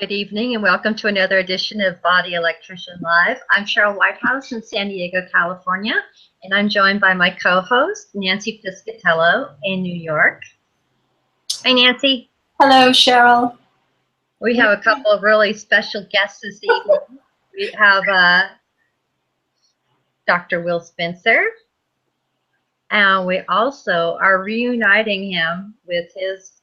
Good evening and welcome to another edition of Body Electrician Live. I'm Cheryl Whitehouse in San Diego, California, and I'm joined by my co-host, Nancy Piscatello in New York. Hi, Nancy. Hello, Cheryl. We have a couple of really special guests this evening. We have Dr. Wil Spencer, and we also are reuniting him with his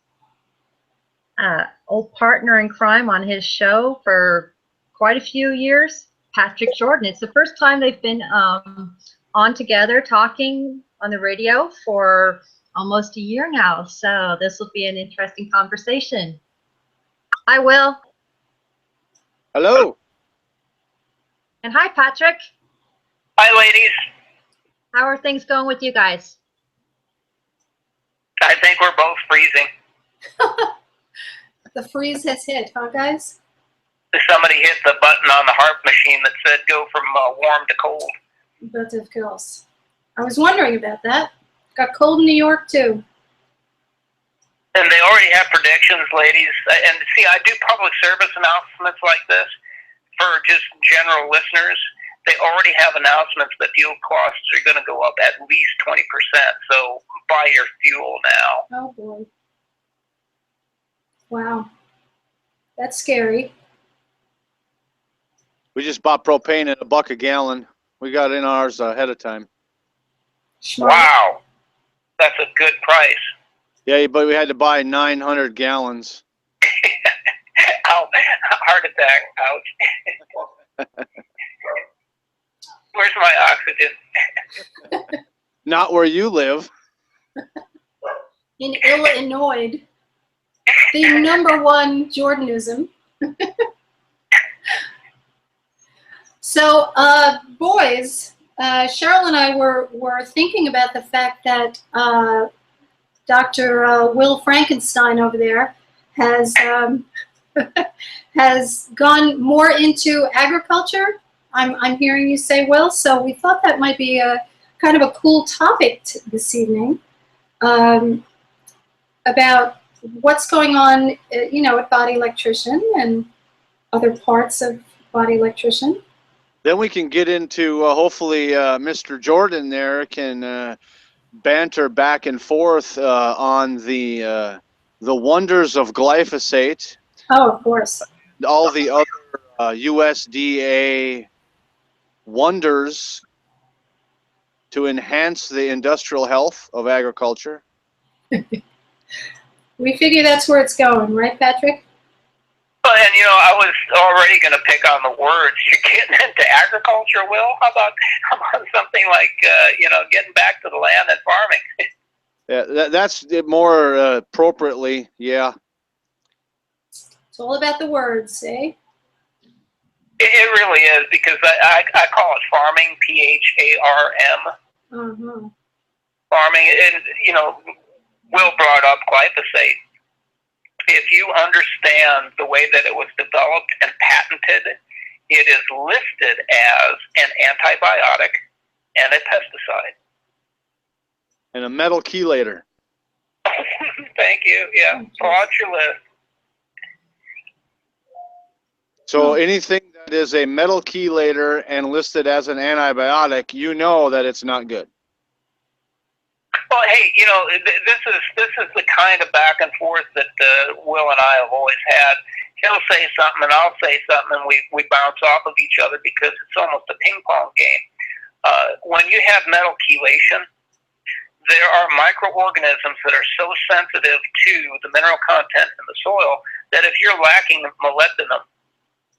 old partner in crime on his show for quite a few years, Patrick Jordan. It's the first time they've been on together talking on the radio for almost a year now. So this will be an interesting conversation. Hi, Wil. Hello. And hi, Patrick. Hi, ladies. How are things going with you guys? I think we're both freezing. The freeze has hit, huh, guys? Somebody hit the button on the harp machine that said go from warm to cold. But of course. I was wondering about that. Got cold in New York, too. And they already have predictions, ladies. And see, I do public service announcements like this for just general listeners. They already have announcements that fuel costs are going to go up at least 20%. So buy your fuel now. Oh, boy. Wow. That's scary. We just bought propane at $1 a gallon. We got in ours ahead of time. Smart. Wow. That's a good price. Yeah, but we had to buy 900 gallons. Ow, heart attack. Ouch. Where's my oxygen? Not where you live. In Illinois. The #1 Jordanism. So, boys, Cheryl and I were thinking about the fact that Dr. Wil Frankenstein over there has has gone more into agriculture. I'm hearing you say, Wil. So we thought that might be a kind of a cool topic this evening about what's going on, at Body Electrician and other parts of Body Electrician. Then we can get into, hopefully, Mr. Jordan there can banter back and forth on the wonders of glyphosate. Oh, of course. All the other USDA wonders to enhance the industrial health of agriculture. We figure that's where it's going, right, Patrick? Well, and I was already going to pick on the words. You're getting into agriculture, Wil? How about something like, getting back to the land and farming? Yeah, that's it more appropriately, yeah. It's all about the words, eh? It really is, because I call it farming, PHARM. Mm-hmm. Farming, and, Wil brought up glyphosate. If you understand the way that it was developed and patented, it is listed as an antibiotic and a pesticide. And a metal chelator. Thank you. Yeah, pull out your list. So anything that is a metal chelator and listed as an antibiotic, you know that it's not good. Well, hey, this is the kind of back and forth that Wil and I have always had. He'll say something and I'll say something, and we bounce off of each other because it's almost a ping pong game. When you have metal chelation, there are microorganisms that are so sensitive to the mineral content in the soil that if you're lacking molybdenum,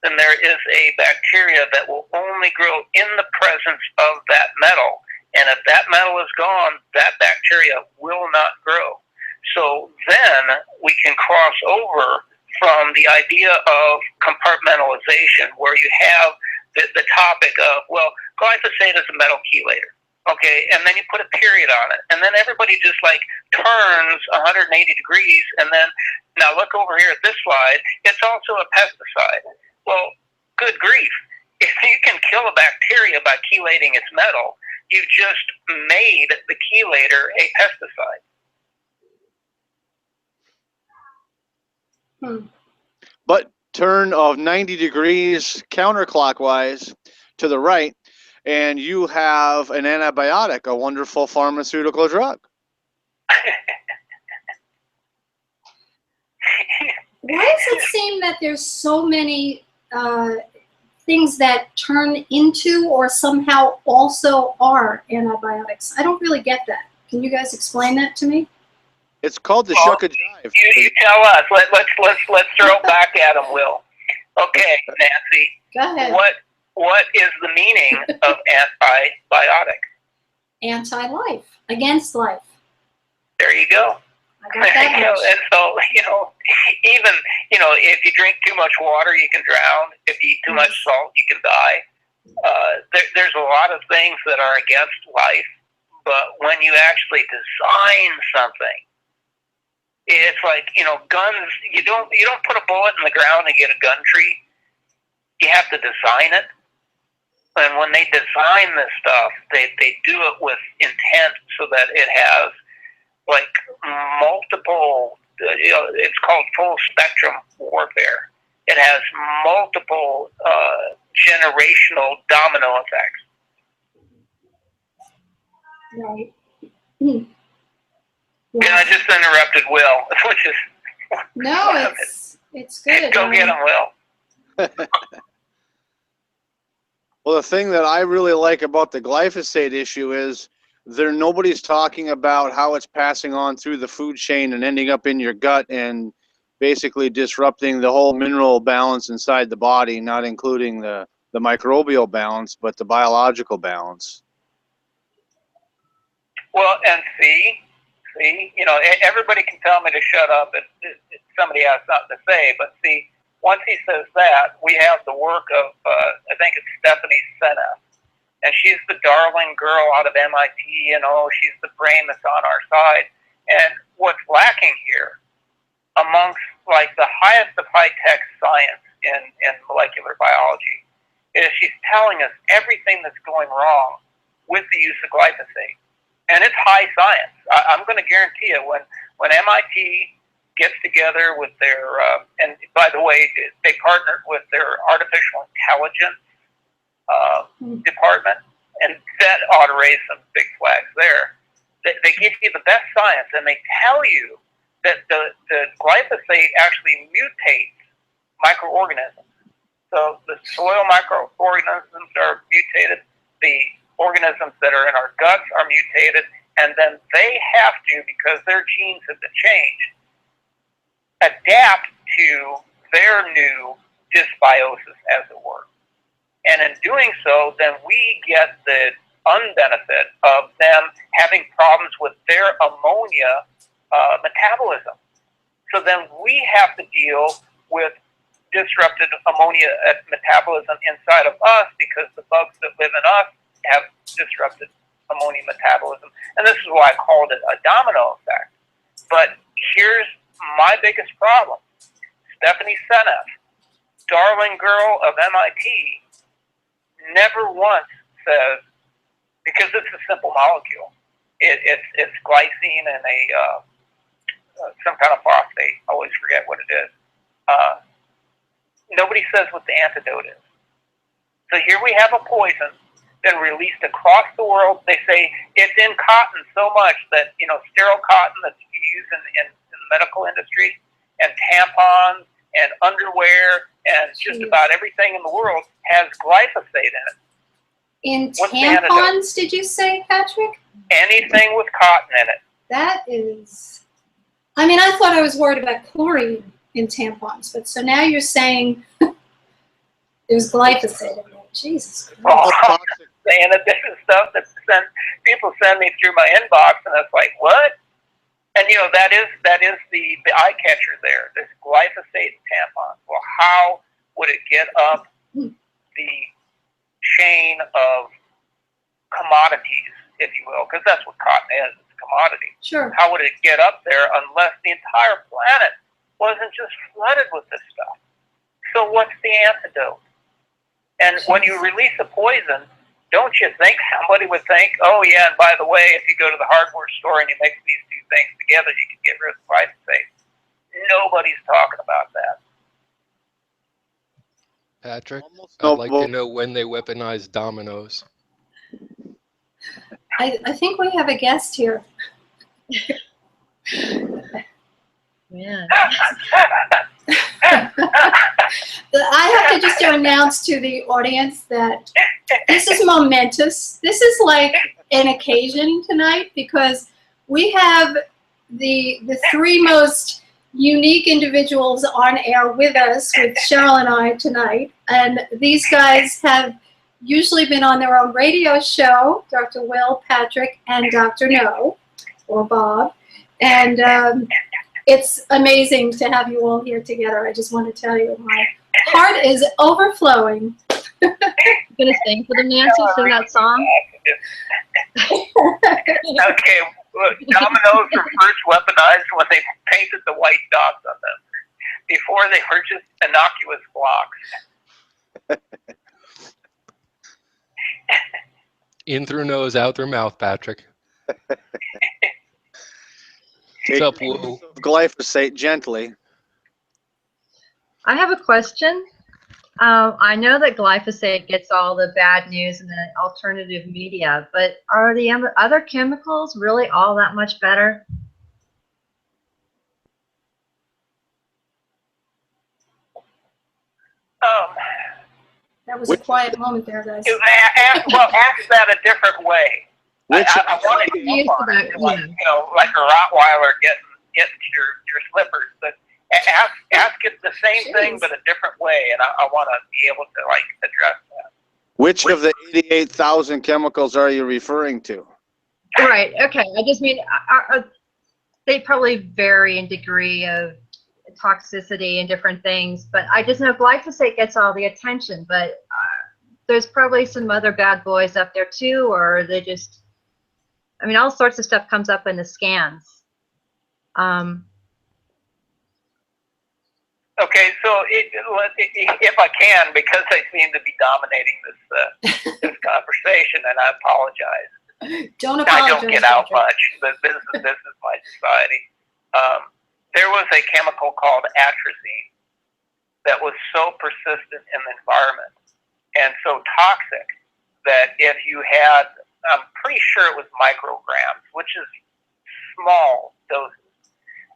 then there is a bacteria that will only grow in the presence of that metal. And if that metal is gone, that bacteria will not grow. So then we can cross over from the idea of compartmentalization, where you have the topic of, well, glyphosate is a metal chelator, okay, and then you put a period on it, and then everybody just turns 180 degrees, and then now look over here at this slide, it's also a pesticide. Well, good grief. If you can kill a bacteria by chelating its metal, you just made the chelator a pesticide. But turn of 90 degrees counterclockwise to the right, and you have an antibiotic, a wonderful pharmaceutical drug. Why does it seem that there's so many things that turn into or somehow also are antibiotics? I don't really get that. Can you guys explain that to me? It's called the shuck of jive. You tell us. Let's throw it back at him, Will. Okay, Nancy. Go ahead. What is the meaning of antibiotic? Anti-life, against life. There you go. I got that much. And so, even, if you drink too much water, you can drown. If you eat too much salt, you can die. There's a lot of things that are against life, but when you actually design something, it's like, guns, you don't put a bullet in the ground and get a gun tree. You have to design it. And when they design this stuff, they do it with intent so that it has like multiple, it's called full spectrum warfare. It has multiple generational domino effects. Right. Yeah, I just interrupted Will, which is no, it's good. Go get him, Will. Well, the thing that I really like about the glyphosate issue is nobody's talking about how it's passing on through the food chain and ending up in your gut and basically disrupting the whole mineral balance inside the body, not including the microbial balance, but the biological balance. Well, and see, everybody can tell me to shut up if somebody has something to say, but see, once he says that, we have the work of, I think it's Stephanie Seneff. And she's the darling girl out of MIT, she's the brain that's on our side. And what's lacking here, amongst like the highest of high-tech science in molecular biology, is she's telling us everything that's going wrong with the use of glyphosate. And it's high science. I'm going to guarantee you, when MIT gets together with their, and by the way, they partnered with their artificial intelligence department, and that ought to raise some big flags there. They give you the best science, and they tell you that the glyphosate actually mutates microorganisms. So the soil microorganisms are mutated, the organisms that are in our guts are mutated, and then they have to, because their genes have been changed, adapt to their new dysbiosis, as it were. And in doing so, then we get the unbenefit of them having problems with their ammonia metabolism. So then we have to deal with disrupted ammonia metabolism inside of us because the bugs that live in us have disrupted ammonia metabolism. And this is why I called it a domino effect. But here's my biggest problem. Stephanie Seneff, darling girl of MIT, never once says, because it's a simple molecule, it's glycine and some kind of phosphate. I always forget what it is. Nobody says what the antidote is. So here we have a poison then released across the world. They say it's in cotton so much that, sterile cotton that's used in the medical industry, and tampons and underwear and just about everything in the world has glyphosate in it. In tampons, did you say, Patrick? Anything with cotton in it. That is... I mean, I thought I was worried about chlorine in tampons, but so now you're saying there's glyphosate in it. Jesus Christ. Oh, saying that this is stuff that people send me through my inbox, and it's like, what? And that is the eye catcher there. This glyphosate tampon. Well, how would it get up the chain of commodities, if you will? Because that's what cotton is. It's a commodity. Sure. How would it get up there unless the entire planet wasn't just flooded with this stuff? So what's the antidote? And when you release a poison, don't you think somebody would think, oh yeah, and by the way, if you go to the hardware store and you mix these two things together, you can get rid of glyphosate. Nobody's talking about that. Patrick, Almost I'd like to no- know when they weaponized dominoes. I think we have a guest here. Yeah. I have to just announce to the audience that this is momentous. This is like an occasion tonight because we have the three most unique individuals on air with us, with Cheryl and I tonight. And these guys have usually been on their own radio show, Dr. Wil, Patrick, and Dr. No, or Bob. And it's amazing to have you all here together. I just want to tell you, my heart is overflowing. You gonna sing for them, Nancy? Sing that song? Okay, look, dominoes were first weaponized when they painted the white dots on them. Before, they were just innocuous blocks. In through nose, out through mouth, Patrick. What's up, Wil? Glyphosate gently. I have a question. I know that glyphosate gets all the bad news in the alternative media, but are the other chemicals really all that much better? That was a quiet moment there, guys. Ask that a different way. I want to Used jump to on that, it, like, yeah. like a Rottweiler getting your slippers. But ask it the same thing, but a different way, and I want to be able to like address that. Which of the 88,000 chemicals are you referring to? Right. Okay. I just mean they probably vary in degree of toxicity and different things, but I just know glyphosate gets all the attention, but there's probably some other bad boys up there too, or they just, I mean, all sorts of stuff comes up in the scans. Okay, so if I can, because I seem to be dominating this conversation, and I apologize. Don't apologize. I don't get out Patrick. much, but this is my society. There was a chemical called atrazine that was so persistent in the environment and so toxic that if you had, I'm pretty sure it was micrograms, which is small doses.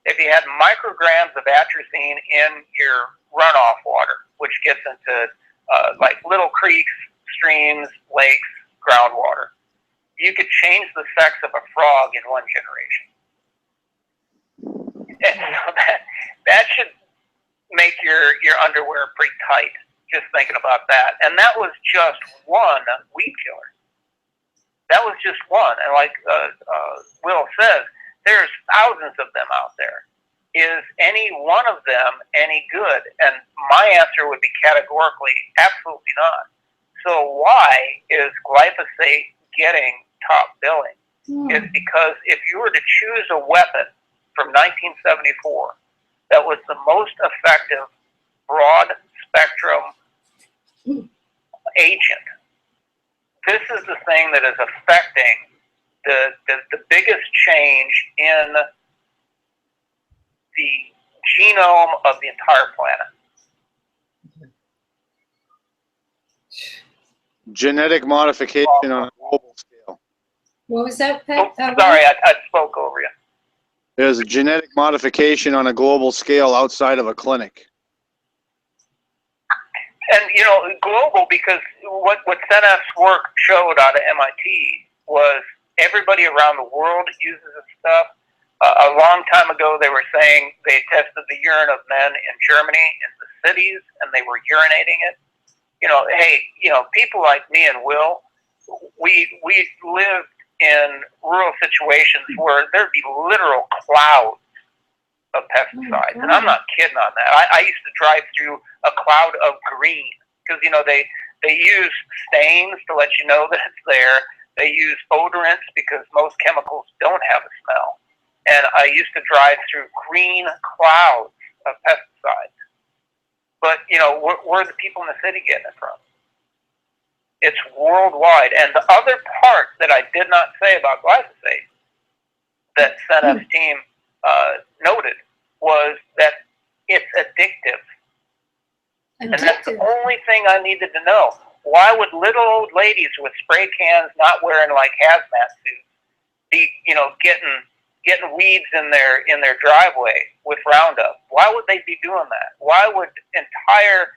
If you had micrograms of atrazine in your runoff water, which gets into like little creeks, streams, lakes, groundwater, you could change the sex of a frog in one generation. And so that should make your underwear pretty tight, just thinking about that. And that was just one weed killer. That was just one. And like Wil says, there's thousands of them out there. Is any one of them any good? And my answer would be categorically, absolutely not. So why is glyphosate getting top billing? Is because if you were to choose a weapon from 1974 that was the most effective broad spectrum agent, this is the thing that is affecting the biggest change in the genome of the entire planet. Genetic modification on a global scale. What was that, Pat? Oh, sorry, I spoke over you. There's a genetic modification on a global scale outside of a clinic. And, global, because what Senef's work showed out of MIT was everybody around the world uses this stuff. A long time ago, they were saying they tested the urine of men in Germany in the cities, and they were urinating it. People like me and Wil, we lived in rural situations where there'd be literal clouds of pesticides, and I'm not kidding on that. I used to drive through a cloud of green because they use stains to let you know that it's there. They use odorants because most chemicals don't have a smell. And I used to drive through green clouds of pesticides. But, where are the people in the city getting it from? It's worldwide. And the other part that I did not say about glyphosate that Senef's team noted was that it's addictive. And that's the Addictive. only thing I needed to know. Why would little old ladies with spray cans, not wearing like hazmat suits, be, you know, getting weeds in their driveway with Roundup? Why would they be doing that? Why would entire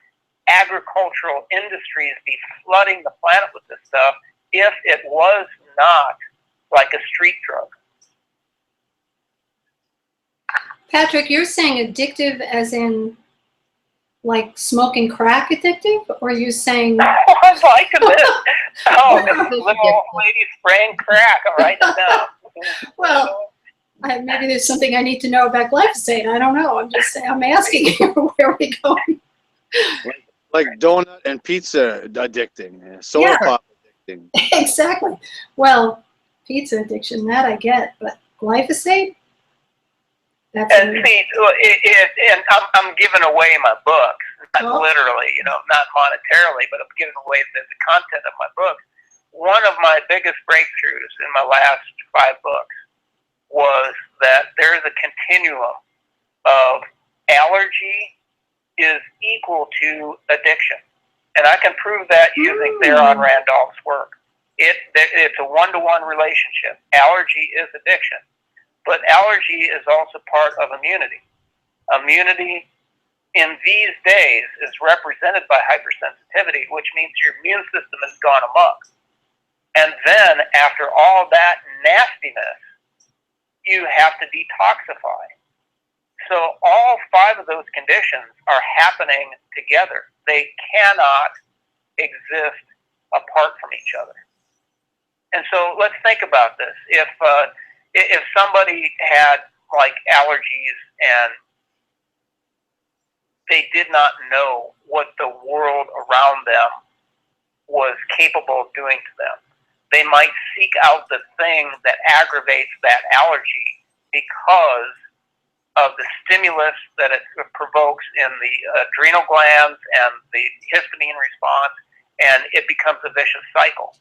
agricultural industries be flooding the planet with this stuff if it was not like a street drug? Patrick, you're saying addictive as in like smoking crack addictive, or are you saying? I'm liking this. Oh, Yeah. little old lady spraying crack. I'm writing it down. Well, maybe there's something I need to know about glyphosate. I don't know. I'm asking you where we going. Like donut and pizza addicting, soda Yeah. pop addicting. Exactly. Well, pizza addiction, that I get, but glyphosate? That's And see, and I'm giving away my books, not Oh. literally, you know, not monetarily, but I'm giving away the content of my books. One of my biggest breakthroughs in my last 5 books was that there's a continuum of allergy is equal to addiction. And I can prove that using Theron Randolph's work. It's a one-to-one relationship. Allergy is addiction. But allergy is also part of immunity. Immunity in these days is represented by hypersensitivity, which means your immune system has gone amok. And then after all that nastiness, you have to detoxify. So all 5 of those conditions are happening together. They cannot exist apart from each other. And so let's think about this. If somebody had like allergies and they did not know what the world around them was capable of doing to them, they might seek out the thing that aggravates that allergy because of the stimulus that it provokes in the adrenal glands and the histamine response, and it becomes a vicious cycle.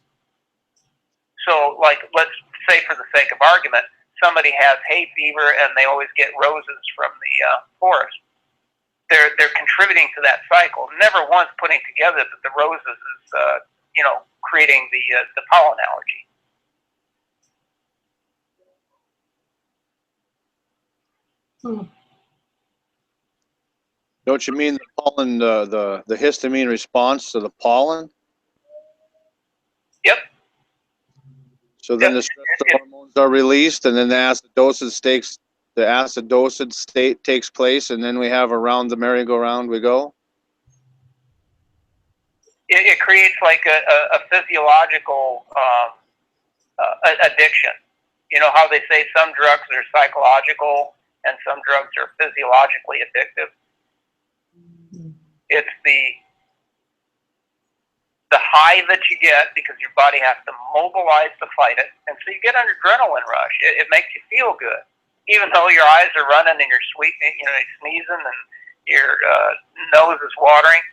So, like, let's say for the sake of argument, somebody has hay fever and they always get roses from the forest. They're contributing to that cycle, never once putting together that the roses is, creating the pollen allergy. Don't you mean the pollen, the histamine response to the pollen? Yep. So then the stress hormones are released, and then the acidosis state takes place, and then we have around the merry-go-round we go. It creates like a physiological addiction. You know how they say some drugs are psychological and some drugs are physiologically addictive? It's the high that you get because your body has to mobilize to fight it, and so you get an adrenaline rush. It makes you feel good, even though your eyes are running and you're sneezing and your nose is watering.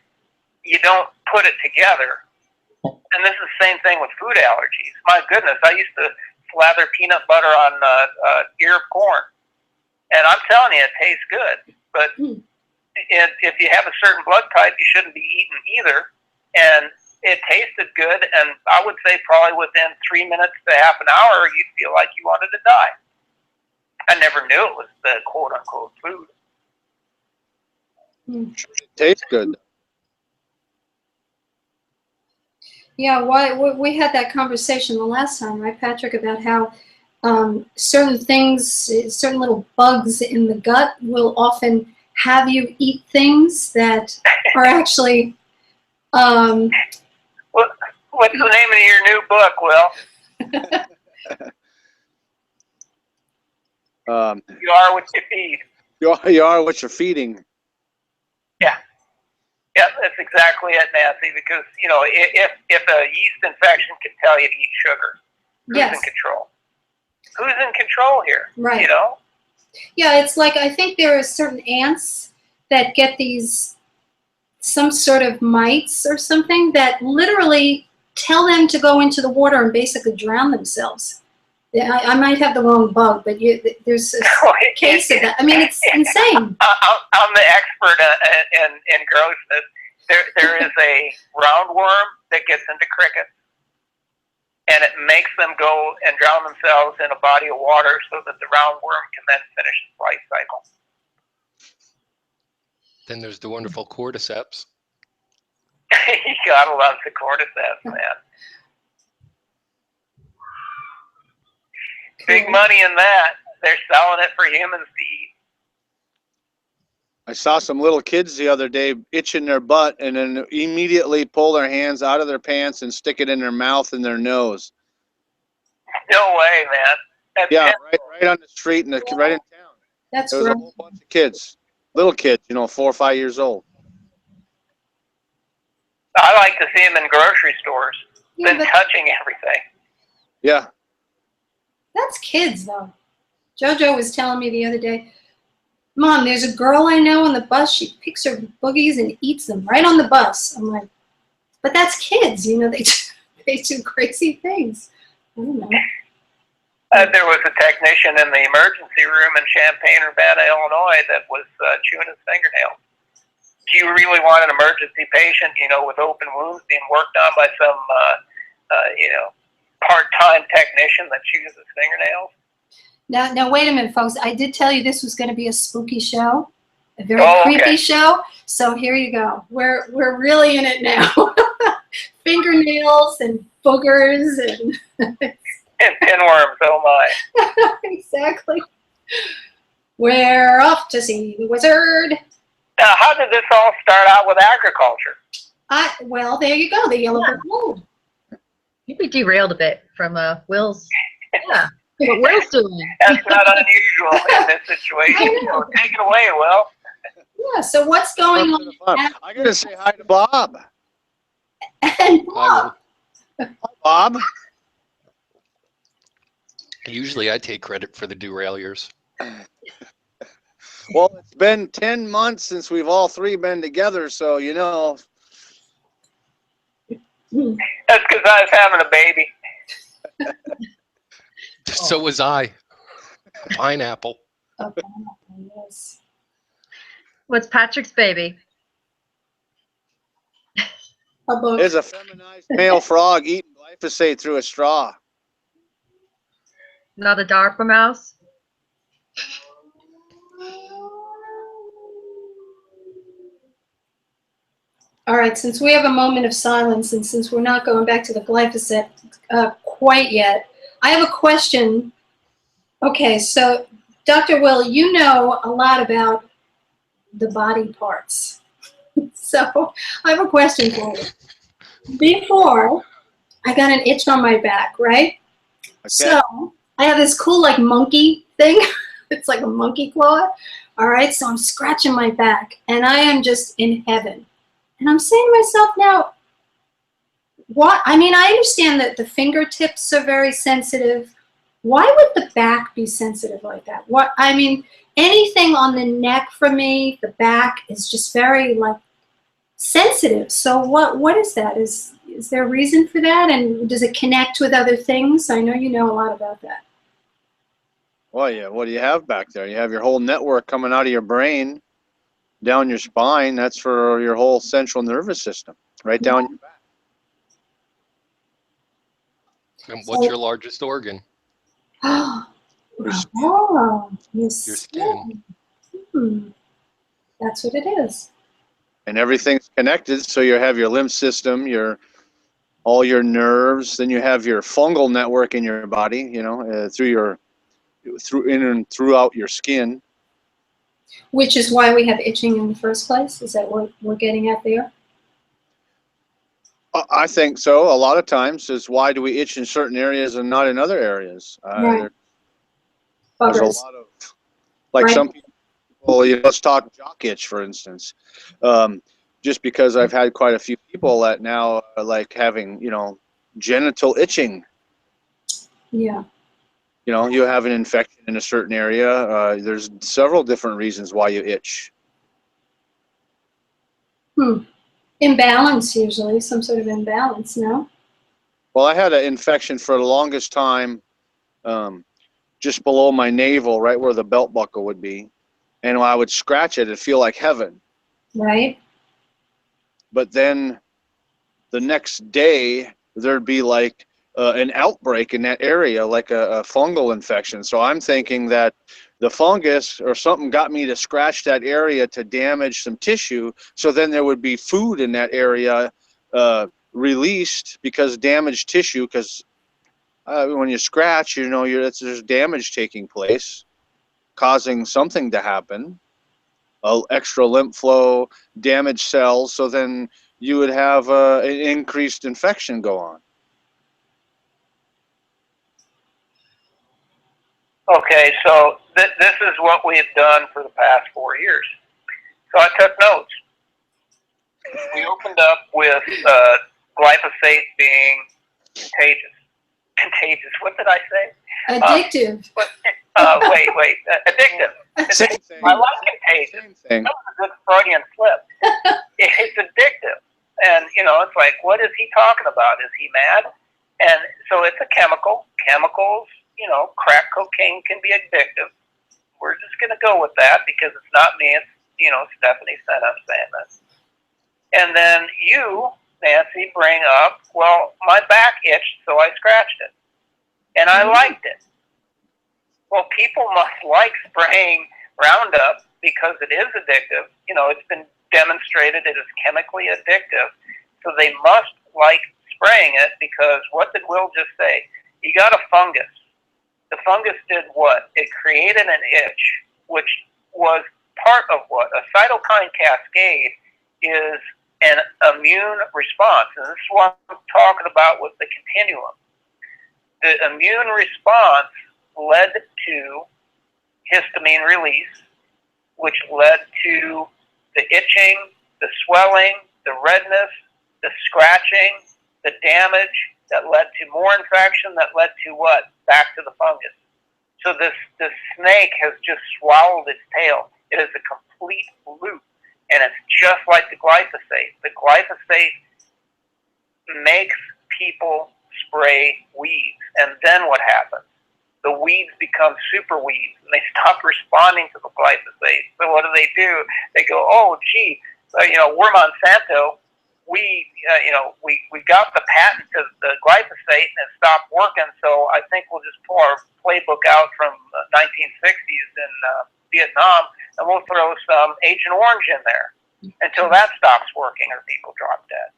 You don't put it together. And this is the same thing with food allergies. My goodness, I used to slather peanut butter on ear of corn, and I'm telling you, it tastes good. But if you have a certain blood type, you shouldn't be eating either. And it tasted good, and I would say probably within 3 minutes to half an hour, you'd feel like you wanted to die. I never knew it was the quote-unquote food. It tastes good. Yeah, we had that conversation the last time, right, Patrick, about how certain things, certain little bugs in the gut will often have you eat things that are actually... What's the name of your new book, Will? You are what you feed. You are what you're feeding. Yeah. Yeah, that's exactly it, Nancy, because, if a yeast infection can tell you to eat sugar, who's Yes. in control? Who's in control here? Right. Yeah, it's like I think there are certain ants that get some sort of mites or something that literally tell them to go into the water and basically drown themselves. Yeah, I might have the wrong bug, but there's a case of that. I mean, it's insane. I'm the expert in grossness. There is a roundworm that gets into crickets, and it makes them go and drown themselves in a body of water so that the roundworm can then finish its life cycle. Then there's the wonderful cordyceps. You gotta love the cordyceps, man. Big money in that. They're selling it for humans to eat. I saw some little kids the other day itching their butt and then immediately pull their hands out of their pants and stick it in their mouth and their nose. No way, man. That's Yeah, it. right on the street, right in town. That's There was a gross. whole bunch of kids, little kids, 4 or 5 years old. I like to see them in grocery stores. Yeah, Been but touching everything. Yeah. that's kids, though. JoJo was telling me the other day, Mom, there's a girl I know on the bus. She picks her boogies and eats them right on the bus. I'm like, but that's kids. They do crazy things. I don't know. There was a technician in the emergency room in Champaign-Urbana, Illinois, that was chewing his fingernail. Do you really want an emergency patient, with open wounds being worked on by some, part-time technician that chews his fingernails? Now, wait a minute, folks. I did tell you this was going to be a spooky show, a very Okay. creepy show. So here you go. We're really in it now. Fingernails and boogers and And pinworms, oh my. exactly. We're off to see the wizard. Now, how did this all start out with agriculture? Well, there you go. The yellow brick road. We derailed a bit from Will's. Yeah, what Will's doing. That's not unusual in this situation. I know. So take it away, Will. Yeah. So what's going on? I gotta say hi to Bob. And Bob. Bob. Usually I take credit for the derailers. Well, it's been 10 months since we've all three been together, so That's because I was having a baby. So was I. Pineapple. Okay. Yes. What's Patrick's baby? A book. there's a feminized male frog eating glyphosate through a straw. Not a DARPA mouse? All right, since we have a moment of silence and since we're not going back to the glyphosate quite yet, I have a question. Okay, so Dr. Will, you know a lot about the body parts. So I have a question for you. Before, I got an itch on my back, right? Okay. So I have this cool monkey thing. It's like a monkey claw. All right, so I'm scratching my back and I am just in heaven. And I'm saying to myself now, I understand that the fingertips are very sensitive. Why would the back be sensitive like that? Anything on the neck for me, the back is just very sensitive. So what is that? Is there a reason for that? And does it connect with other things? I know you know a lot about that. Well, yeah. What do you have back there? You have your whole network coming out of your brain, down your spine. That's for your whole central nervous system, right down your back. And what's your largest organ? Oh, your Your skin. That's what it is. And everything's connected. So you have your lymph system, all your nerves. Then you have your fungal network in your body. Throughout your skin. Which is why we have itching in the first place? Is that what we're getting at there? I think so. A lot of times is why do we itch in certain areas and not in other areas? Right. There's a Buggers. lot of, Right. some people, let's talk jock itch, for instance. Just because I've had quite a few people that now having, genital itching. Yeah. You have an infection in a certain area. There's several different reasons why you itch. Imbalance usually, some sort of imbalance, no? Well, I had an infection for the longest time just below my navel, right where the belt buckle would be. And when I would scratch it, it'd feel like heaven. Right. but then the next day there'd be like an outbreak in that area, like a fungal infection. So I'm thinking that the fungus or something got me to scratch that area to damage some tissue. So then there would be food in that area released because damaged tissue, because when you scratch, you know, there's damage taking place, causing something to happen, extra lymph flow, damaged cells. So then you would have an increased infection go on. Okay, so this is what we have done for the past 4 years. So I took notes. We opened up with glyphosate being contagious. Contagious. What did I say? Addictive. Wait. Addictive. Same thing. I like contagious. Same thing. That was a good Freudian slip. It's addictive. And, you know, it's like, what is he talking about? Is he mad? And so it's a chemical. Chemicals, you know, crack cocaine can be addictive. We're just going to go with that because it's not me. It's, you know, Stephanie said I'm saying this. And then you, Nancy, bring up, well, my back itched, so I scratched it. And I liked it. Well, people must like spraying Roundup because it is addictive. You know, it's been demonstrated it is chemically addictive. So they must like spraying it because what did Wil just say? You got a fungus. The fungus did what? It created an itch, which was part of what? A cytokine cascade is an immune response. And this is what I'm talking about with the continuum. The immune response led to histamine release, which led to the itching, the swelling, the redness, the scratching, the damage that led to more infection that led to what? Back to the fungus. So this snake has just swallowed its tail. It is a complete loop. And it's just like the glyphosate. The glyphosate makes people spray weeds. And then what happens? The weeds become super weeds, and they stop responding to the glyphosate. So what do? They go, oh, gee, you know, we're Monsanto. We got the patent to the glyphosate, and it stopped working. So I think we'll just pull our playbook out from the 1960s in Vietnam, and we'll throw some Agent Orange in there until that stops working or people drop dead.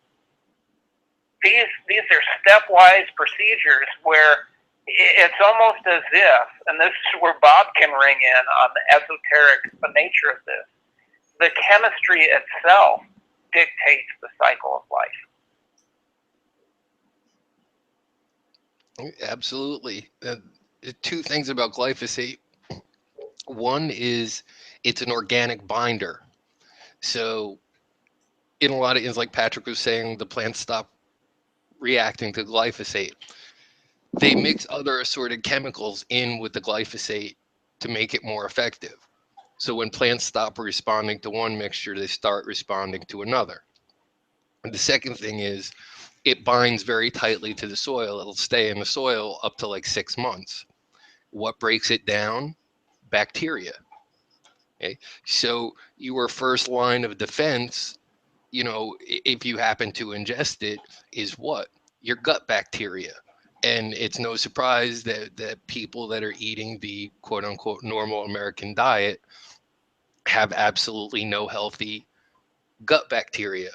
These are stepwise procedures where it's almost as if, and this is where Bob can ring in on the esoteric nature of this, the chemistry itself dictates the cycle of life. Absolutely. Two things about glyphosate. One is it's an organic binder. So in a lot of instances, like Patrick was saying, the plants stop reacting to glyphosate. They mix other assorted chemicals in with the glyphosate to make it more effective. So when plants stop responding to one mixture, they start responding to another. And the second thing is it binds very tightly to the soil. It'll stay in the soil up to like 6 months. What breaks it down? Bacteria. Okay. So your first line of defense, you know, if you happen to ingest it, is what? Your gut bacteria. And it's no surprise that people that are eating the quote unquote normal American diet have absolutely no healthy gut bacteria.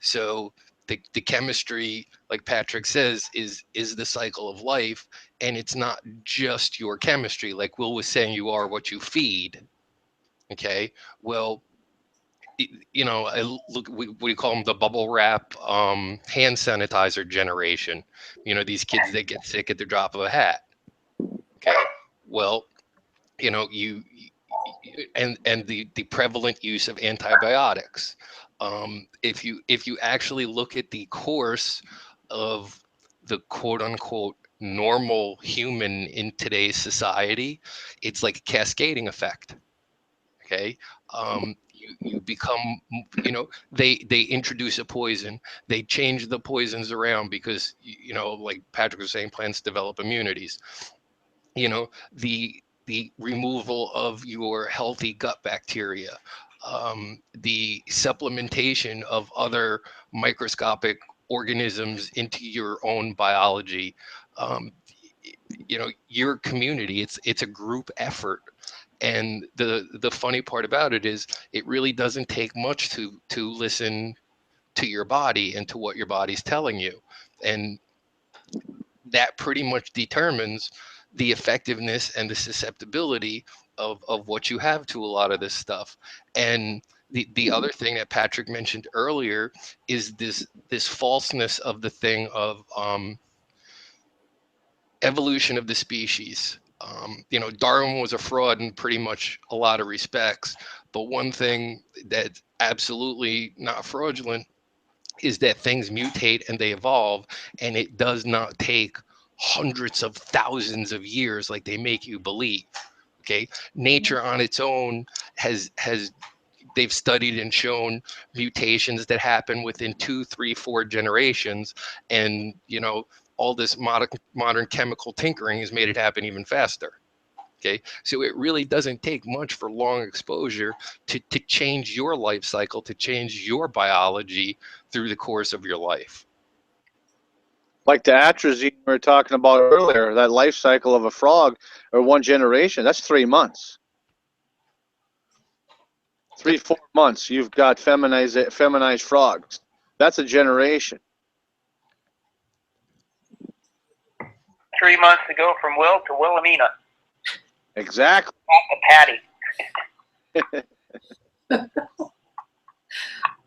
So the chemistry, like Patrick says, is the cycle of life. And it's not just your chemistry. Like Wil was saying, you are what you feed. Okay. Well, you know, we call them the bubble wrap hand sanitizer generation. You know, these kids that get sick at the drop of a hat. Okay. Well, you know, and the prevalent use of antibiotics. If you actually look at the course of the quote unquote normal human in today's society, it's like a cascading effect. Okay. You become, you know, they introduce a poison, they change the poisons around because, you know, like Patrick was saying, plants develop immunities. You know, the removal of your healthy gut bacteria, the supplementation of other microscopic organisms into your own biology. Um, your community, it's a group effort. And the funny part about it is it really doesn't take much to listen to your body and to what your body's telling you. And that pretty much determines the effectiveness and the susceptibility of what you have to a lot of this stuff. And the other thing that Patrick mentioned earlier is this falseness of the thing of evolution of the species. Darwin was a fraud in pretty much a lot of respects, but one thing that's absolutely not fraudulent is that things mutate and they evolve, and it does not take hundreds of thousands of years like they make you believe. Okay, nature on its own has they've studied and shown mutations that happen within 2, 3, 4 generations, and all this modern chemical tinkering has made it happen even faster. Okay, so it really doesn't take much for long exposure to change your life cycle, to change your biology through the course of your life. Like the atrazine we were talking about earlier, that life cycle of a frog or one generation, that's 3 months. 3, 4 months, you've got feminized frogs. That's a generation. 3 months to go from Will to Wilhelmina. Exactly. Patty.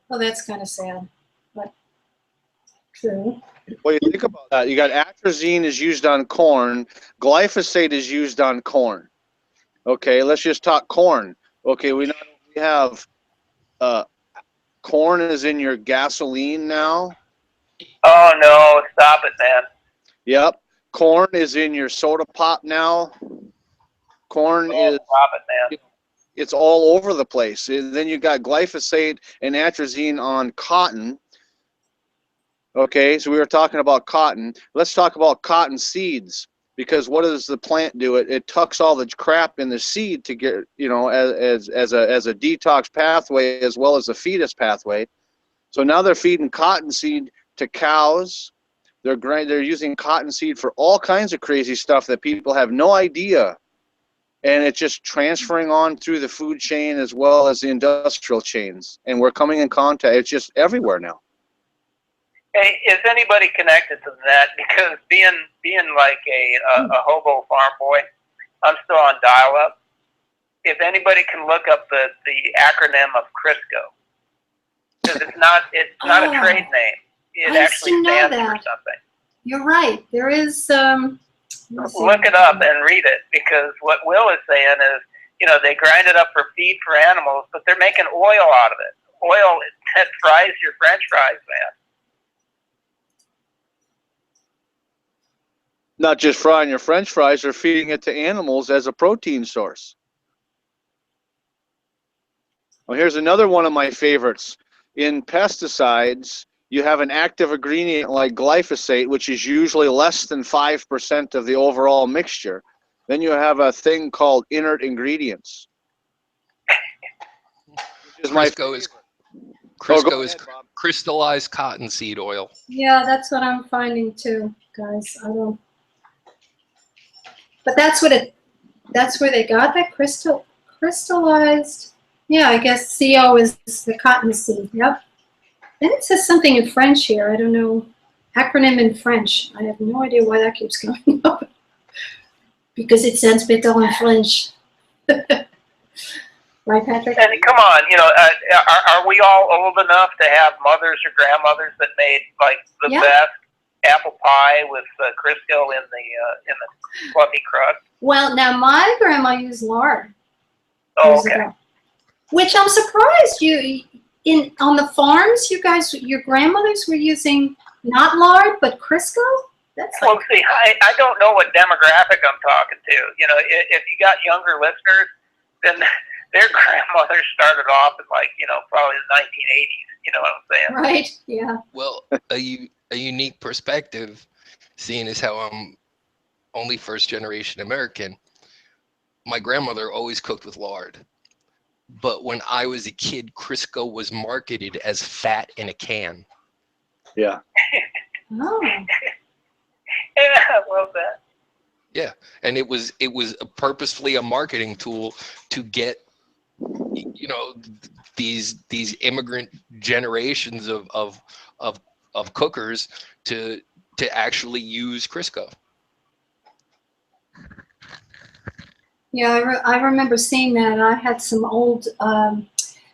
Well, that's kind of sad, but true. Well, you think about that. You got atrazine is used on corn. Glyphosate is used on corn. Okay, let's just talk corn. Okay, we have corn is in your gasoline now. Oh no! Stop it, man. Yep. Corn is in your soda pop now. Corn is. Stop it, man. It's all over the place. And then you got glyphosate and atrazine on cotton. Okay, so we were talking about cotton. Let's talk about cotton seeds, because what does the plant do? It tucks all the crap in the seed to get, as a detox pathway as well as a fetus pathway. So now they're feeding cottonseed to cows. They're using cottonseed for all kinds of crazy stuff that people have no idea. And it's just transferring on through the food chain as well as the industrial chains. And we're coming in contact. It's just everywhere now. Hey, is anybody connected to that? Because being like a hobo farm boy, I'm still on dial-up. If anybody can look up the acronym of Crisco, because it's not a trade name. It actually stands for something. You're right. There is. Look it up and read it, because what Will is saying is, they grind it up for feed for animals, but they're making oil out of it. Oil that fries your French fries, man. Not just frying your French fries, they're feeding it to animals as a protein source. Well, here's another one of my favorites. In pesticides, you have an active ingredient like glyphosate, which is usually less than 5% of the overall mixture. Then you have a thing called inert ingredients. Crisco is crystallized cottonseed oil. Yeah, that's what I'm finding too, guys. I don't. But that's where they got that crystallized. Yeah, I guess CO is the cottonseed. Yep. Then it says something in French here. I don't know. Acronym in French. I have no idea why that keeps coming up. Because it sounds better in French. Right, Patrick? And come on, are we all old enough to have mothers or grandmothers that made like the best apple pie with Crisco in the fluffy crust? Well, now my grandma used lard. Oh, okay. Which I'm surprised on the farms, your grandmothers were using not lard but Crisco. Well, see, I don't know what demographic I'm talking to. If you got younger listeners, then their grandmothers started off in probably the 1980s. You know what I'm saying? Right. Yeah. Well, a unique perspective, seeing as how I'm only first generation American. My grandmother always cooked with lard. but when I was a kid, Crisco was marketed as fat in a can. Yeah. Oh, Yeah, I love that. Yeah, and it was purposefully a marketing tool to get, you know, these immigrant generations of cookers to actually use Crisco. yeah, I remember seeing that, and I had some old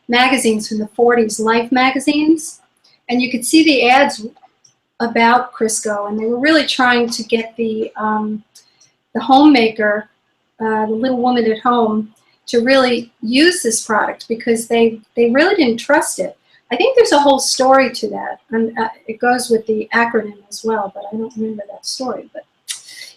magazines from the 40s, Life magazines, and you could see the ads about Crisco, and they were really trying to get the homemaker, the little woman at home, to really use this product because they really didn't trust it. I think there's a whole story to that, and it goes with the acronym as well, but I don't remember that story. But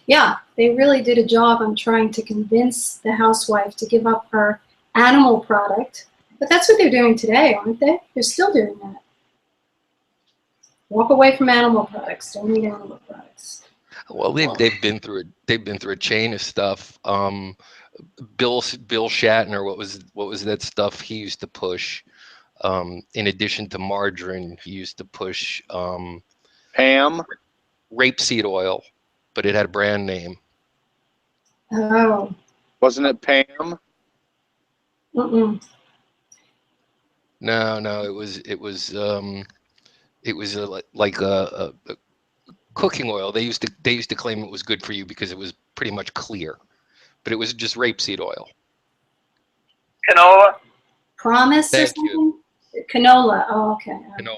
yeah, they really did a job on trying to convince the housewife to give up her animal product. But that's what they're doing today, aren't they? They're still doing that. Walk away from animal products. Don't eat animal products. Well, they've been through a chain of stuff. Bill Shatner, what was that stuff he used to push? In addition to margarine, he used to push Pam. rapeseed oil, but it had a brand name. Oh. Wasn't it Pam? Mm-mm. No, it was like a cooking oil. They used to claim it was good for you because it was pretty much clear, but it was just rapeseed oil. Canola. Promise or Thank you. something? Canola. Oh, okay. Canola.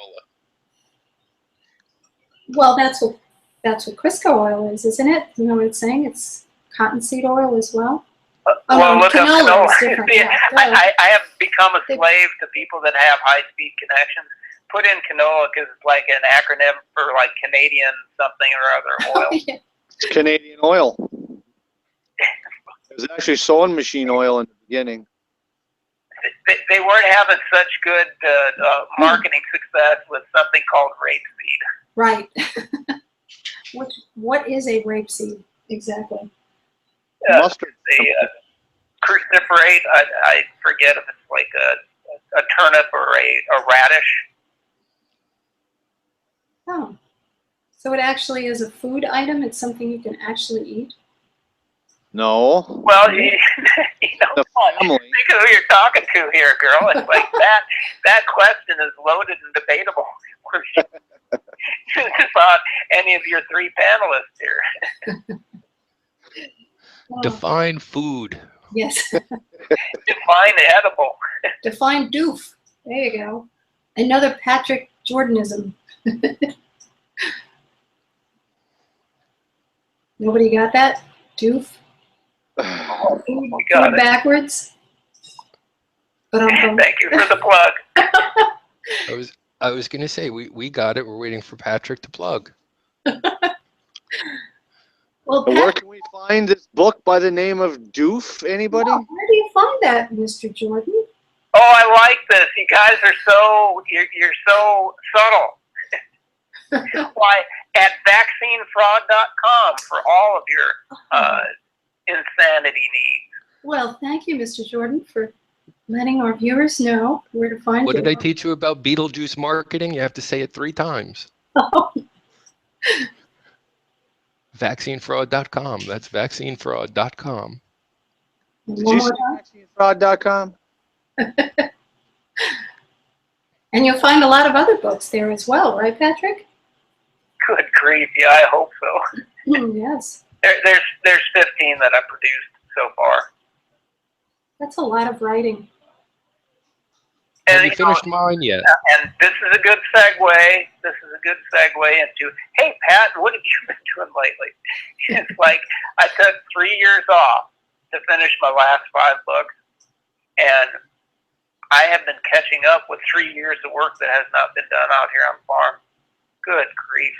Well, that's what Crisco oil is, isn't it? You know what it's saying? It's cottonseed oil as well. Oh, Well, no, look up canola canola. is different. See, Yeah, I have become a slave to people that have high-speed connections. Put in canola because it's like an acronym for like Canadian something or other oil. yeah. It's Canadian oil. It was actually sewing machine oil in the beginning. They weren't having such good marketing success with something called rapeseed. Right. What is a rapeseed exactly? Mustard. The cruciferate, I forget if it's like a turnip or a radish. Oh, so it actually is a food item? It's something you can actually eat? No. Well, you know, The family. think of who you're talking to here, girl. It's like that question is loaded and debatable. It's about any of your three panelists here. Well, Define food. yes. Define edible. Define doof. There you go. Another Patrick Jordanism. Nobody got that? Doof? You got Food it. backwards? But Thank you for the plug. I was gonna say we got it. We're waiting for Patrick to plug. well, Where Pat, can we find this book by the name of Doof? Anybody? where do you find that, Mr. Jordan? Oh, I like this. You guys are you're so subtle. Why, at vaccinefraud.com for all of your insanity needs. Well, thank you, Mr. Jordan, for letting our viewers know where to find What you. did I teach you about Beetlejuice marketing? You have to say it 3 times. Vaccinefraud.com. That's vaccinefraud.com. And Did one you more say time. vaccinefraud.com? And you'll find a lot of other books there as well, right, Patrick? Good grief, yeah, I hope so. Yes. There's 15 that I've produced so far. That's a lot of writing. And, Have you finished mine yet? And this is a good segue. This is a good segue into, hey, Pat, what have you been doing lately? It's like I took 3 years off to finish my last 5 books, and I have been catching up with 3 years of work that has not been done out here on the farm. Good grief.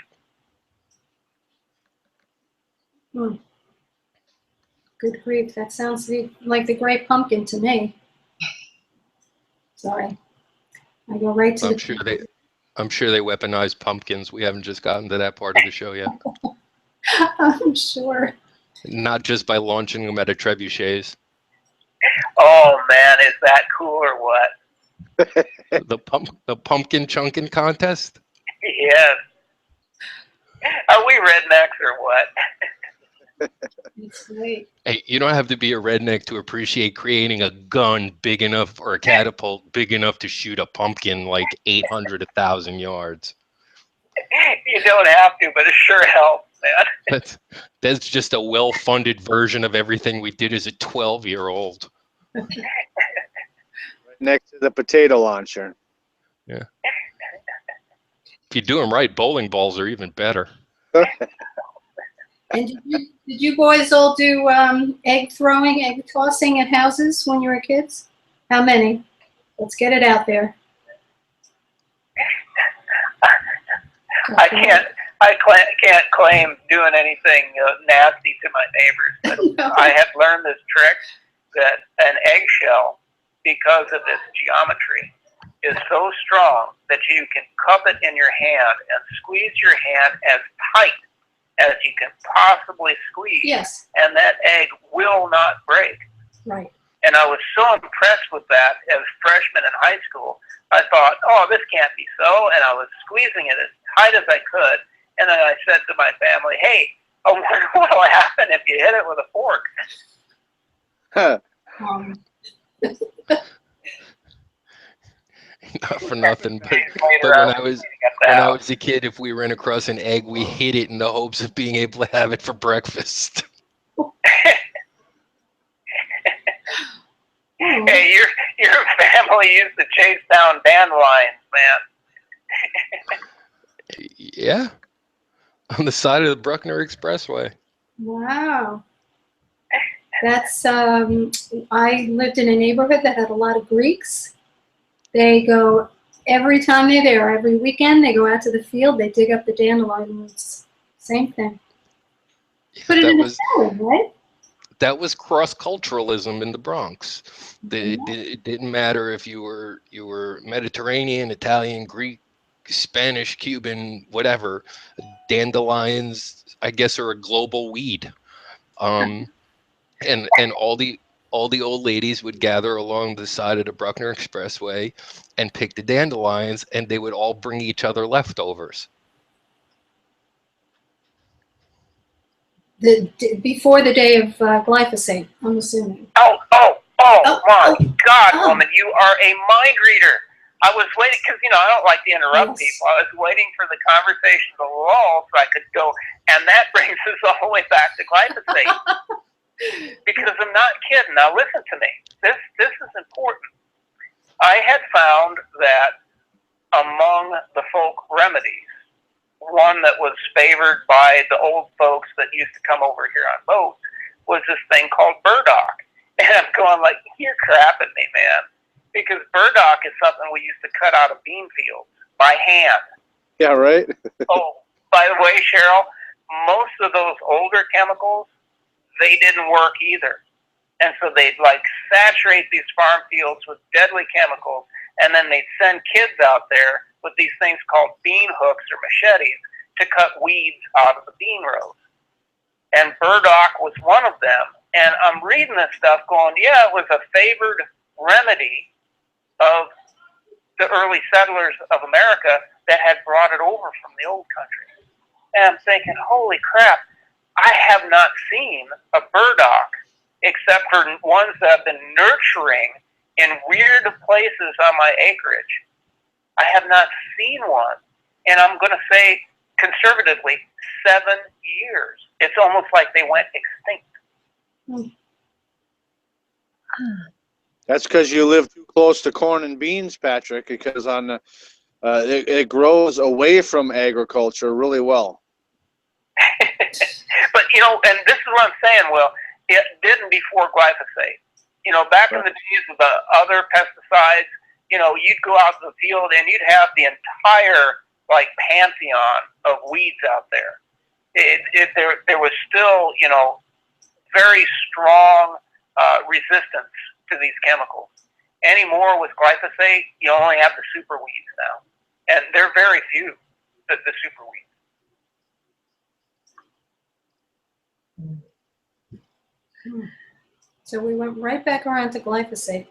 Hmm. Good grief. That sounds like the Great Pumpkin to me. Sorry. I go right to I'm sure they weaponize pumpkins. We haven't just gotten to that part of the show yet. I'm sure. Not just by launching them at a trebuchets. Oh man, is that cool or what? The pumpkin chunking contest. Yes. Are we rednecks or what? It's great. Hey, you don't have to be a redneck to appreciate creating a gun big enough or a catapult big enough to shoot a pumpkin like 800, 1,000 yards. You don't have to, but it sure helps, man. That's just a well-funded version of everything we did as a 12-year-old. Next to the potato launcher. Yeah. If you do them right, bowling balls are even better. And did you boys all do egg throwing, egg tossing at houses when you were kids? How many? Let's get it out there. I can't claim doing anything nasty to my neighbors, but No. I had learned this trick that an eggshell, because of its geometry, is so strong that you can cup it in your hand and squeeze your hand as tight as you can possibly squeeze, Yes, and that egg will not break. right. And I was so impressed with that as a freshman in high school. I thought, oh, this can't be so, and I was squeezing it as tight as I could. And then I said to my family, hey, I wonder what will happen if you hit it with a fork. Huh. Not for nothing, but Later, when was I was cleaning up the when I house. was a kid, if we ran across an egg, we hid it in the hopes of being able to have it for breakfast. Hey, your family used to chase down dandelions, man. Yeah, on the side of the Bruckner Expressway. Wow. That's, I lived in a neighborhood that had a lot of Greeks. They go, every time they're there, every weekend, they go out to the field, they dig up the dandelion roots. Same thing. Put it That in was a salad, right? that was cross-culturalism in the Bronx. It didn't matter if you were Mediterranean, Italian, Greek, Spanish, Cuban, whatever. Dandelions, I guess, are a global weed. And all the old ladies would gather along the side of the Bruckner Expressway and pick the dandelions, and they would all bring each other leftovers. Before the day of glyphosate, I'm assuming. Oh, Oh, my God, oh. woman, you are a mind reader. I was waiting, because, I don't like to interrupt Yes. people. I was waiting for the conversation to lull so I could go, and that brings us all the way back to glyphosate. Because I'm not kidding. Now listen to me. This is important. I had found that among the folk remedies, one that was favored by the old folks that used to come over here on boats was this thing called burdock. And I'm going like, you're crapping me, man. Because burdock is something we used to cut out of bean fields by hand. Yeah, right? Oh, by the way, Cheryl, most of those older chemicals, they didn't work either. And so they'd saturate these farm fields with deadly chemicals, and then they'd send kids out there with these things called bean hooks or machetes to cut weeds out of the bean rows. And burdock was one of them. And I'm reading this stuff going, yeah, it was a favored remedy of the early settlers of America that had brought it over from the old country. And I'm thinking, holy crap, I have not seen a burdock except for ones that have been nurturing in weird places on my acreage. I have not seen one. And I'm going to say, conservatively, 7 years. It's almost like they went extinct. That's because you live too close to corn and beans, Patrick, because it grows away from agriculture really well. But, and this is what I'm saying, Will, it didn't before glyphosate. Back in the days of the other pesticides, you'd go out to the field and you'd have the entire, pantheon of weeds out there. There was still, very strong resistance to these chemicals. Anymore with glyphosate, you only have the super weeds now. And they're very few, the super weeds. So we went right back around to glyphosate.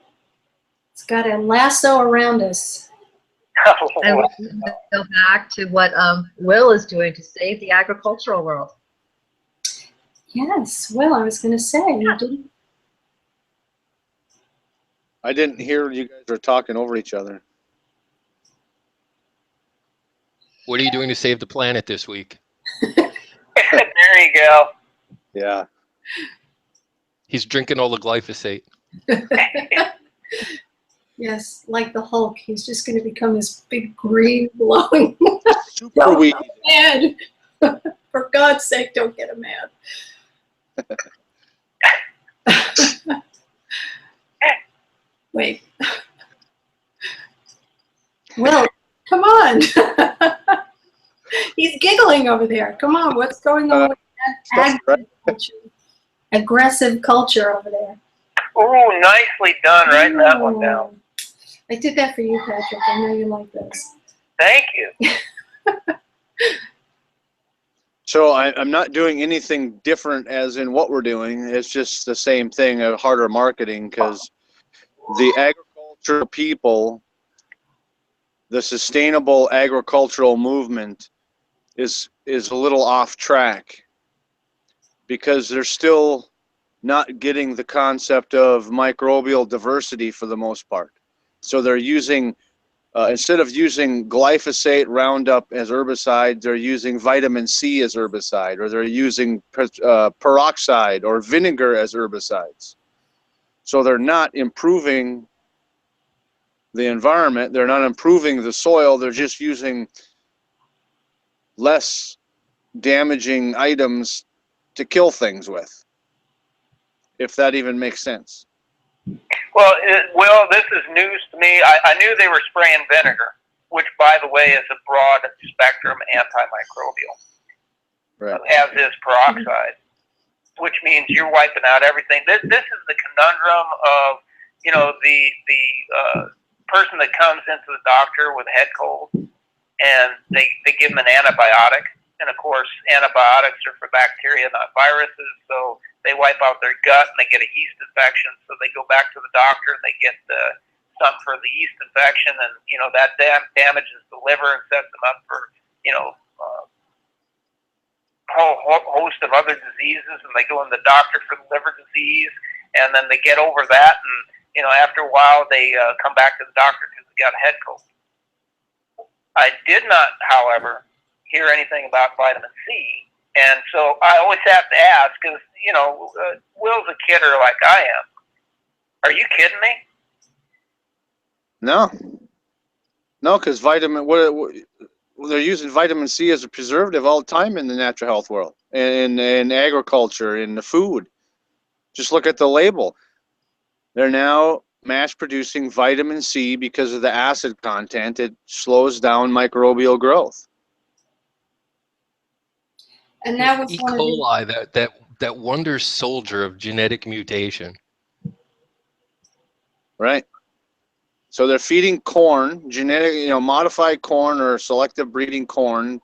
It's got a lasso around us. And we go back to what Wil is doing to save the agricultural world. Yes, well, I was going to say, you didn't. I didn't hear you guys were talking over each other. What are you doing to save the planet this week? There you go. Yeah. He's drinking all the glyphosate. Yes, like the Hulk, he's just going to become this big green glowing Super weed. mad. For God's sake, don't get him mad. Wait. Well, come on. He's giggling over there. Come on, what's going on with that aggressive culture over there? Ooh, nicely done. Writing that one down. I did that for you, Patrick. I know you like those. Thank you. So I'm not doing anything different as in what we're doing. It's just the same thing, a harder marketing, because the agricultural people, the sustainable agricultural movement is a little off track because they're still not getting the concept of microbial diversity for the most part. So they're using, instead of using glyphosate, Roundup as herbicide, they're using vitamin C as herbicide, or they're using peroxide or vinegar as herbicides. So they're not improving the environment, they're not improving the soil, they're just using less damaging items to kill things with, if that even makes sense. Well, Will, this is news to me. I knew they were spraying vinegar, which, by the way, is a broad spectrum antimicrobial, Right. as is peroxide, which means you're wiping out everything. This is the conundrum of, you know, the person that comes into the doctor with a head cold, and they give them an antibiotic. And, of course, antibiotics are for bacteria, not viruses, so they wipe out their gut and they get a yeast infection, so they go back to the doctor and they get something for the yeast infection, and, you know, that damages the liver and sets them up for, you know, a whole host of other diseases, and they go in the doctor for the liver disease, and then they get over that, and, you know, after a while they come back to the doctor because they got a head cold. I did not, however, hear anything about vitamin C, and so I always have to ask, because, you know, Will's a kidder like I am. Are you kidding me? No, because they're using vitamin C as a preservative all the time in the natural health world, and in agriculture, in the food. Just look at the label. They're now mass producing vitamin C because of the acid content. It slows down microbial growth. And that was E. one of the, coli, that wonder soldier of genetic mutation. Right. So they're feeding corn, genetic, you know, modified corn or selective breeding corn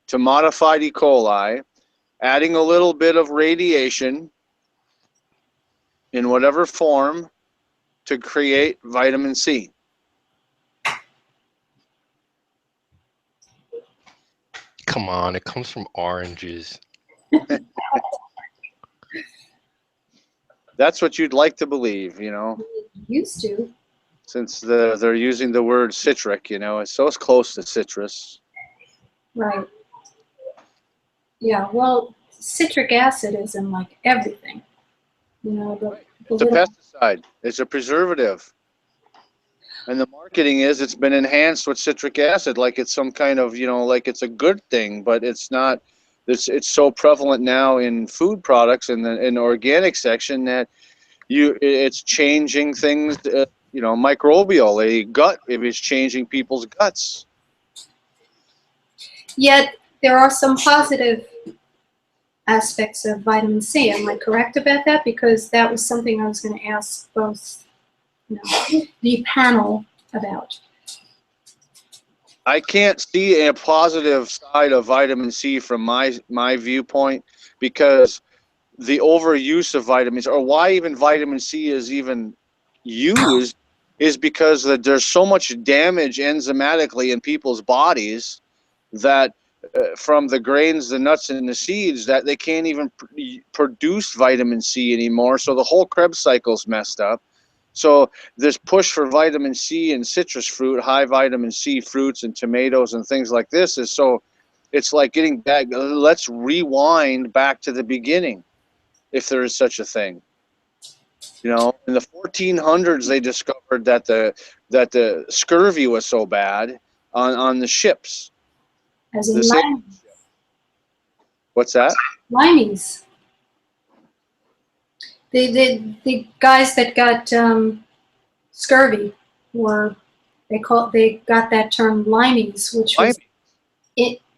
to modified E. coli, adding a little bit of radiation in whatever form to create vitamin C. Come on, it comes from oranges. That's what you'd like to believe, you know, used to. since they're using the word citric, you know, so it's close to citrus. Right. Yeah, well, citric acid is in like everything. You know, the It's a little, pesticide. It's a preservative. And the marketing is it's been enhanced with citric acid, like it's some kind of, you know, like it's a good thing, but it's not. It's so prevalent now in food products and in the organic section that it's changing things, you know, microbial, a gut, if it's changing people's guts. yet there are some positive aspects of vitamin C. Am I correct about that? Because that was something I was going to ask both, you know, the panel about. I can't see a positive side of vitamin C from my viewpoint, because the overuse of vitamins, or why even vitamin C is even used, is because that there's so much damage enzymatically in people's bodies that from the grains, the nuts, and the seeds, that they can't even produce vitamin C anymore. So the whole Krebs cycle's messed up. So this push for vitamin C in citrus fruit, high vitamin C fruits and tomatoes and things like this is so, it's like getting back, let's rewind back to the beginning, if there is such a thing. You know, in the 1400s, they discovered that the scurvy was so bad on the ships. As in The same, what's that? limeys. The guys that got scurvy were, they got that term limeys, which was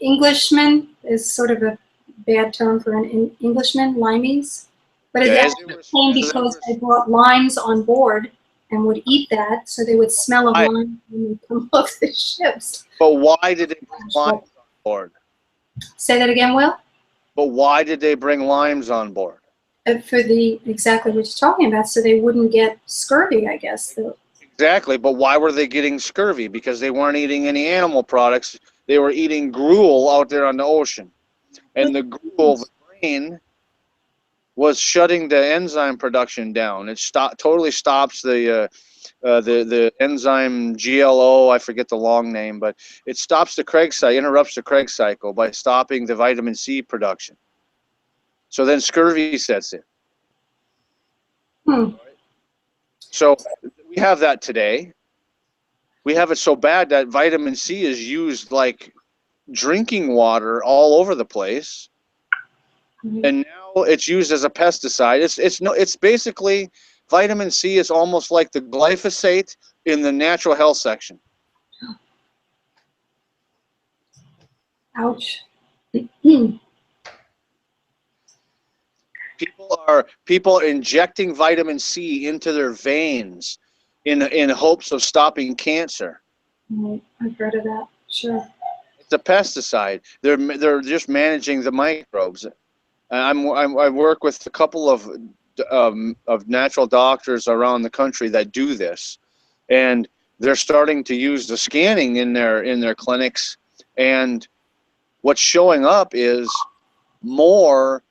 Englishman is sort of a bad term for an Englishman, limeys. But it actually came because they brought limes on board and would eat that, so they would smell of lime when they come off the ships. But why did they bring limes on board? Say that again, Will? But why did they bring limes on board? For the exactly what you're talking about, so they wouldn't get scurvy, I guess. Exactly, but why were they getting scurvy? Because they weren't eating any animal products. They were eating gruel out there on the ocean. And the gruel, the grain, was shutting the enzyme production down. It totally stops the enzyme GLO, I forget the long name, but it stops the Krebs cycle, interrupts the Krebs cycle by stopping the vitamin C production. So then scurvy sets in. So we have that today. We have it so bad that vitamin C is used like drinking water all over the place. And now it's used as a pesticide. It's basically, vitamin C is almost like the glyphosate in the natural health section. Ouch. People are injecting vitamin C into their veins in hopes of stopping cancer. I've heard of that. Sure. It's a pesticide. They're just managing the microbes. I work with a couple of natural doctors around the country that do this, and they're starting to use the scanning in their clinics, and what's showing up is more.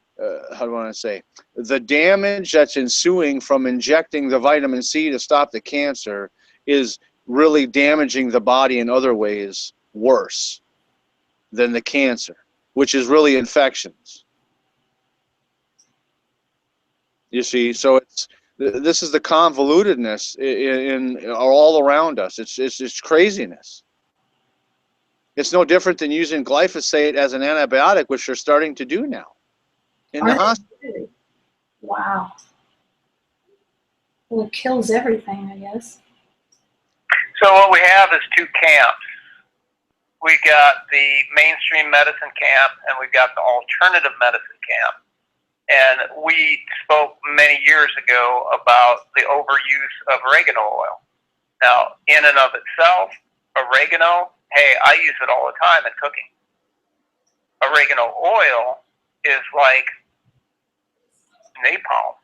How do I want to say? The damage that's ensuing from injecting the vitamin C to stop the cancer is really damaging the body in other ways worse than the cancer, which is really infections. You see, so this is the convolutedness in all around us. It's craziness. It's no different than using glyphosate as an antibiotic, which they're starting to do now in the hospital. Really? Wow. Well, it kills everything, I guess. So what we have is two camps. We got the mainstream medicine camp, and we've got the alternative medicine camp. And we spoke many years ago about the overuse of oregano oil. Now, in and of itself, oregano, hey, I use it all the time in cooking. Oregano oil is like napalm.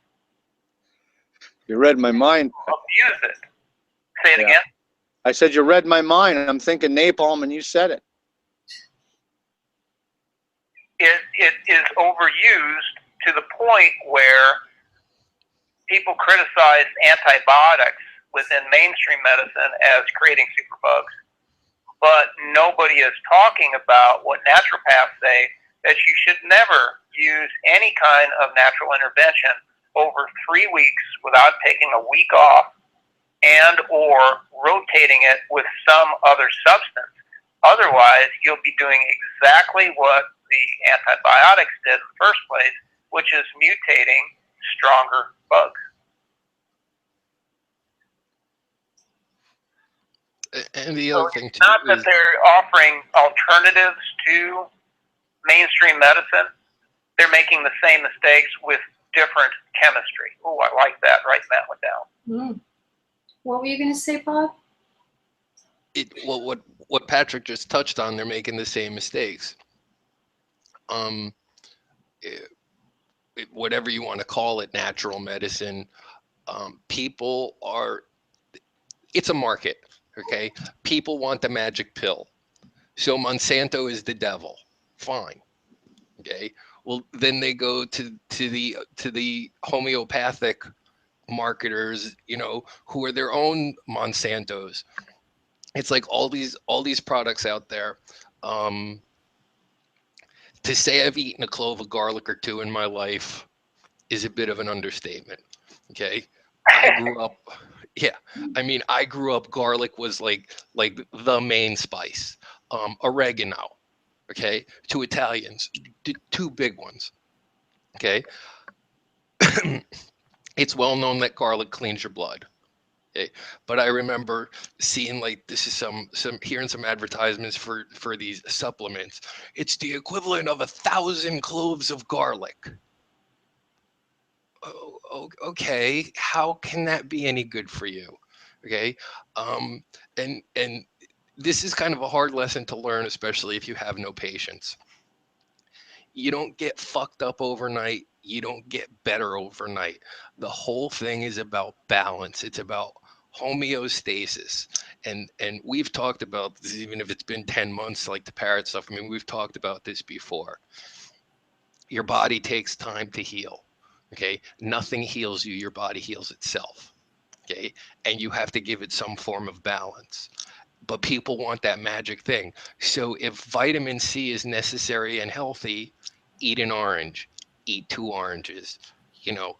You read my mind. Abuse it. Say it again. I said you read my mind, and I'm thinking napalm, and you said it. It is overused to the point where people criticize antibiotics within mainstream medicine as creating superbugs, but nobody is talking about what naturopaths say, that you should never use any kind of natural intervention over 3 weeks without taking a week off and or rotating it with some other substance. Otherwise, you'll be doing exactly what the antibiotics did in the first place, which is mutating stronger bugs. And the other thing too, not that they're offering alternatives to mainstream medicine. They're making the same mistakes with different chemistry. Oh, I like that. Write that one down. What were you going to say, Bob? What Patrick just touched on, they're making the same mistakes. whatever you want to call it, natural medicine. People are, it's a market, okay? People want the magic pill. So Monsanto is the devil. Fine. Okay. Well, then they go to the homeopathic marketers, you know, who are their own Monsantos. It's like all these products out there. To say I've eaten a clove of garlic or two in my life is a bit of an understatement. Okay. I grew up, yeah. I mean, I grew up, garlic was like the main spice. Oregano, okay, to Italians, two big ones. Okay. It's well known that garlic cleans your blood. Okay. But I remember seeing, like, this is some hearing some advertisements for these supplements. It's the equivalent of 1,000 cloves of garlic. Oh, okay. How can that be any good for you? Okay. And this is kind of a hard lesson to learn, especially if you have no patience. You don't get fucked up overnight. You don't get better overnight. The whole thing is about balance. It's about homeostasis. And we've talked about this, even if it's been 10 months, like the parrot stuff. I mean, we've talked about this before. Your body takes time to heal. Okay. Nothing heals you. Your body heals itself. Okay. And you have to give it some form of balance. But people want that magic thing. So if vitamin C is necessary and healthy, eat an orange, eat 2 oranges, you know,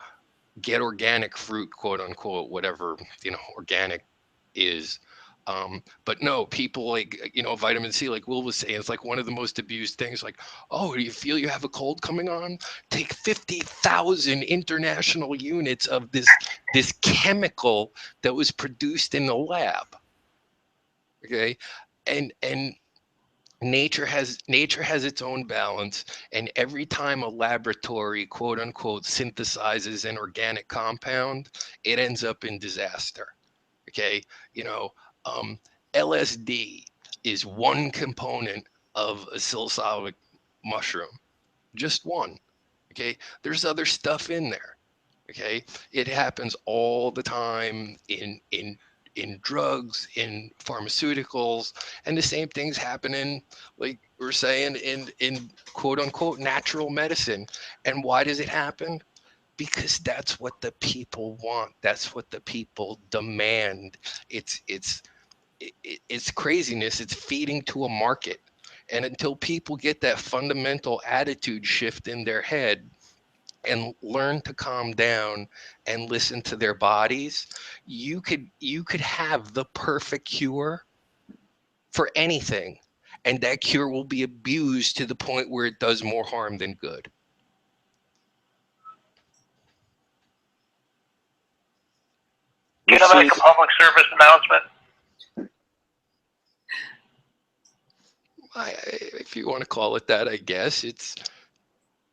get organic fruit, quote unquote, whatever, you know, organic is. But no, people, like, you know, vitamin C, like Will was saying, it's like one of the most abused things. Like, oh, do you feel you have a cold coming on? Take 50,000 international units of this chemical that was produced in the lab. Okay. And nature has its own balance, and every time a laboratory, quote unquote, synthesizes an organic compound, it ends up in disaster. Okay. You know, LSD is one component of a psilocybin mushroom, just one. Okay. There's other stuff in there. Okay. It happens all the time in drugs, in pharmaceuticals, and the same things happen in, like we're saying, in quote unquote natural medicine. And why does it happen? Because that's what the people want. That's what the people demand. It's craziness. It's feeding to a market. And until people get that fundamental attitude shift in their head and learn to calm down and listen to their bodies, you could have the perfect cure for anything, and that cure will be abused to the point where it does more harm than good. Can I make a public service announcement? If you want to call it that, I guess. It's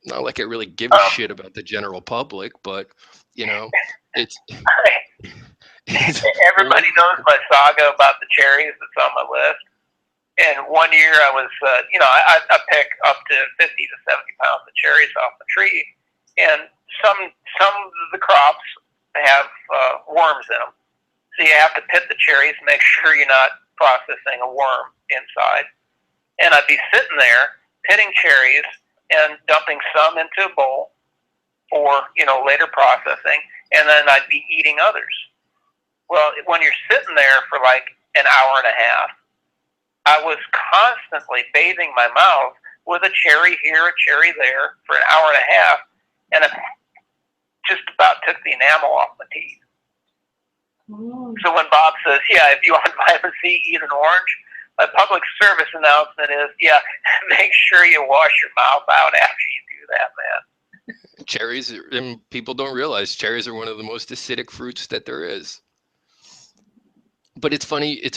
not like I really give a shit about the general public, but, you know, it's Everybody knows my saga about the cherries that's on my list. And one year I was, I pick up to 50 to 70 pounds of cherries off the tree. And some of the crops have worms in them. So you have to pit the cherries, make sure you're not processing a worm inside. And I'd be sitting there pitting cherries and dumping some into a bowl for, later processing. And then I'd be eating others. Well, when you're sitting there for like an hour and a half, I was constantly bathing my mouth with a cherry here, a cherry there for an hour and a half, and it just about took the enamel off my teeth. So when Bob says, yeah, if you want vitamin C, eat an orange, my public service announcement is, yeah, make sure you wash your mouth out after you do that, man. Cherries, and people don't realize cherries are one of the most acidic fruits that there is. But it's funny you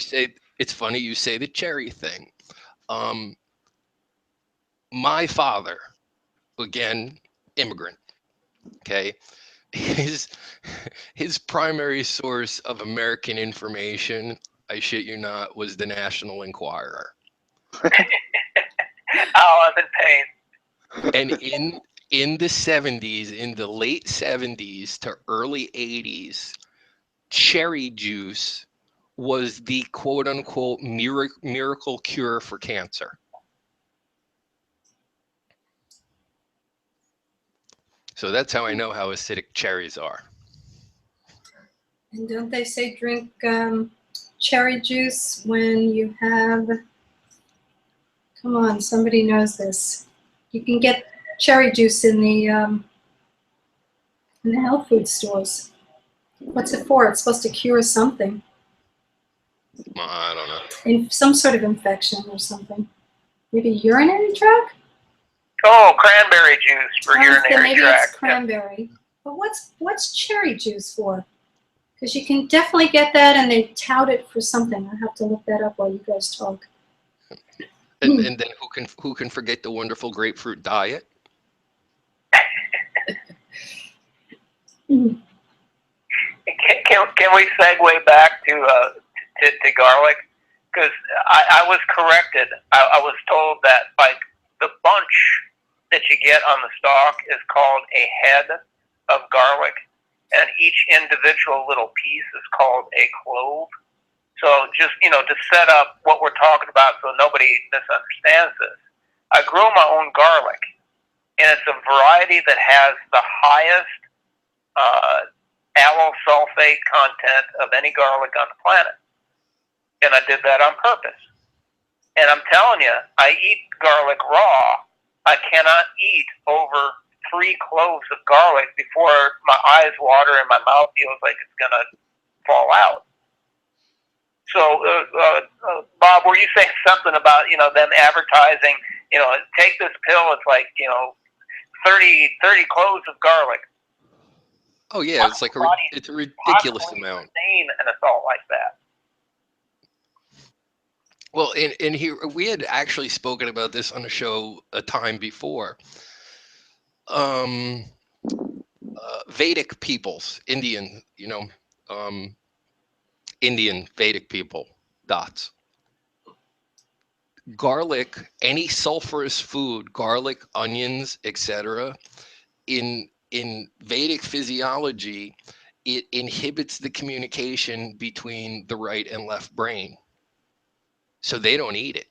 say the cherry thing. My father, again, immigrant, okay, his primary source of American information, I shit you not, was the National Enquirer. Oh, I'm in pain. And In the 70s, in the late 70s to early 80s, cherry juice was the quote unquote miracle cure for cancer. So that's how I know how acidic cherries are. And don't they say drink cherry juice when you have, come on, somebody knows this. You can get cherry juice in the health food stores. What's it for? It's supposed to cure something. I don't know. In some sort of infection or something. Maybe urinary tract? Oh, cranberry juice for urinary Maybe tract. it's cranberry. But what's cherry juice for? Because you can definitely get that, and they tout it for something. I have to look that up while you guys talk. And then who can forget the wonderful grapefruit diet? Mm. Can we segue back to garlic? Because I was corrected. I was told that like the bunch that you get on the stalk is called a head of garlic, and each individual little piece is called a clove. So just to set up what we're talking about, so nobody misunderstands this. I grow my own garlic, and it's a variety that has the highest allyl sulfate content of any garlic on the planet. And I did that on purpose. And I'm telling you, I eat garlic raw. I cannot eat over 3 cloves of garlic before my eyes water and my mouth feels like it's going to fall out. So, Bob, were you saying something about, them advertising, take this pill, it's like, 30 cloves of garlic. Oh yeah, it's like it's a ridiculous amount. Sustain an assault like that. Well, and here we had actually spoken about this on a show a time before. Vedic peoples, Indian, Indian Vedic people, dots. Garlic, any sulfurous food, garlic, onions, etc. In Vedic physiology, it inhibits the communication between the right and left brain. So they don't eat it.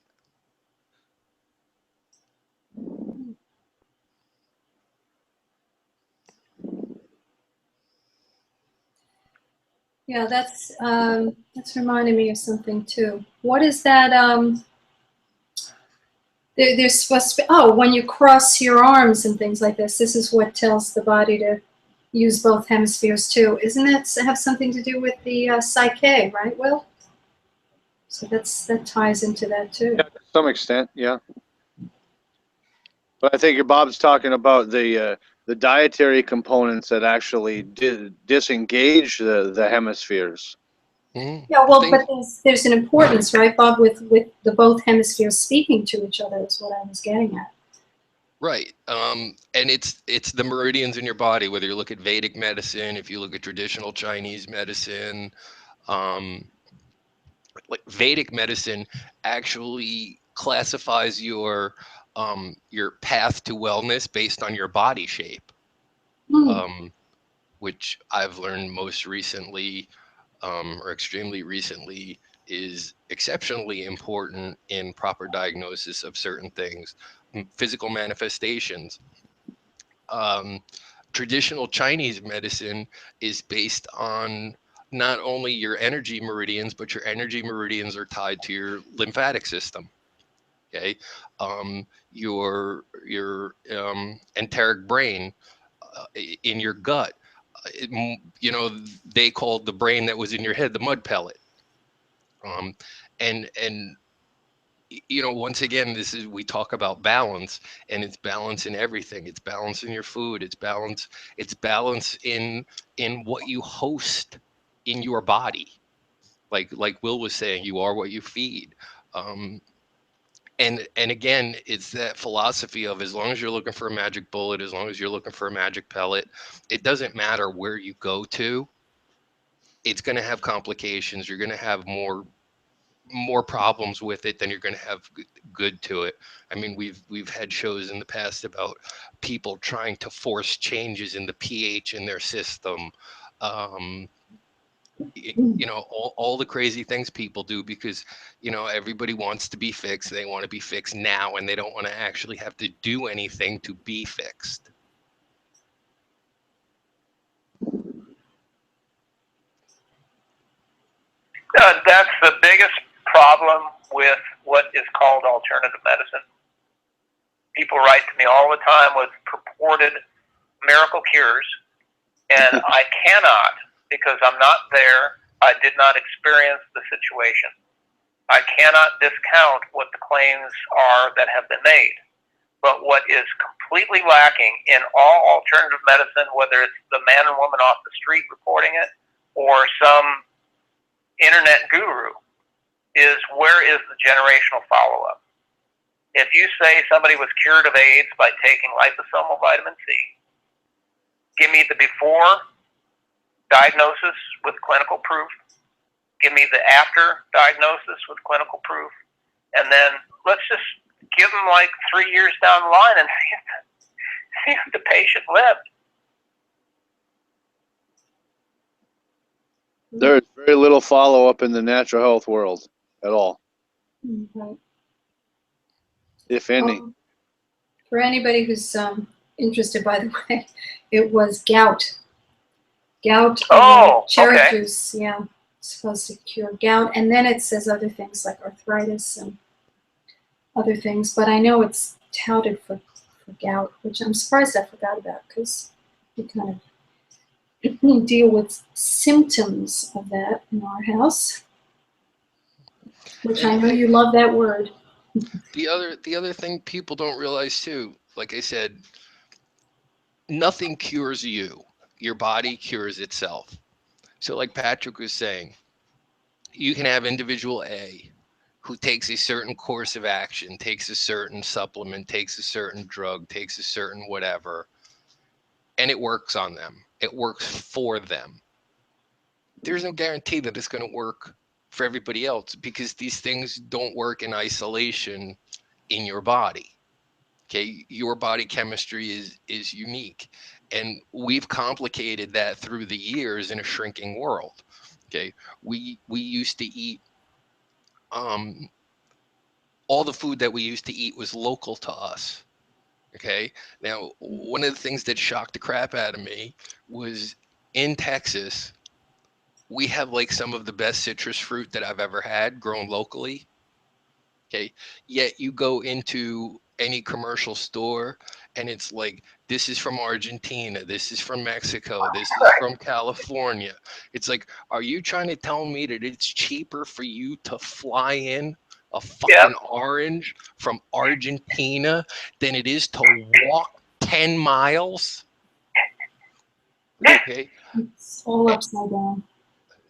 Yeah, that's reminding me of something too. What is that? There's supposed to be, when you cross your arms and things like this is what tells the body to use both hemispheres too. Isn't it have something to do with the psyche, right, Will? So that ties into that too. Yeah, to some extent, yeah. But I think Bob's talking about the dietary components that actually disengage the hemispheres. Mm-hmm. Yeah, well, but there's an importance, right, Bob, with the both hemispheres speaking to each other is what I was getting at. Right. And it's the meridians in your body, whether you look at Vedic medicine, if you look at traditional Chinese medicine, like Vedic medicine actually classifies your path to wellness based on your body shape, which I've learned most recently, or extremely recently, is exceptionally important in proper diagnosis of certain things, physical manifestations. Traditional Chinese medicine is based on not only your energy meridians, but your energy meridians are tied to your lymphatic system. Okay, your enteric brain in your gut. They called the brain that was in your head the mud pellet. And once again, we talk about balance, and it's balance in everything. It's balance in your food. It's balance in what you host in your body. Like Will was saying, you are what you feed. And again, it's that philosophy of, as long as you're looking for a magic bullet, as long as you're looking for a magic pellet, it doesn't matter where you go to. It's going to have complications. You're going to have more more problems with it than you're going to have good to it. I mean, we've had shows in the past about people trying to force changes in the pH in their system. You know, all the crazy things people do because, you know, everybody wants to be fixed. They want to be fixed now, and they don't want to actually have to do anything to be fixed. That's the biggest problem with what is called alternative medicine. People write to me all the time with purported miracle cures, and I cannot, because I'm not there. I did not experience the situation. I cannot discount what the claims are that have been made. But what is completely lacking in all alternative medicine, whether it's the man and woman off the street reporting it or some internet guru, is where is the generational follow-up? If you say somebody was cured of AIDS by taking liposomal vitamin C, give me the before diagnosis with clinical proof, give me the after diagnosis with clinical proof, and then let's just give them like 3 years down the line and see if the patient lived. There is very little follow-up in the natural health world at all, Right. if any. For anybody who's interested, by the way, it was gout. Gout, cherry okay. juice, yeah, it's supposed to cure gout. And then it says other things like arthritis and other things. But I know it's touted for gout, which I'm surprised I forgot about because we kind of deal with symptoms of that in our house, which I know you love that word. The other thing people don't realize too, like I said, nothing cures you. Your body cures itself. So like Patrick was saying, you can have individual A who takes a certain course of action, takes a certain supplement, takes a certain drug, takes a certain whatever, and it works on them. It works for them. There's no guarantee that it's going to work for everybody else because these things don't work in isolation in your body. Okay, your body chemistry is unique, and we've complicated that through the years in a shrinking world. Okay, we used to eat all the food that we used to eat was local to us. Okay, now one of the things that shocked the crap out of me was in Texas, we have like some of the best citrus fruit that I've ever had grown locally. Okay, yet you go into any commercial store and it's like, this is from Argentina, this is from Mexico, this is from California. It's like, are you trying to tell me that it's cheaper for you to fly in a fucking orange from Argentina than it is to walk 10 miles? Okay. It's all upside down.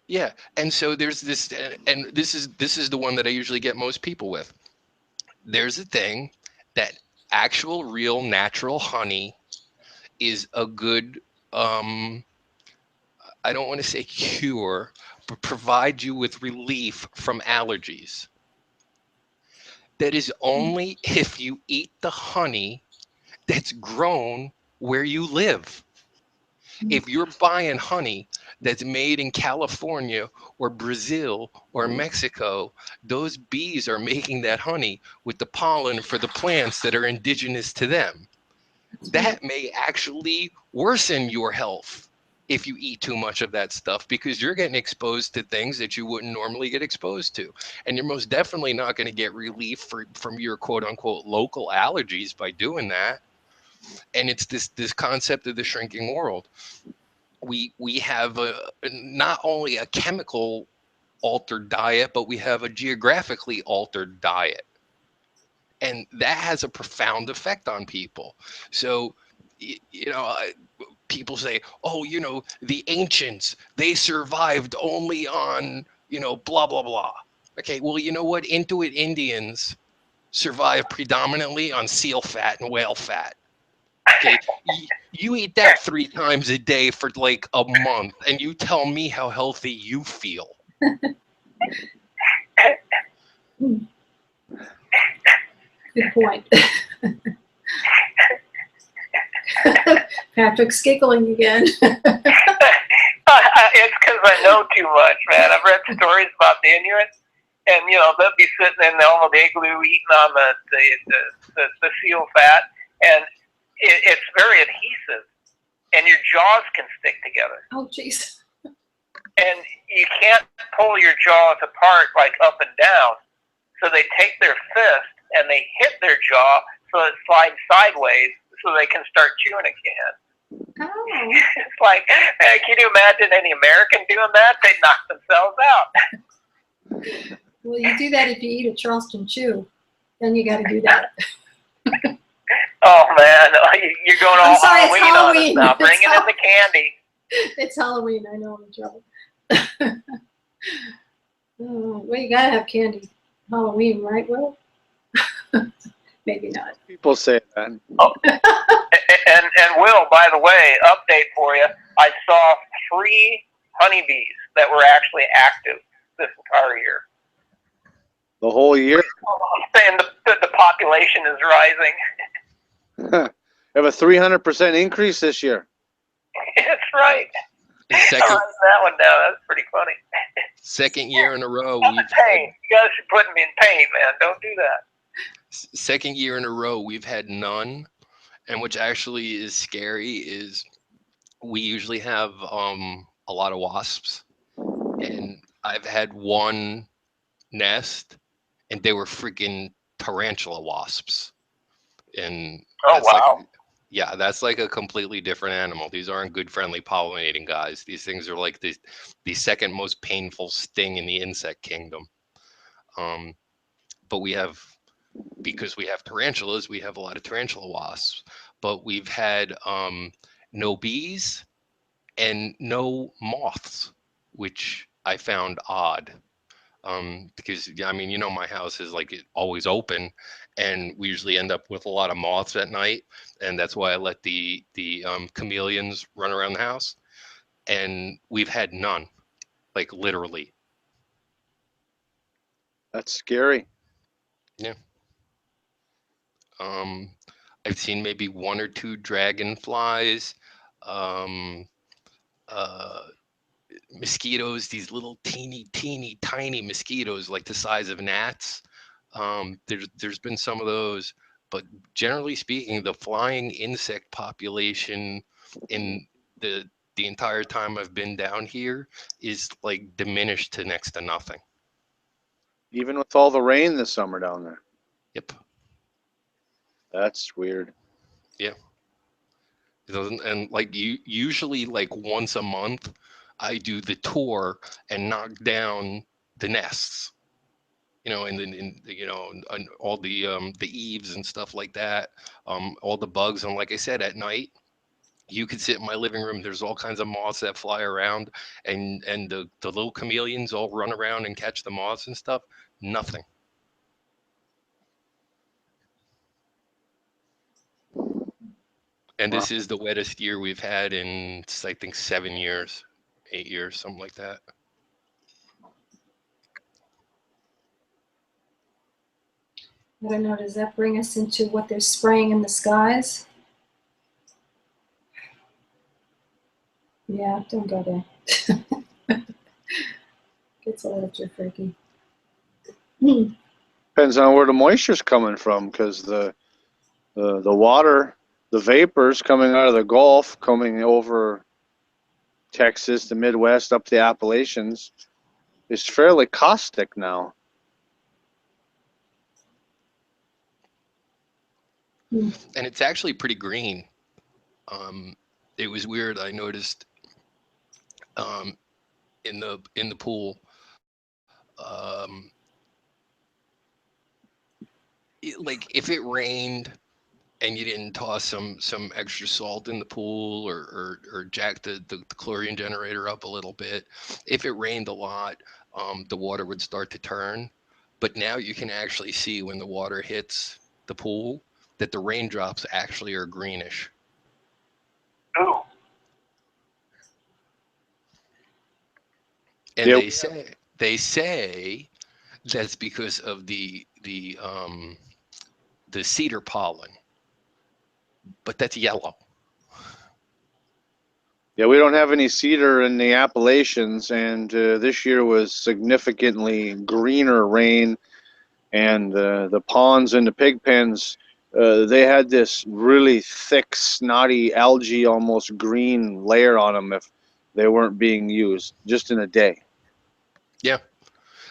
Yeah, and so there's this, and this is the one that I usually get most people with. There's a thing that actual, real, natural honey is a good, I don't want to say cure, but provide you with relief from allergies. That is only if you eat the honey that's grown where you live. If you're buying honey that's made in California or Brazil or Mexico, those bees are making that honey with the pollen for the plants that are indigenous to them. That may actually worsen your health if you eat too much of that stuff because you're getting exposed to things that you wouldn't normally get exposed to. And you're most definitely not going to get relief from your quote unquote local allergies by doing that. And it's this concept of the shrinking world. We have not only a chemical altered diet, but we have a geographically altered diet. And that has a profound effect on people. So, you know, people say, oh, you know, the ancients, they survived only on, you know, blah, blah, blah. Okay, well, you know what? Inuit Indians survive predominantly on seal fat and whale fat. Okay, you eat that 3 times a day for like a month, and you tell me how healthy you feel. Good point. Patrick's giggling again. It's because I know too much, man. I've read stories about the Inuits, and they'll be sitting in the old igloo eating on the seal fat, and it's very adhesive, and your jaws can stick together. Oh, jeez. And you can't pull your jaws apart like up and down. So they take their fist and they hit their jaw so it slides sideways so they can start chewing again. Oh. It's like, man, can you imagine any American doing that? They'd knock themselves out. Well, you do that if you eat a Charleston chew. Then you got to do that. Oh, man. You're going all sorry, Halloween on us now. Bring It's in the candy. It's Halloween. I know I'm in trouble. Well, you got to have candy. Halloween, right, Will? Maybe not. People say that. Oh. And Will, by the way, update for you. I saw 3 honeybees that were actually active this entire year. The whole year. I'm saying the population is rising. We have a 300% increase this year. That's right. Second, I wrote that one down. That's pretty funny. second year in a row, I'm in pain. You guys are putting me in pain, man. Don't do that. second year in a row, we've had none. And which actually is scary is we usually have a lot of wasps, and I've had one nest, and they were freaking tarantula wasps. And Oh, wow. that's like a completely different animal. These aren't good, friendly pollinating guys. These things are like the second most painful sting in the insect kingdom. But because we have tarantulas, we have a lot of tarantula wasps. But we've had no bees and no moths, which I found odd. Because my house is like always open, and we usually end up with a lot of moths at night, and that's why I let the chameleons run around the house, and we've had none, like literally. That's scary. Yeah. I've seen maybe 1 or 2 dragonflies, mosquitoes, these little teeny tiny mosquitoes like the size of gnats. There's been some of those, but generally speaking, the flying insect population in the entire time I've been down here is like diminished to next to nothing. Even with all the rain this summer down there. Yep. That's weird. Yeah. And like usually like once a month, I do the tour and knock down the nests, and then and all the eaves and stuff like that, all the bugs. And like I said, at night, you could sit in my living room. There's all kinds of moths that fly around, and the little chameleons all run around and catch the moths and stuff. Nothing. And this is the wettest year we've had in, I think, 7 years, 8 years, something like that. I don't know, does that bring us into what they're spraying in the skies? Yeah, don't go there. Gets a little too freaky. Depends on where the moisture's coming from, because the water, the vapors coming out of the Gulf, coming over Texas, the Midwest, up the Appalachians, is fairly caustic now. And it's actually pretty green. It was weird. I noticed in the pool, like if it rained and you didn't toss some extra salt in the pool or jack the chlorine generator up a little bit, if it rained a lot, the water would start to turn. But now you can actually see when the water hits the pool that the raindrops actually are greenish. Ooh. And Yeah. they say that's because of the cedar pollen, but that's yellow. Yeah, we don't have any cedar in the Appalachians, and this year was significantly greener rain, and the ponds and the pig pens, they had this really thick, snotty algae, almost green layer on them if they weren't being used just in a day. Yeah,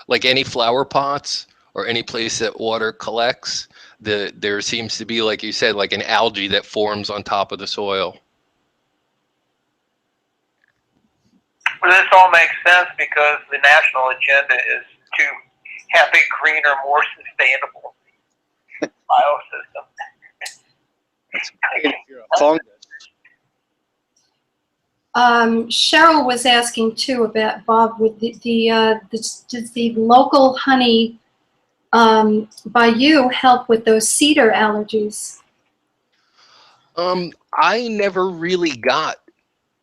like any flower pots or any place that water collects, there seems to be, like you said, like an algae that forms on top of the soil. Well, this all makes sense because the national agenda is to have a greener, more sustainable biosystem. That's great if you're a fungus. Cheryl was asking too about, Bob, with does the local honey by you help with those cedar allergies? I never really got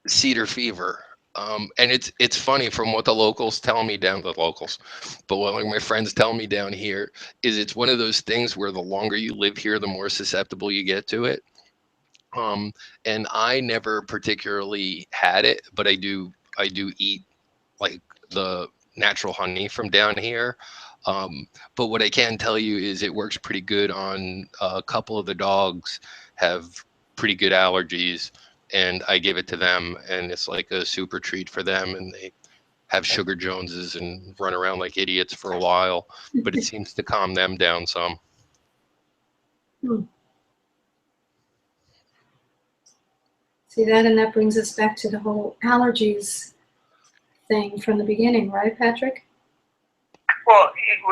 cedar fever. And it's funny from what the locals tell me but what like my friends tell me down here is it's one of those things where the longer you live here, the more susceptible you get to it. And I never particularly had it, but I do eat like the natural honey from down here. But what I can tell you is it works pretty good on a couple of the dogs have pretty good allergies, and I give it to them, and it's like a super treat for them, and they have sugar joneses and run around like idiots for a while, but it seems to calm them down some. See that, and that brings us back to the whole allergies thing from the beginning, right, Patrick? Well,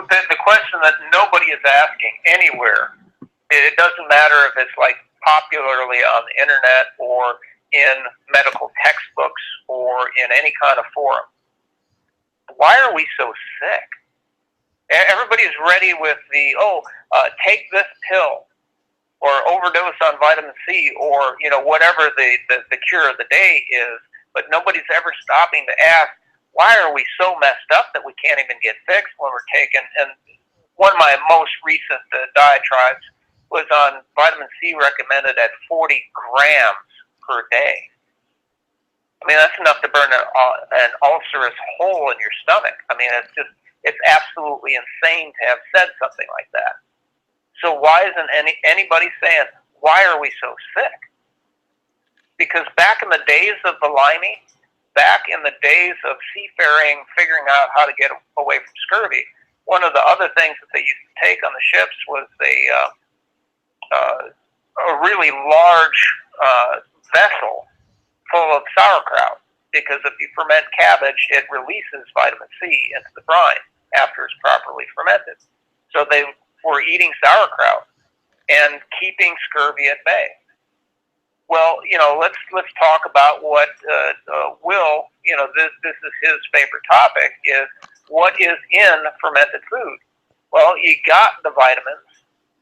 the question that nobody is asking anywhere, it doesn't matter if it's like popularly on the internet or in medical textbooks or in any kind of forum. Why are we so sick? Everybody's ready with the, take this pill or overdose on vitamin C or, whatever the cure of the day is, but nobody's ever stopping to ask, why are we so messed up that we can't even get fixed when we're taking, and one of my most recent diatribes was on vitamin C recommended at 40 grams per day. I mean, that's enough to burn an ulcerous hole in your stomach. I mean, it's absolutely insane to have said something like that. So why isn't anybody saying, why are we so sick? Because back in the days of the limey, back in the days of seafaring, figuring out how to get away from scurvy, one of the other things that they used to take on the ships was a really large vessel full of sauerkraut, because if you ferment cabbage, it releases vitamin C into the brine after it's properly fermented. So they were eating sauerkraut and keeping scurvy at bay. Well, let's talk about what Wil, this is his favorite topic, is what is in fermented food. Well, you got the vitamins,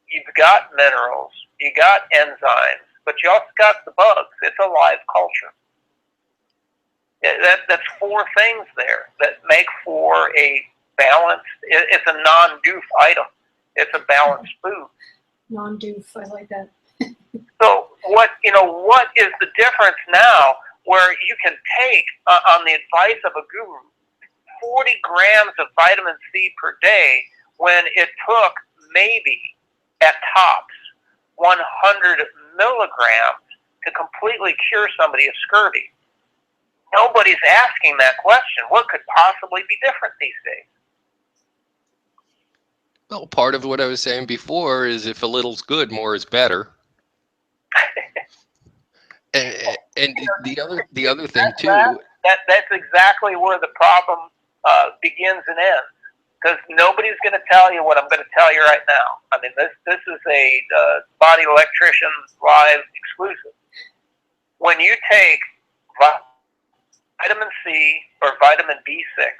you've got minerals, you got enzymes, but you also got the bugs. It's a live culture. That's four things there that make for a balanced, it's a non-doof item. It's a balanced food. Non-doof, I like that. So what is the difference now where you can take, on the advice of a guru, 40 grams of vitamin C per day when it took maybe, at tops, 100 milligrams to completely cure somebody of scurvy? Nobody's asking that question. What could possibly be different these days? Well, part of what I was saying before is if a little's good, more is better. And the other thing too. That's exactly where the problem begins and ends. Because nobody's going to tell you what I'm going to tell you right now. I mean, this is a Body Electrician live exclusive. When you take vitamin C or vitamin B6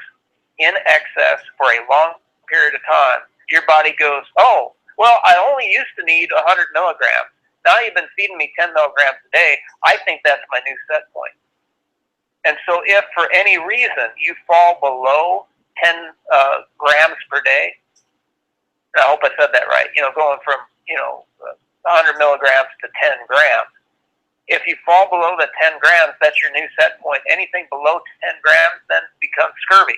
in excess for a long period of time, your body goes, oh, well, I only used to need 100 milligrams. Now you've been feeding me 10 milligrams a day. I think that's my new set point. And so if for any reason you fall below 10 grams per day, I hope I said that right, going from, 100 milligrams to 10 grams. If you fall below the 10 grams, that's your new set point. Anything below 10 grams then becomes scurvy.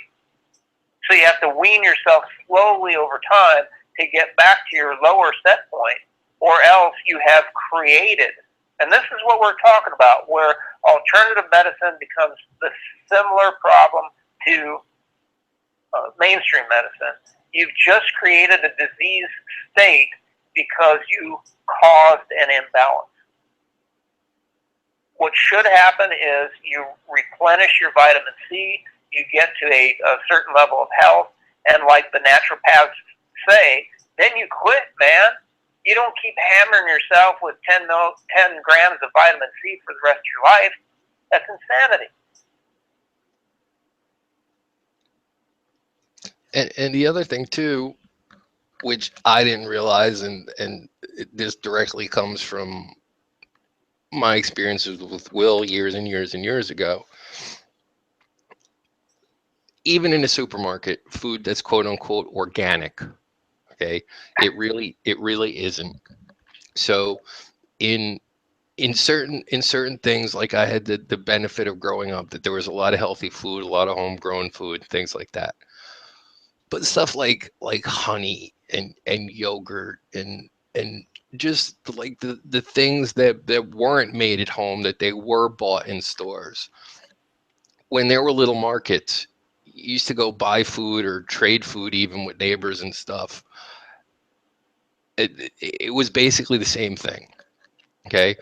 So you have to wean yourself slowly over time to get back to your lower set point, or else you have created, and this is what we're talking about, where alternative medicine becomes the similar problem to mainstream medicine. You've just created a disease state because you caused an imbalance. What should happen is you replenish your vitamin C, you get to a certain level of health, and like the naturopaths say, then you quit, man. You don't keep hammering yourself with 10 grams of vitamin C for the rest of your life. That's insanity. And the other thing too, which I didn't realize, and this directly comes from my experiences with Wil years and years and years ago. Even in a supermarket, food that's quote unquote organic, okay, it really isn't. So in certain things, like I had the benefit of growing up, that there was a lot of healthy food, a lot of homegrown food, things like that. But stuff like honey and yogurt and just like the things that weren't made at home, that they were bought in stores. When there were little markets, you used to go buy food or trade food even with neighbors and stuff. It was basically the same thing. Okay.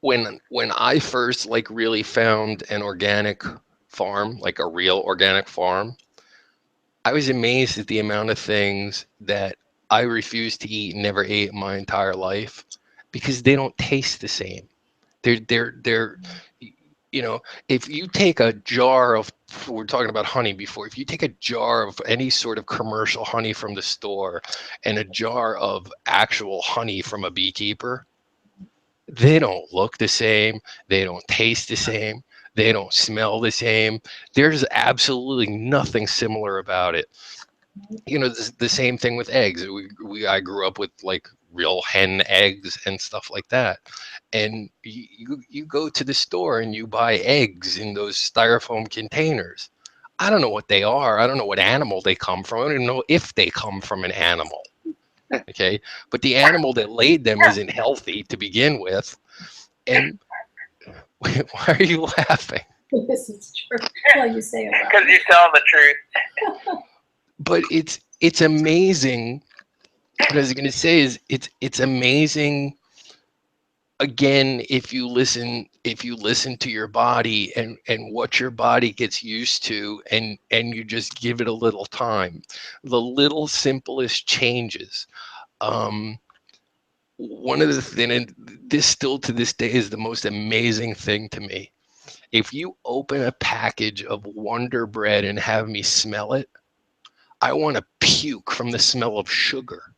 When I first like really found an organic farm, like a real organic farm, I was amazed at the amount of things that I refused to eat and never ate in my entire life, because they don't taste the same. They're if you take a jar of, we're talking about honey before, if you take a jar of any sort of commercial honey from the store and a jar of actual honey from a beekeeper, they don't look the same, they don't taste the same, they don't smell the same. There's absolutely nothing similar about it. The same thing with eggs. I grew up with like real hen eggs and stuff like that. And you go to the store and you buy eggs in those styrofoam containers. I don't know what they are. I don't know what animal they come from. I don't even know if they come from an animal. Okay. But the animal that laid them isn't healthy to begin with. And why are you laughing? This is true. Well, you say it. Because you're telling the truth. But it's amazing. What I was going to say is it's amazing. Again, if you listen to your body and what your body gets used to, and you just give it a little time, the little simplest changes. One of the things, and this still to this day is the most amazing thing to me. If you open a package of Wonder Bread and have me smell it, I want to puke from the smell of sugar.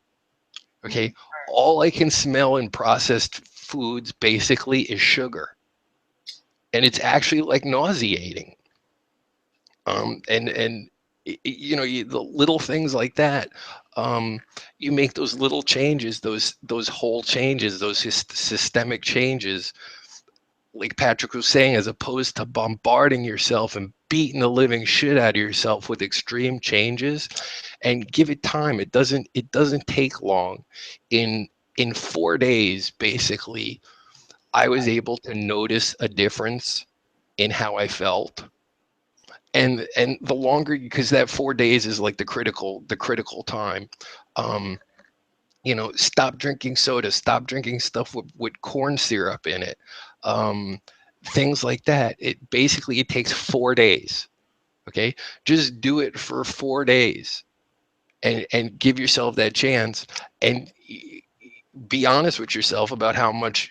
Okay. All I can smell in processed foods basically is sugar. And it's actually like nauseating. The little things like that, you make those little changes, those whole changes, those systemic changes, like Patrick was saying, as opposed to bombarding yourself and beating the living shit out of yourself with extreme changes, and give it time. It doesn't take long. In 4 days, basically, I was able to notice a difference in how I felt. And the longer, because that 4 days is like the critical time. Stop drinking soda, stop drinking stuff with corn syrup in it. Things like that. It takes 4 days. Okay. Just do it for 4 days and give yourself that chance, and be honest with yourself about how much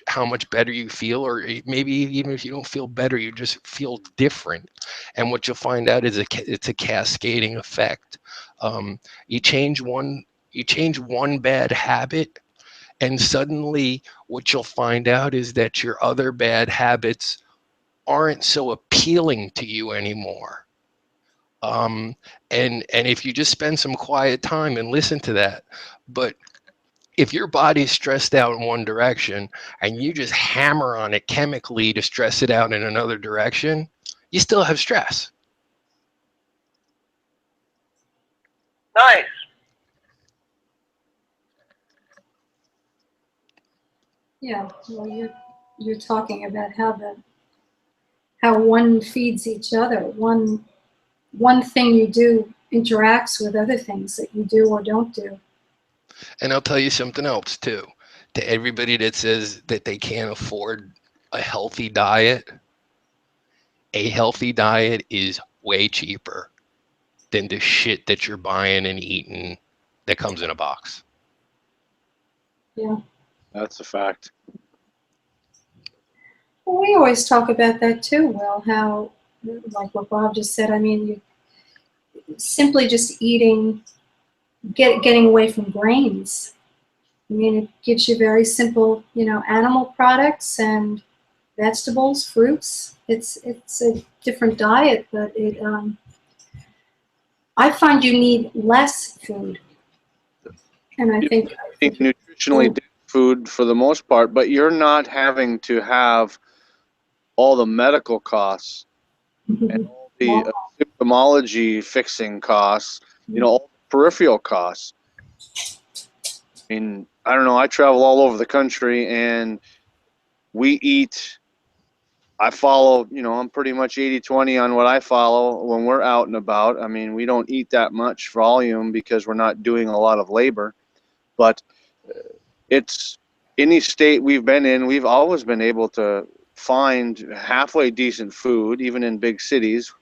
better you feel, or maybe even if you don't feel better, you just feel different. And what you'll find out is it's a cascading effect. You change one bad habit, and suddenly what you'll find out is that your other bad habits aren't so appealing to you anymore. And if you just spend some quiet time and listen to that, but if your body's stressed out in one direction and you just hammer on it chemically to stress it out in another direction, you still have stress. Nice. Yeah, well, you're talking about how one feeds each other. One thing you do interacts with other things that you do or don't do. And I'll tell you something else too. To everybody that says that they can't afford a healthy diet is way cheaper than the shit that you're buying and eating that comes in a box. Yeah. That's a fact. Well, we always talk about that too, Will, how, like what Bob just said, I mean, you simply just eating, getting away from grains. I mean, it gives you very simple, animal products and vegetables, fruits. It's a different diet, but I find you need less food. And I think Nutritionally dense food for the most part, but you're not having to have all the medical costs and all the symptomology fixing costs, all the peripheral costs. I mean, I don't know, I travel all over the country and I follow, I'm pretty much 80-20 on what I follow when we're out and about. I mean, we don't eat that much volume because we're not doing a lot of labor, but it's any state we've been in, we've always been able to find halfway decent food, even in big cities.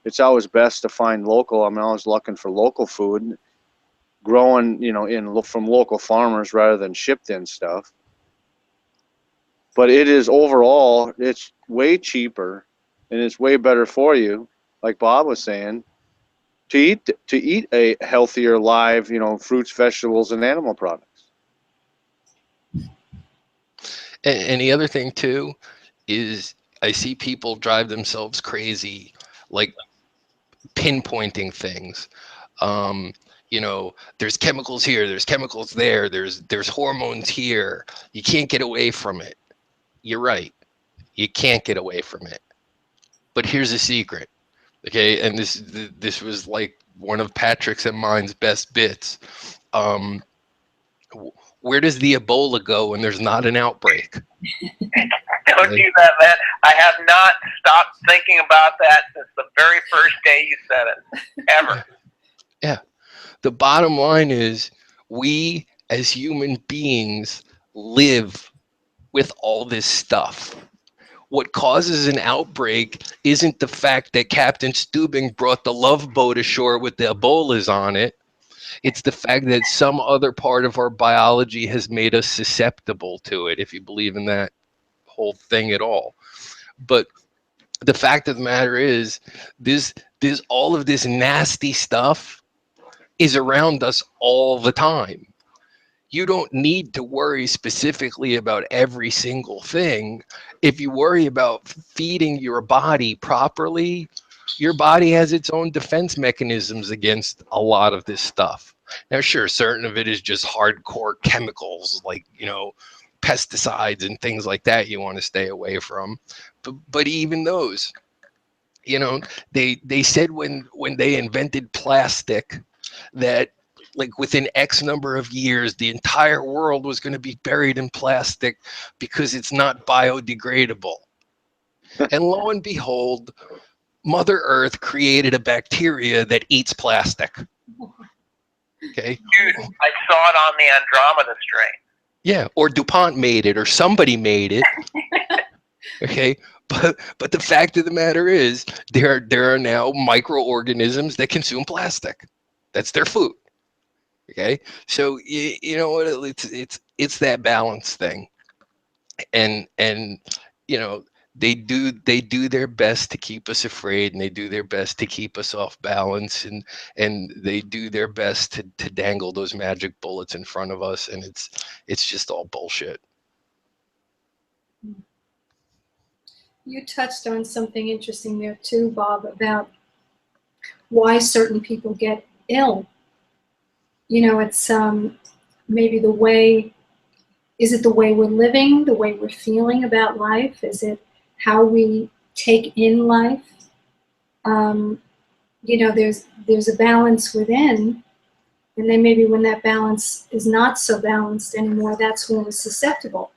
It's always best to find local. I'm always looking for local food, growing, from local farmers rather than shipped in stuff. But it is overall, it's way cheaper and it's way better for you, like Bob was saying, to eat a healthier live, fruits, vegetables, and animal products. And the other thing too is I see people drive themselves crazy, like pinpointing things. There's chemicals here, there's chemicals there, there's hormones here. You can't get away from it. You're right. You can't get away from it. But here's a secret. Okay, and this was like one of Patrick's and mine's best bits. Where does the Ebola go when there's not an outbreak? Don't do that, man. I have not stopped thinking about that since the very first day you said it, ever. Yeah. The bottom line is we as human beings live with all this stuff. What causes an outbreak isn't the fact that Captain Stubing brought the Love Boat ashore with the Ebolas on it. It's the fact that some other part of our biology has made us susceptible to it, if you believe in that whole thing at all. But the fact of the matter is, this all of this nasty stuff is around us all the time. You don't need to worry specifically about every single thing. If you worry about feeding your body properly, your body has its own defense mechanisms against a lot of this stuff. Now, sure, certain of it is just hardcore chemicals like, pesticides and things like that you want to stay away from. But even those, they said when they invented plastic that like within X number of years, the entire world was going to be buried in plastic because it's not biodegradable. And lo and behold, Mother Earth created a bacteria that eats plastic. Okay. Dude, I saw it on the Andromeda strain. Yeah, or DuPont made it, or somebody made it. Okay. But the fact of the matter is, there are now microorganisms that consume plastic. That's their food. Okay, so you know what? It's that balance thing, and they do their best to keep us afraid, and they do their best to keep us off balance, and they do their best to dangle those magic bullets in front of us, and it's just all bullshit. you touched on something interesting there too, Bob, about why certain people get ill. You know, it's maybe the way, is it the way we're living, the way we're feeling about life? Is it how we take in life? You know, there's a balance within, and then maybe when that balance is not so balanced anymore, that's when we're susceptible.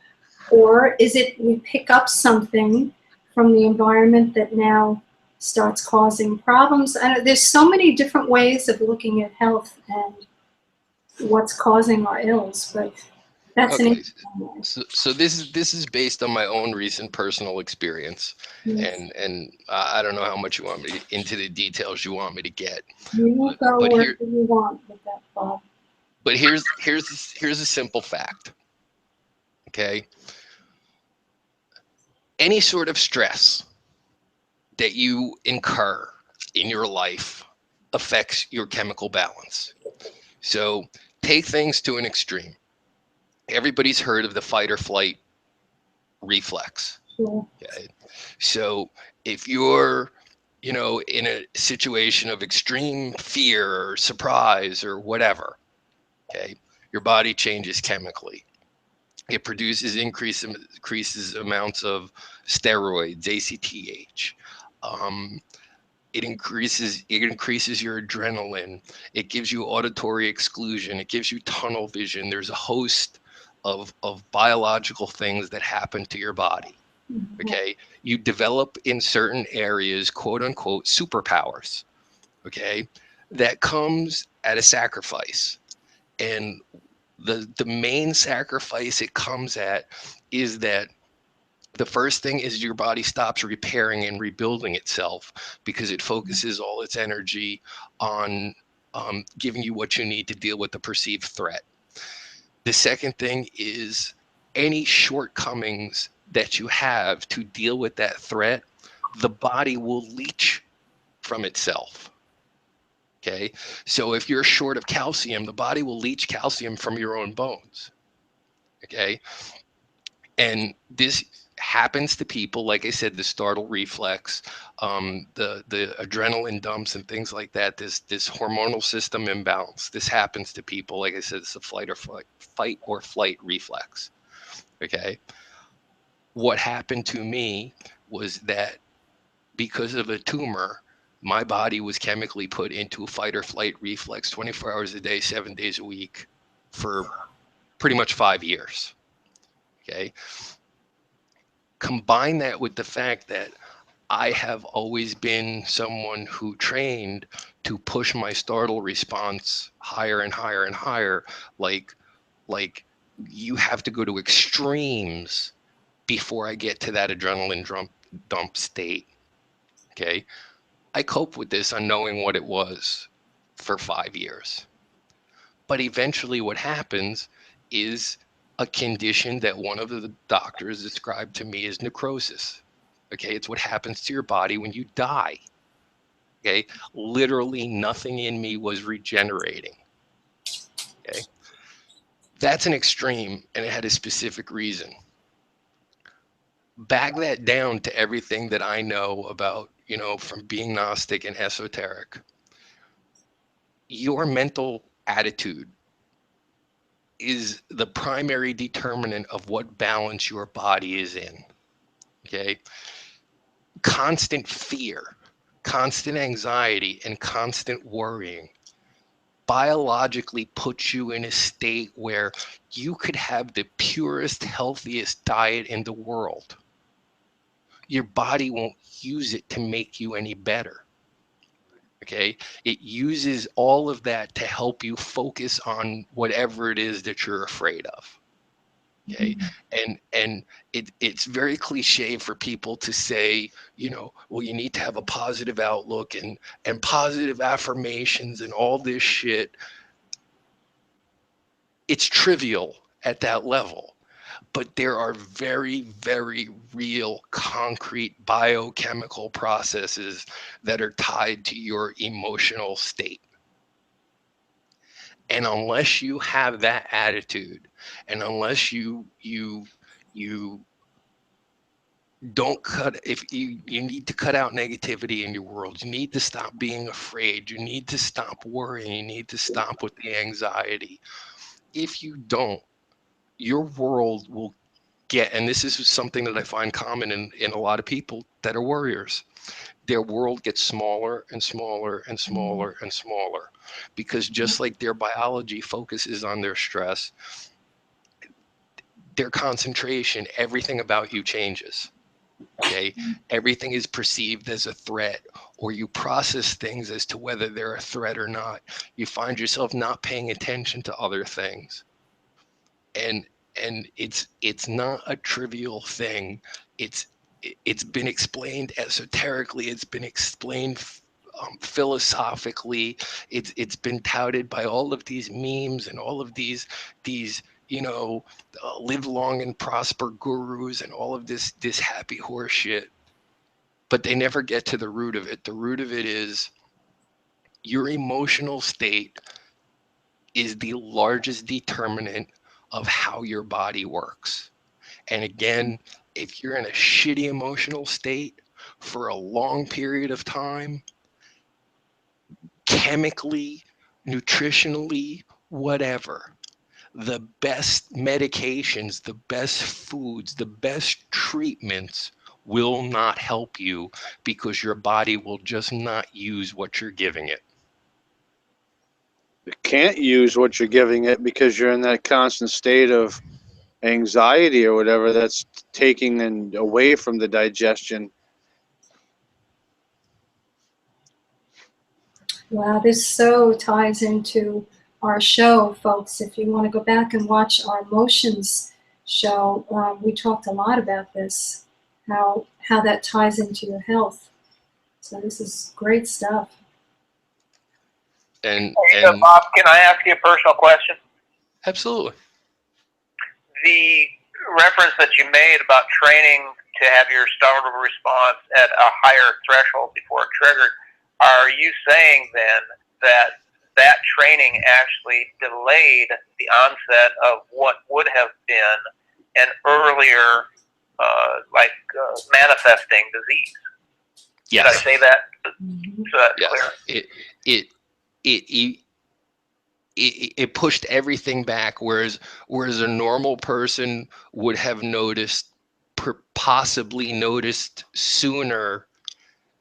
Or is it we pick up something from the environment that now starts causing problems? There's so many different ways of looking at health and what's causing our ills, but that's an Okay, interesting one. so this is based on my own recent personal experience, Yes. and I don't know how much you want me to, into the details you want me to get, You will go but wherever you want with that thought. here's a simple fact. Okay, any sort of stress that you incur in your life affects your chemical balance. So take things to an extreme. Everybody's heard of the fight or flight reflex. Sure. Okay. So if you're, in a situation of extreme fear or surprise or whatever, okay, your body changes chemically. It produces increases amounts of steroids, ACTH. It increases your adrenaline. It gives you auditory exclusion. It gives you tunnel vision. There's a host of biological things that happen to your body. Okay, you develop in certain areas, quote unquote, superpowers. Okay, that comes at a sacrifice, and the main sacrifice it comes at is that the first thing is your body stops repairing and rebuilding itself because it focuses all its energy on giving you what you need to deal with the perceived threat. The second thing is any shortcomings that you have to deal with that threat, the body will leach from itself. Okay. So if you're short of calcium, the body will leach calcium from your own bones. Okay. And this happens to people, like I said, the startle reflex, the adrenaline dumps and things like that, this hormonal system imbalance. This happens to people, like I said, it's a fight or flight reflex. Okay. What happened to me was that because of a tumor, my body was chemically put into a fight or flight reflex 24 hours a day, 7 days a week for pretty much 5 years. Okay. Combine that with the fact that I have always been someone who trained to push my startle response higher and higher and higher. Like you have to go to extremes before I get to that adrenaline dump state. Okay. I coped with this unknowing what it was for 5 years. But eventually what happens is a condition that one of the doctors described to me as necrosis. Okay. It's what happens to your body when you die. Okay. Literally nothing in me was regenerating. Okay. That's an extreme and it had a specific reason. Back that down to everything that I know about, from being Gnostic and esoteric. Your mental attitude is the primary determinant of what balance your body is in. Okay. Constant fear, constant anxiety, and constant worrying biologically puts you in a state where you could have the purest, healthiest diet in the world. Your body won't use it to make you any better. Okay. It uses all of that to help you focus on whatever it is that you're afraid of. Okay. And it's very cliche for people to say, well, you need to have a positive outlook and positive affirmations and all this shit. It's trivial at that level, but there are very, very real concrete biochemical processes that are tied to your emotional state. And unless you have that attitude, and unless you don't cut, if you need to cut out negativity in your world. You need to stop being afraid. You need to stop worrying. You need to stop with the anxiety. If you don't, your world will get, and this is something that I find common in a lot of people that are warriors, their world gets smaller and smaller and smaller and smaller, because just like their biology focuses on their stress, their concentration, everything about you changes. Okay, everything is perceived as a threat, or you process things as to whether they're a threat or not. You find yourself not paying attention to other things, and it's not a trivial thing. It's been explained esoterically. It's been explained philosophically. It's been touted by all of these memes and all of these live long and prosper gurus and all of this happy horse shit. But they never get to the root of it. The root of it is your emotional state is the largest determinant of how your body works. And again, if you're in a shitty emotional state for a long period of time, chemically, nutritionally, whatever, the best medications, the best foods, the best treatments will not help you, because your body will just not use what you're giving it. You can't use what you're giving it because you're in that constant state of anxiety or whatever that's taking and away from the digestion. Wow, this so ties into our show, folks. If you want to go back and watch our emotions show, we talked a lot about this, how that ties into your health. So this is great stuff. And Bob, can I ask you a personal question? absolutely. The reference that you made about training to have your startle response at a higher threshold before it triggered, are you saying then that training actually delayed the onset of what would have been an earlier, manifesting disease? Yes. Did I say that? So that's Yes. clear. It pushed everything back, whereas a normal person would have possibly noticed sooner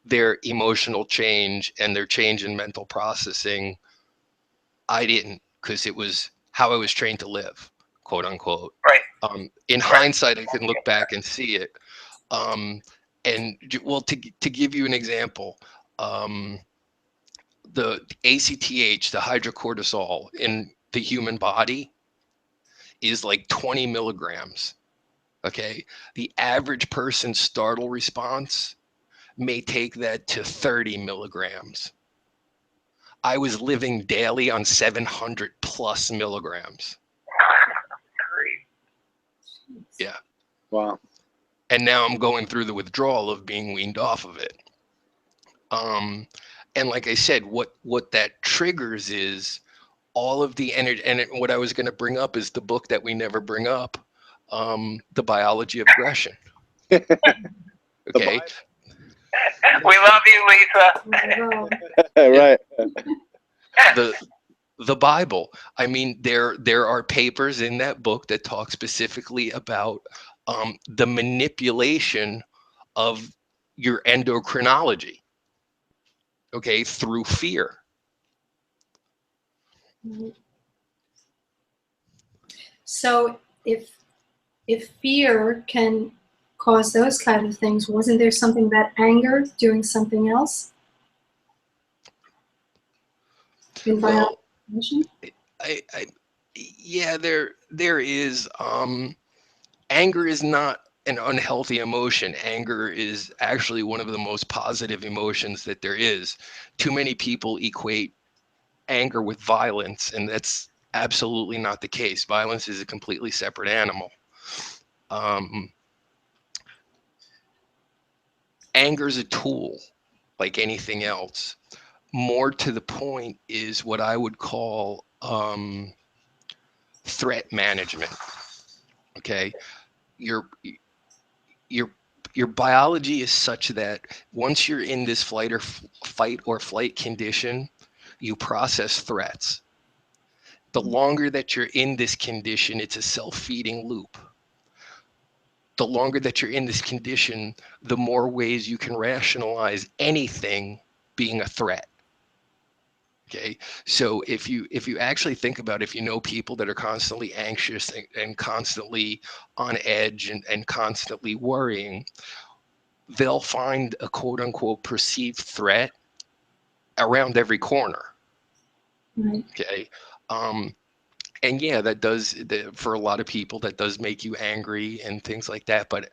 their emotional change and their change in mental processing. I didn't, because it was how I was trained to live, quote unquote. Right. In hindsight, I can look back and see it. And well, to give you an example, the ACTH, the hydrocortisol in the human body, is like 20 milligrams. Okay. The average person's startle response may take that to 30 milligrams. I was living daily on 700 plus milligrams. Great. Yeah. Wow. And now I'm going through the withdrawal of being weaned off of it. And like I said, what that triggers is all of the energy. And what I was going to bring up is the book that we never bring up, The Biology of Aggression. Okay. We love you, Lisa. Right. The Bible. I mean, there are papers in that book that talk specifically about the manipulation of your endocrinology, okay, through fear. So if fear can cause those kind of things, wasn't there something about anger doing something else? Well, yeah, there is. Anger is not an unhealthy emotion. Anger is actually one of the most positive emotions that there is. Too many people equate anger with violence, and that's absolutely not the case. Violence is a completely separate animal. Anger is a tool like anything else. More to the point is what I would call threat management. Okay, you're your biology is such that once you're in this fight or flight condition, you process threats. The longer that you're in this condition, it's a self-feeding loop. The longer that you're in this condition, the more ways you can rationalize anything being a threat. Okay, so if you actually think about, if you know people that are constantly anxious and constantly on edge and constantly worrying, they'll find a quote unquote perceived threat around every corner. Right. Okay. And yeah, that does, for a lot of people, that does make you angry and things like that. But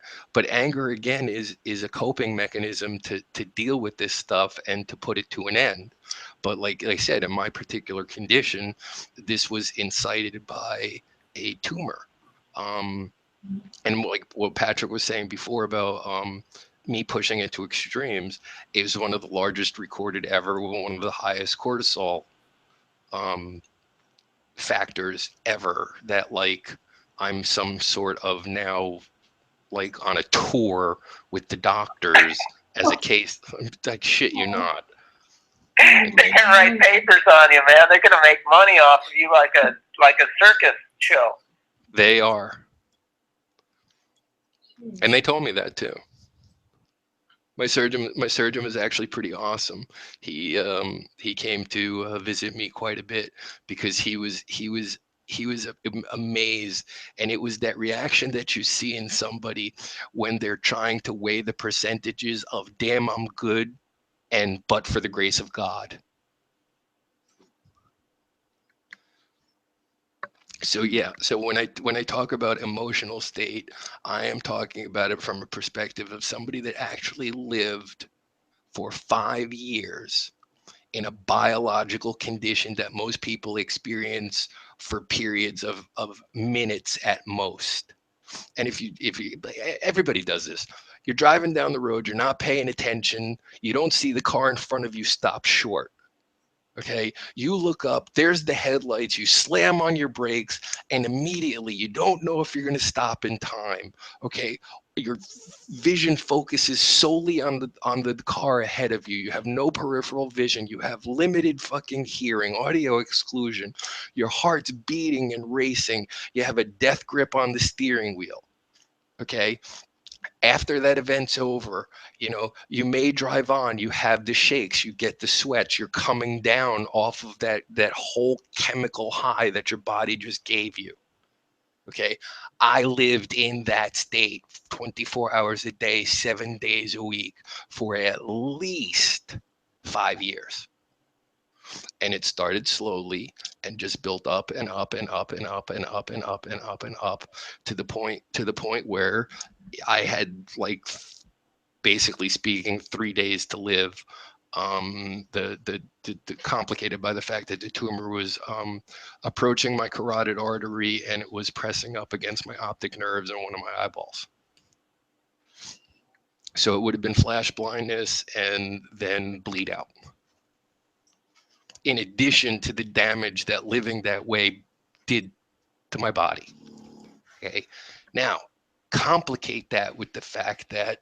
anger, again, is a coping mechanism to deal with this stuff and to put it to an end. But like I said, in my particular condition, this was incited by a tumor. And like what Patrick was saying before about me pushing it to extremes, it was one of the largest recorded ever, one of the highest cortisol factors ever, that like I'm some sort of now like on a tour with the doctors as a case. Like, shit you not. They can write papers on you, man. They're gonna make money off of you like a circus show. They are. And they told me that too. My surgeon was actually pretty awesome. He came to visit me quite a bit because he was amazed, and it was that reaction that you see in somebody when they're trying to weigh the percentages of damn I'm good and but for the grace of God. So yeah, so when I talk about emotional state, I am talking about it from a perspective of somebody that actually lived for 5 years in a biological condition that most people experience for periods of minutes at most. And if you everybody does this. You're driving down the road, you're not paying attention, you don't see the car in front of you stop short. Okay, you look up, there's the headlights, you slam on your brakes, and immediately you don't know if you're going to stop in time. Okay, your vision focuses solely on the car ahead of you. You have no peripheral vision, you have limited fucking hearing, audio exclusion, your heart's beating and racing, you have a death grip on the steering wheel. Okay, after that event's over, you may drive on, you have the shakes, you get the sweats, you're coming down off of that whole chemical high that your body just gave you. Okay, I lived in that state 24 hours a day, 7 days a week for at least 5 years. And it started slowly and just built up and up and up and up and up and up and up and up to the point where I had, like, basically speaking, 3 days to live. The complicated by the fact that the tumor was approaching my carotid artery, and it was pressing up against my optic nerves and one of my eyeballs. So it would have been flash blindness and then bleed out, in addition to the damage that living that way did to my body. Okay, now complicate that with the fact that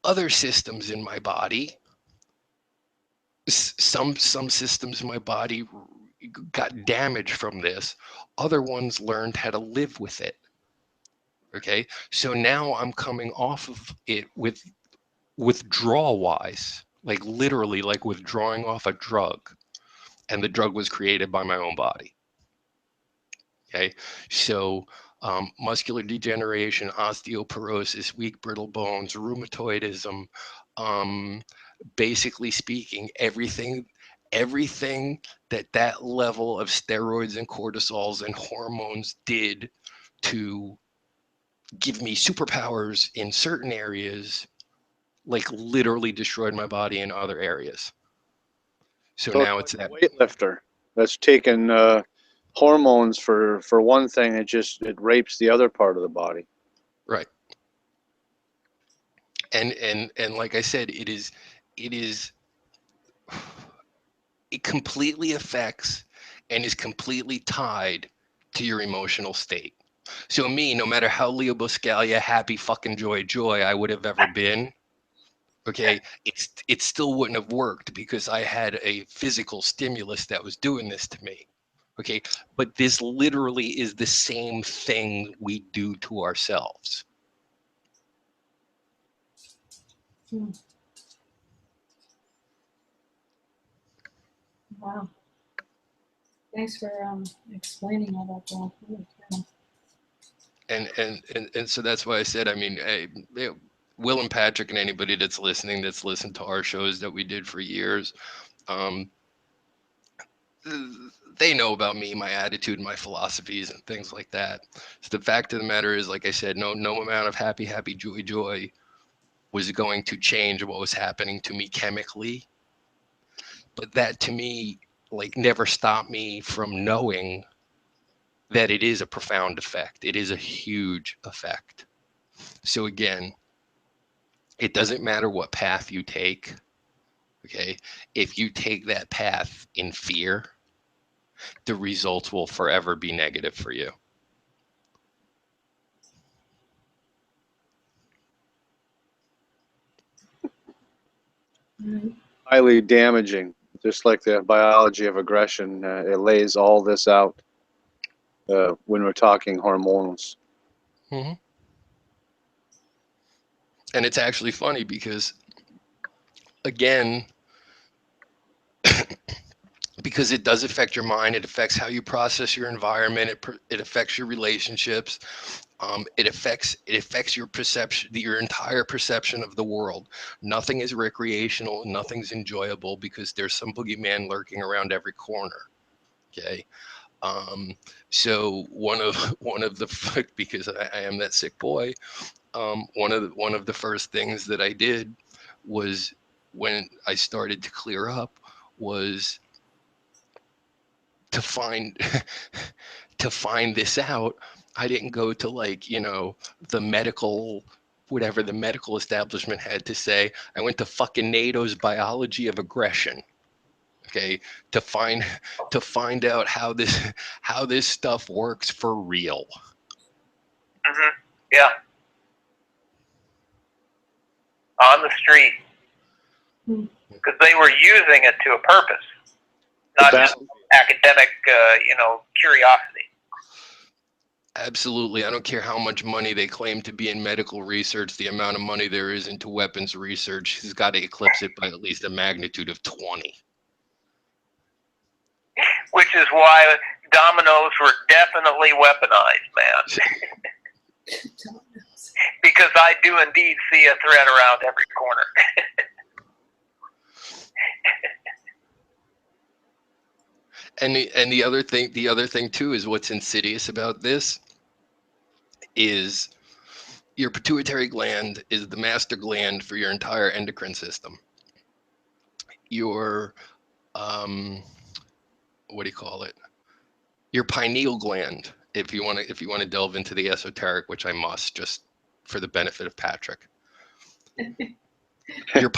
other systems in my body, some systems in my body got damaged from this. Other ones learned how to live with it. Okay, so now I'm coming off of it with withdrawal wise, like literally like withdrawing off a drug, and the drug was created by my own body. Okay, so muscular degeneration, osteoporosis, weak brittle bones, rheumatoidism, basically speaking, everything that level of steroids and cortisols and hormones did to give me superpowers in certain areas, like literally destroyed my body in other areas. So now it's like that weightlifter that's taken hormones for one thing. It rapes the other part of the body. right. And like I said, it completely affects and is completely tied to your emotional state. So me, no matter how Leo Buscalia, happy fucking joy I would have ever been, okay, it still wouldn't have worked because I had a physical stimulus that was doing this to me. Okay, but this literally is the same thing we do to ourselves. Wow. Thanks for explaining all that. And so that's why I said, I mean, Will and Patrick and anybody that's listening, that's listened to our shows that we did for years, they know about me, my attitude, my philosophies, and things like that. So the fact of the matter is, like I said, no amount of happy, joy was going to change what was happening to me chemically. But that, to me, like, never stopped me from knowing that it is a profound effect. It is a huge effect. So again, it doesn't matter what path you take. Okay, if you take that path in fear, the results will forever be negative for you. Highly damaging, just like the biology of aggression. It lays all this out when we're talking hormones. Mm-hmm. And it's actually funny because, again, because it does affect your mind, it affects how you process your environment, it affects your relationships, it affects your perception, your entire perception of the world. Nothing is recreational, nothing's enjoyable because there's some boogeyman lurking around every corner. Okay. So one of the because I am that sick boy, one of the first things that I did was, when I started to clear up, was to find to find this out. I didn't go to, like, the medical, whatever the medical establishment had to say. I went to fucking NATO's biology of aggression. Okay, to find out how this stuff works for real. Mm-hmm. Yeah. On the street. Because they were using it to a purpose, not just academic, curiosity. Absolutely. I don't care how much money they claim to be in medical research. The amount of money there is into weapons research has got to eclipse it by at least a magnitude of 20. Which is why dominoes were definitely weaponized, man. Because I do indeed see a threat around every corner. And the other thing too is, what's insidious about this is your pituitary gland is the master gland for your entire endocrine system. Your what do you call it? Your pineal gland, if you want to delve into the esoteric, which I must, just for the benefit of Patrick. Your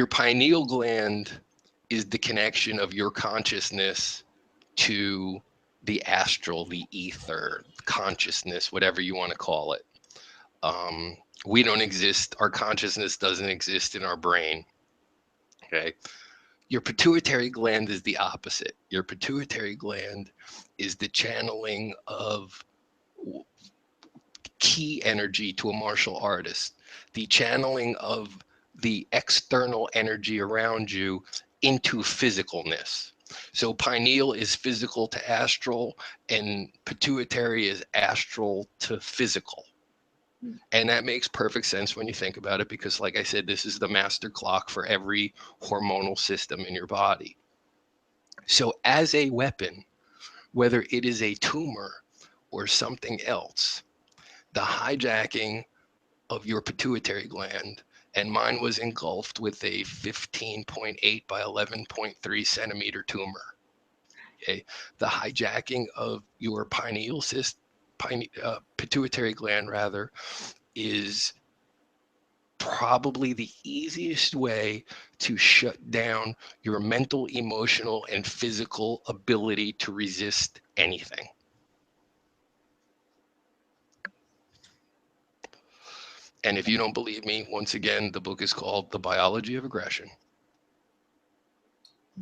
pineal gland is the connection of your consciousness to the astral, the ether, consciousness, whatever you want to call it. We don't exist. Our consciousness doesn't exist in our brain. Okay. Your pituitary gland is the opposite. Your pituitary gland is the channeling of key energy to a martial artist, the channeling of the external energy around you into physicalness. So pineal is physical to astral, and pituitary is astral to physical. And that makes perfect sense when you think about it, because, like I said, this is the master clock for every hormonal system in your body. So as a weapon, whether it is a tumor or something else, the hijacking of your pituitary gland, and mine was engulfed with a 15.8 by 11.3 centimeter tumor. Okay, the hijacking of your pituitary gland rather, is probably the easiest way to shut down your mental, emotional, and physical ability to resist anything. And if you don't believe me, once again, the book is called The Biology of Aggression,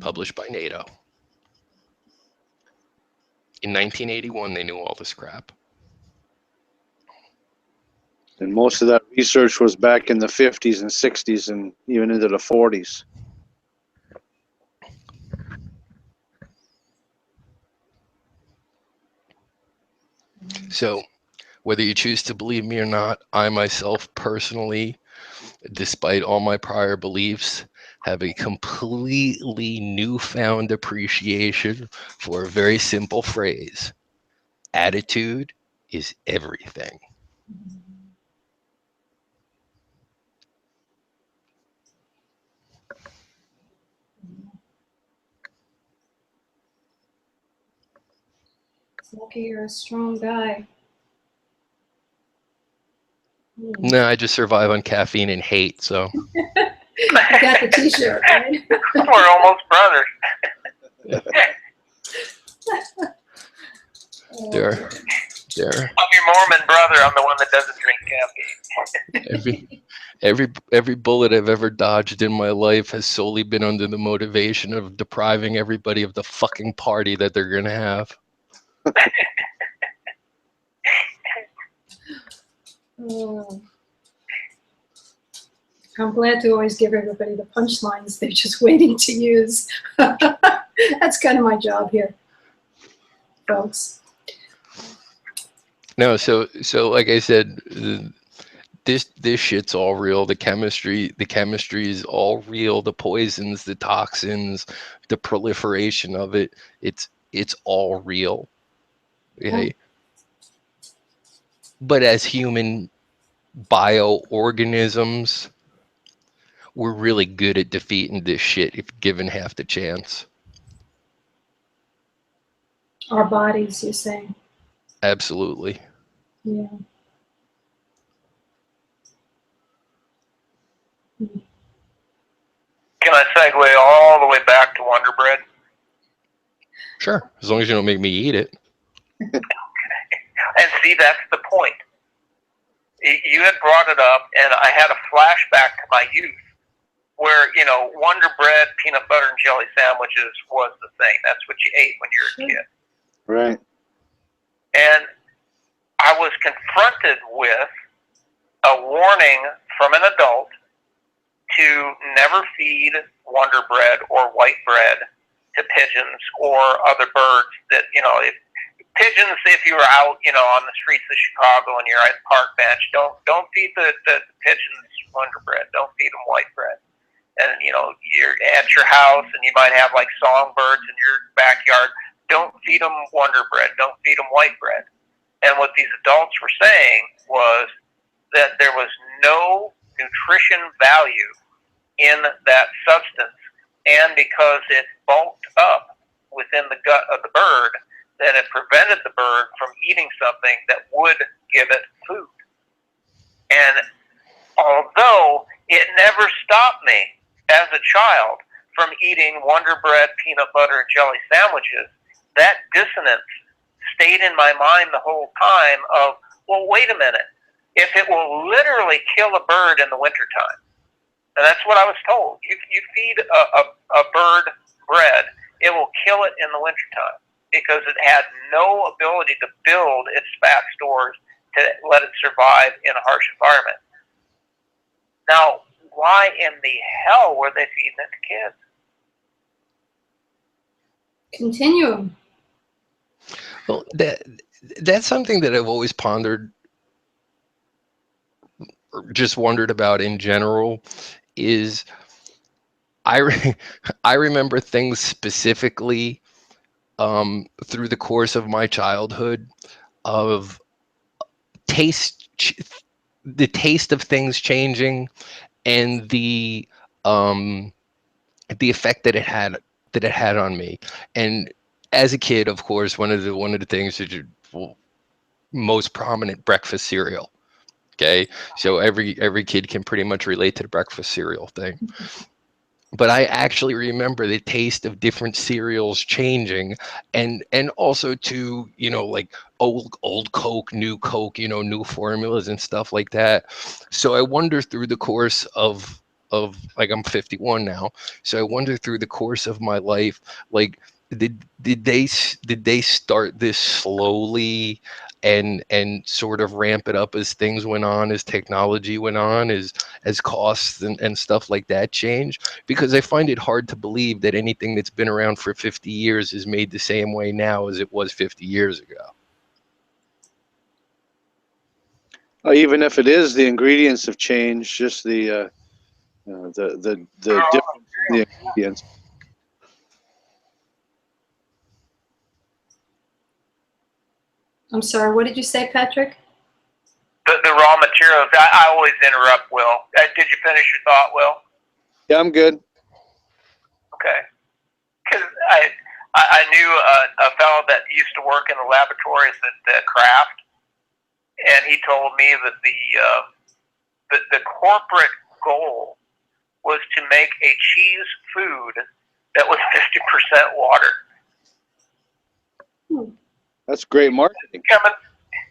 published by NATO. In 1981, they knew all this crap. And most of that research was back in the 50s and 60s and even into the 40s. So whether you choose to believe me or not, I myself personally, despite all my prior beliefs, have a completely newfound appreciation for a very simple phrase. Attitude is everything. It's lucky you're a strong guy. No, I just survive on caffeine and hate, so. I got the t-shirt, right? We're almost brothers. There. I'm your Mormon brother. I'm the one that doesn't drink caffeine. Every bullet I've ever dodged in my life has solely been under the motivation of depriving everybody of the fucking party that they're gonna have. Oh. I'm glad to always give everybody the punchlines they're just waiting to use. That's kind of my job here, folks. No, so like I said, this shit's all real. The chemistry is all real. The poisons, the toxins, the proliferation of it, it's all real. Okay. But as human bioorganisms, we're really good at defeating this shit if given half the chance. Our bodies, you're saying? Absolutely. Yeah. Can I segue all the way back to Wonder Bread? Sure, as long as you don't make me eat it. And see, that's the point. You had brought it up, and I had a flashback to my youth where, you know, Wonder Bread, peanut butter, and jelly sandwiches was the thing. That's what you ate when you were a kid. Right. And I was confronted with a warning from an adult to never feed Wonder Bread or white bread to pigeons or other birds that, you know, pigeons, if you were out, you know, on the streets of Chicago and you're at a park bench, don't feed the pigeons Wonder Bread. Don't feed them white bread. And, you know, you're at your house and you might have like songbirds in your backyard. Don't feed them Wonder Bread. Don't feed them white bread. And what these adults were saying was that there was no nutrition value in that substance. And because it bulked up within the gut of the bird, that it prevented the bird from eating something that would give it food. And although it never stopped me as a child from eating Wonder Bread, peanut butter, and jelly sandwiches, that dissonance stayed in my mind the whole time of, well, wait a minute. If it will literally kill a bird in the wintertime, and that's what I was told, you feed a bird bread, it will kill it in the wintertime, because it had no ability to build its fat stores to let it survive in a harsh environment. Now, why in the hell were they feeding it to kids? Continuum. Well, that's something that I've always pondered, or just wondered about in general, is I remember things specifically through the course of my childhood of the taste of things changing and the effect that it had on me. And as a kid, of course, one of the things that most prominent, breakfast cereal. Okay, so every kid can pretty much relate to the breakfast cereal thing. But I actually remember the taste of different cereals changing, and also to, you know, like old Coke, new Coke, you know, new formulas and stuff like that. So I wonder through the course of like, I'm 51 now, so I wonder through the course of my life, like, did they start this slowly and sort of ramp it up as things went on, as technology went on, as costs and stuff like that change? Because I find it hard to believe that anything that's been around for 50 years is made the same way now as it was 50 years ago. Even if it is, the ingredients have changed. Just the difference in the ingredients. I'm sorry, what did you say, Patrick? The raw materials. I always interrupt, Will. Did you finish your thought, Will? Yeah, I'm good. Okay. Because I knew a fellow that used to work in the laboratories at Kraft, and he told me that the corporate goal was to make a cheese food that was 50% water. That's great marketing.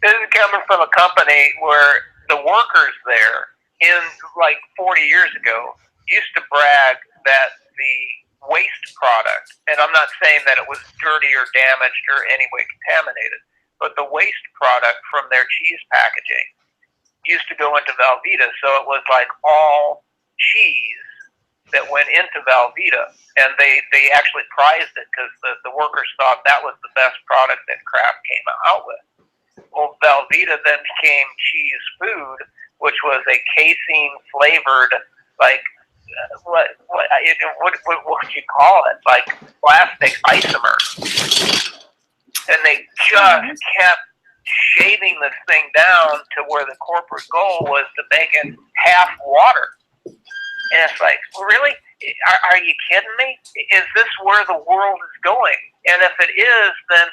This is coming from a company where the workers there, in like 40 years ago, used to brag that the waste product, and I'm not saying that it was dirty or damaged or any way contaminated, but the waste product from their cheese packaging used to go into Velveeta, so it was like all cheese that went into Velveeta, and they actually prized it because the workers thought that was the best product that Kraft came out with. Well, Velveeta then became cheese food, which was a casein flavored, like, what would you call it? Like plastic isomer. And they just kept shaving this thing down to where the corporate goal was to make it half water. And it's like, really? Are you kidding me? Is this where the world is going? And if it is, then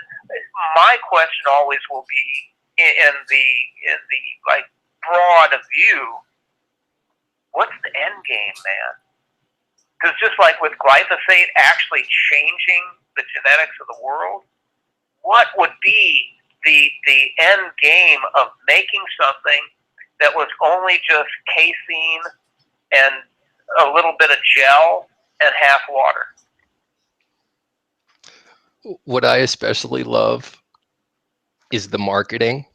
my question always will be in the like broad view, what's the end game, man? Because just like with glyphosate actually changing the genetics of the world, what would be the end game of making something that was only just casein and a little bit of gel and half water? What I especially love is the marketing.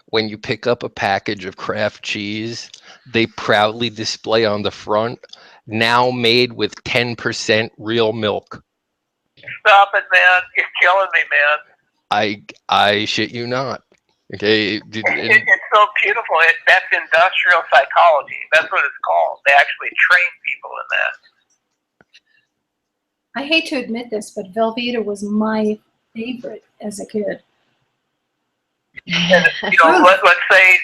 When you pick up a package of Kraft cheese, they proudly display on the front, now made with 10% real milk. Stop it, man. You're killing me, man. I shit you not. Okay. It's so beautiful. That's industrial psychology. That's what it's called. They actually train people in that. I hate to admit this, but Velveeta was my favorite as a kid. And, let's say,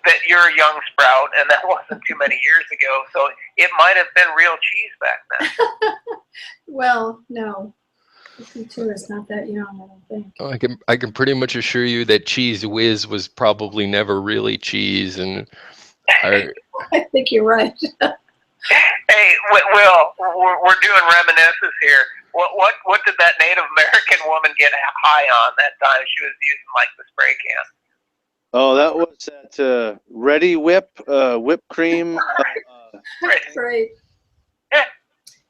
that you're a young sprout, and that wasn't too many years ago, so it might have been real cheese back then. Well, no. 52 is not that young, I don't think. I can pretty much assure you that Cheese Whiz was probably never really cheese, and I think you're right. Hey, Will, we're doing reminiscences here. What did that Native American woman get high on that time she was using like the spray can? Oh, that was that Ready Whip, whipped cream. Right.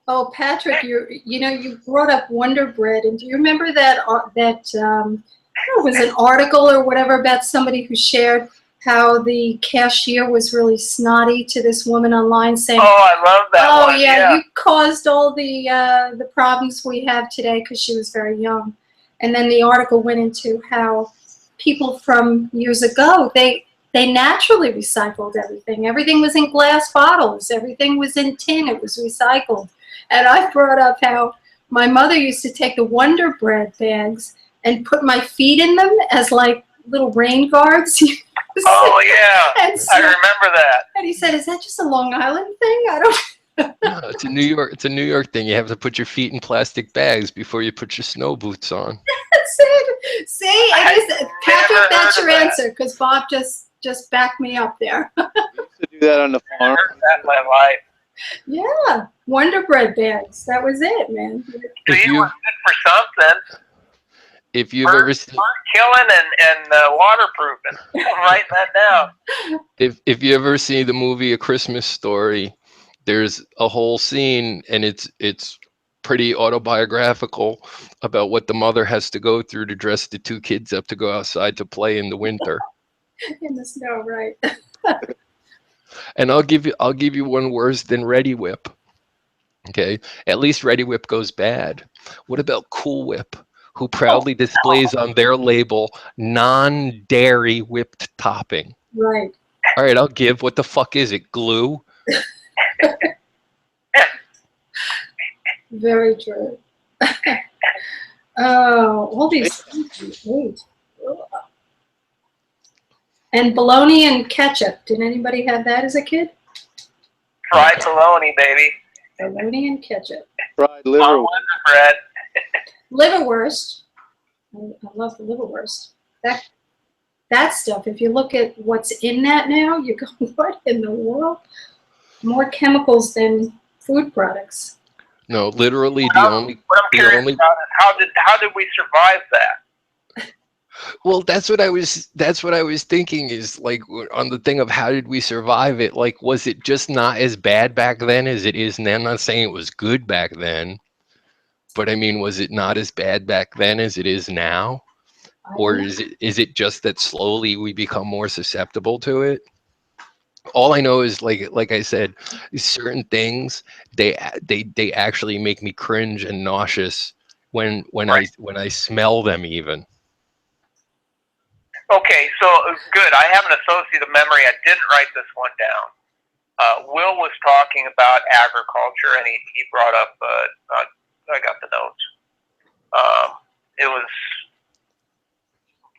Oh, Patrick, you brought up Wonder Bread, and do you remember that it was an article or whatever about somebody who shared how the cashier was really snotty to this woman online, saying, "Oh, I love that oh, one. yeah, you caused all the problems we have today," because she was very young. And then the article went into how people from years ago, they naturally recycled everything. Everything was in glass bottles. Everything was in tin. It was recycled. And I brought up how my mother used to take the Wonder Bread bags and put my feet in them as like little rain guards. Oh, yeah. And so, I remember that. And he said, "Is that just a Long Island thing? I don't No, it's a New York thing. You have to put your feet in plastic bags before you put your snow boots on." That's it. See, it is, Patrick, that's your answer, because Bob just backed me up there. I used to do that on the farm. I heard that in my life. Yeah, Wonder Bread bags. That was it, man. So you were good for something. if you've ever seen, killing and waterproofing. I'm writing that down. if you ever see the movie A Christmas Story, there's a whole scene, and it's pretty autobiographical about what the mother has to go through to dress the two kids up to go outside to play in the winter. In the snow, right? And I'll give you one worse than Ready Whip. Okay, at least Ready Whip goes bad. What about Cool Whip, who proudly displays on their label non-dairy whipped topping? Right. All right, I'll give. What the fuck is it? Glue? Very true. Oh, all these things. Wait. And bologna and ketchup. Did anybody have that as a kid? Fried bologna, baby. Bologna and ketchup. Fried liver. On Wonder Bread. Liverwurst. I love the liverwurst. That stuff, if you look at what's in that now, you go, what in the world? More chemicals than food products. No, literally What I'm curious about is how did we survive that? Well, that's what I was thinking, is like, on the thing of how did we survive it? Like, was it just not as bad back then as it is now? I'm not saying it was good back then, but I mean, was it not as bad back then as it is now? Or is it just that slowly we become more susceptible to it? All I know is, like I said, certain things, they actually make me cringe and nauseous when I smell them even. Okay, so good. I have an associative memory. I didn't write this one down. Will was talking about agriculture, and he brought up. I got the notes. It was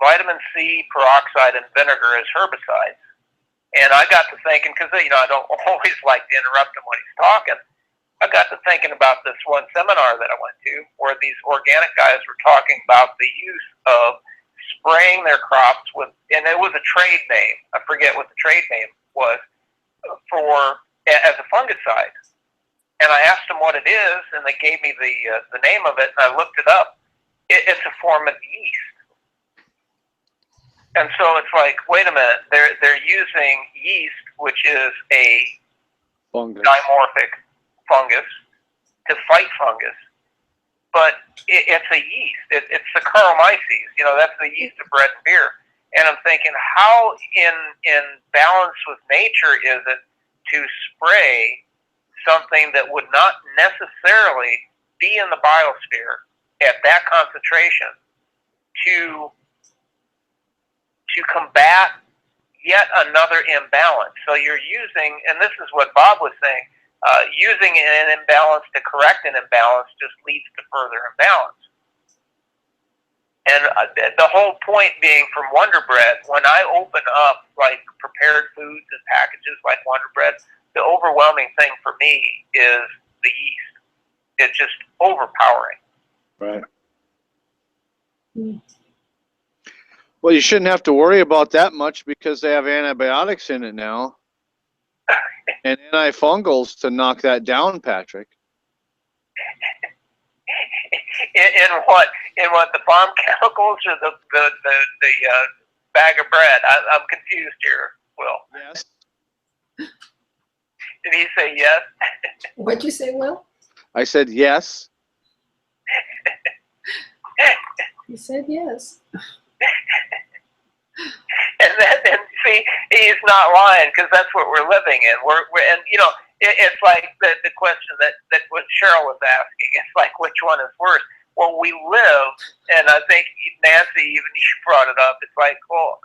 vitamin C, peroxide, and vinegar as herbicides. And I got to thinking, because I don't always like to interrupt him when he's talking. I got to thinking about this one seminar that I went to, where these organic guys were talking about the use of spraying their crops with, and it was a trade name. I forget what the trade name was as a fungicide. And I asked them what it is, and they gave me the name of it, and I looked it up. It's a form of yeast. And so it's like, wait a minute, they're using yeast, which is a dimorphic fungus, to fight fungus. But it's a yeast. It's the Saccharomyces. That's the yeast of bread and beer. And I'm thinking, how in balance with nature is it to spray something that would not necessarily be in the biosphere at that concentration to combat yet another imbalance? So you're using, and this is what Bob was saying, using an imbalance to correct an imbalance just leads to further imbalance. And the whole point being, from Wonder Bread, when I open up like prepared foods and packages like Wonder Bread, the overwhelming thing for me is the yeast. It's just overpowering. Right. Well, you shouldn't have to worry about that much because they have antibiotics in it now. And antifungals to knock that down, Patrick. In what? In what? The farm chemicals or the bag of bread? I'm confused here, Will. Yes. Did he say yes? What'd you say, Will? I said yes. He said yes. And see, he's not lying, because that's what we're living in. And it's like the question that what Cheryl was asking. It's like, which one is worse? Well, we live, and I think Nancy, even you brought it up. It's like, well,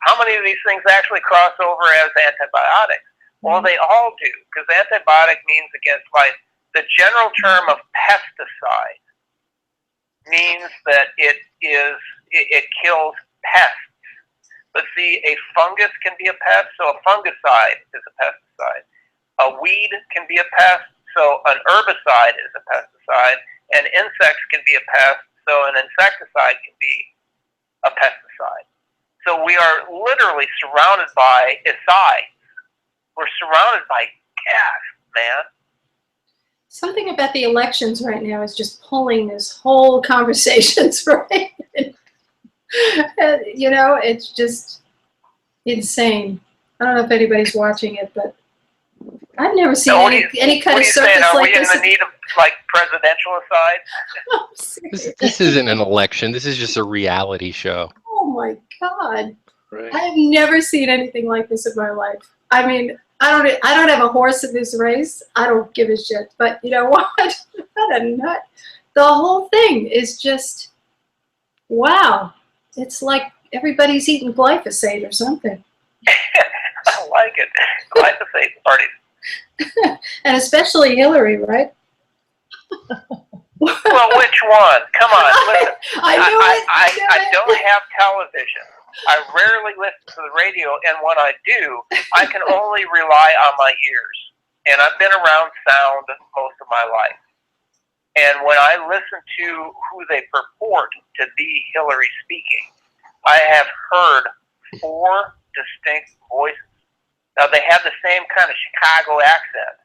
how many of these things actually cross over as antibiotics? Well, they all do, because antibiotic means against life. The general term of pesticide means that it kills pests. But see, a fungus can be a pest, so a fungicide is a pesticide. A weed can be a pest, so an herbicide is a pesticide. And insects can be a pest, so an insecticide can be a pesticide. So we are literally surrounded by icides. We're surrounded by gas, man. Something about the elections right now is just pulling this whole conversation right. You know, it's just insane. I don't know if anybody's watching it, but I've never seen any kind of circus like this. Are we in the need of like presidential aside? This isn't an election. This is just a reality show. Oh my God. Right. I have never seen anything like this in my life. I mean, I don't have a horse in this race. I don't give a shit. But you know what? What a nut. The whole thing is just, wow. It's like everybody's eating glyphosate or something. I like it. Glyphosate parties. And especially Hillary, right? Well, which one? Come on, listen. I don't have television. I rarely listen to the radio, and when I do, I can only rely on my ears. And I've been around sound most of my life. And when I listen to who they purport to be Hillary speaking, I have heard 4 distinct voices. Now, they have the same kind of Chicago accent,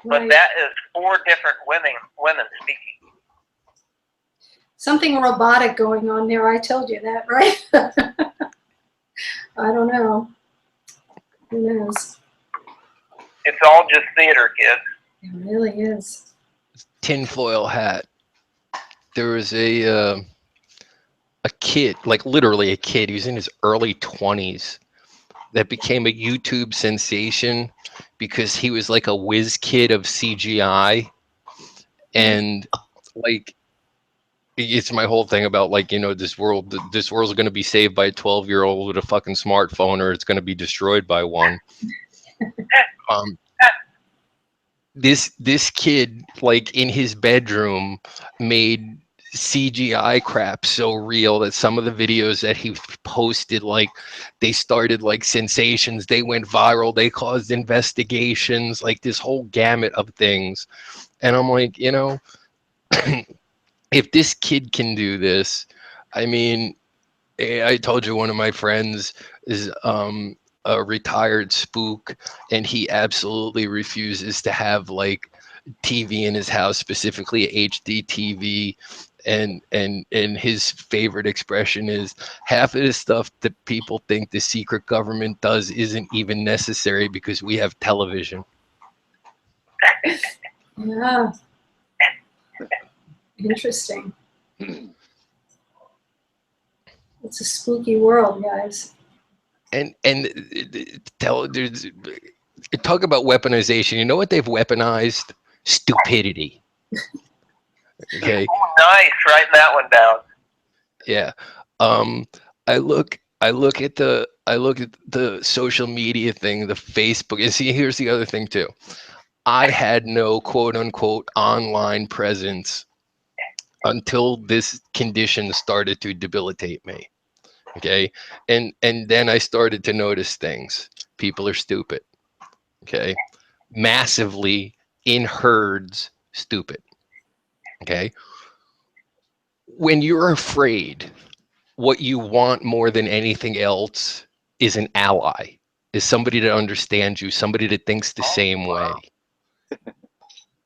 but that is 4 different women speaking. Something robotic going on there. I told you that, right? I don't know. Who knows? It's all just theater, kids. It really is. Tinfoil hat. There was a kid, like literally a kid. He was in his early 20s that became a YouTube sensation because he was like a whiz kid of CGI, and like it's my whole thing about like, you know, this world's going to be saved by a 12-year-old with a fucking smartphone, or it's going to be destroyed by one. This kid, like in his bedroom, made CGI crap so real that some of the videos that he posted, like they started like sensations, they went viral, they caused investigations, like this whole gamut of things. And I'm like, you know, if this kid can do this, I mean, I told you one of my friends is a retired spook, and he absolutely refuses to have like TV in his house, specifically HD TV. And his favorite expression is, half of the stuff that people think the secret government does isn't even necessary because we have television. Yeah. Interesting. It's a spooky world, guys. And talk about weaponization. You know what they've weaponized? Stupidity. Okay. Oh, nice. Writing that one down. Yeah. I look at the social media thing, the Facebook, and see, here's the other thing too. I had no quote unquote online presence until this condition started to debilitate me. Okay. And then I started to notice things. People are stupid. Okay. Massively in herds, stupid. Okay. When you're afraid, what you want more than anything else is an ally, is somebody that understands you, somebody that thinks the same way.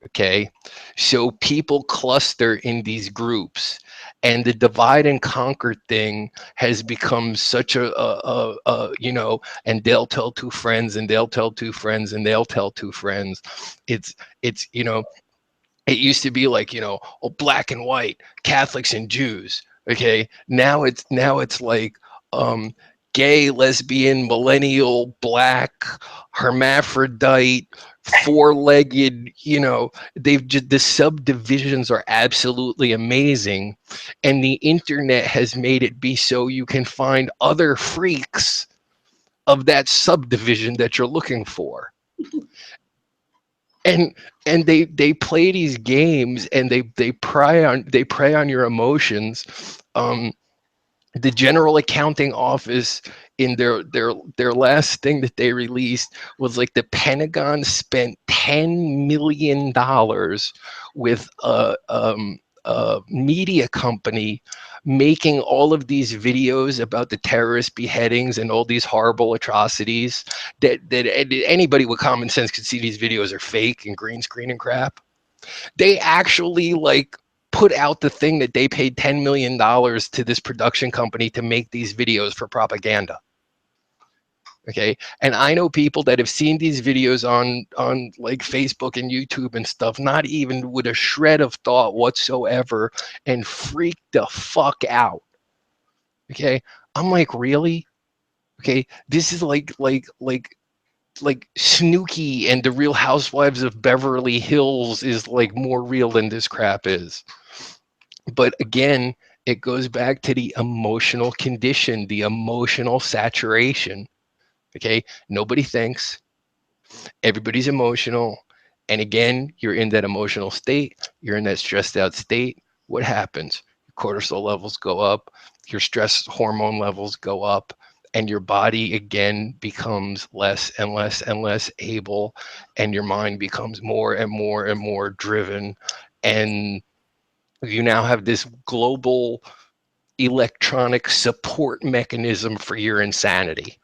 Okay. So people cluster in these groups, and the divide and conquer thing has become such a you know, and they'll tell 2 friends, and they'll tell 2 friends, and they'll tell 2 friends. It's, you know, it used to be like, you know, oh, black and white, Catholics and Jews. Okay. Now it's like, gay, lesbian, millennial, black, hermaphrodite, 4-legged, you know, they've just, the subdivisions are absolutely amazing. And the internet has made it be so you can find other freaks of that subdivision that you're looking for. And they play these games, and they prey on your emotions. The General Accounting Office, in their last thing that they released, was like the Pentagon spent $10 million with a media company making all of these videos about the terrorist beheadings and all these horrible atrocities that anybody with common sense could see these videos are fake and green screen and crap. They actually like put out the thing that they paid $10 million to this production company to make these videos for propaganda. Okay. And I know people that have seen these videos on like Facebook and YouTube and stuff, not even with a shred of thought whatsoever, and freaked the fuck out. Okay. I'm like, really? Okay. This is like Snooki and the Real Housewives of Beverly Hills is like more real than this crap is. But again, it goes back to the emotional condition, the emotional saturation. Okay. Nobody thinks, everybody's emotional. And again, you're in that emotional state, you're in that stressed out state. What happens? Your cortisol levels go up, your stress hormone levels go up, and your body again becomes less and less and less able, and your mind becomes more and more and more driven. And you now have this global electronic support mechanism for your insanity.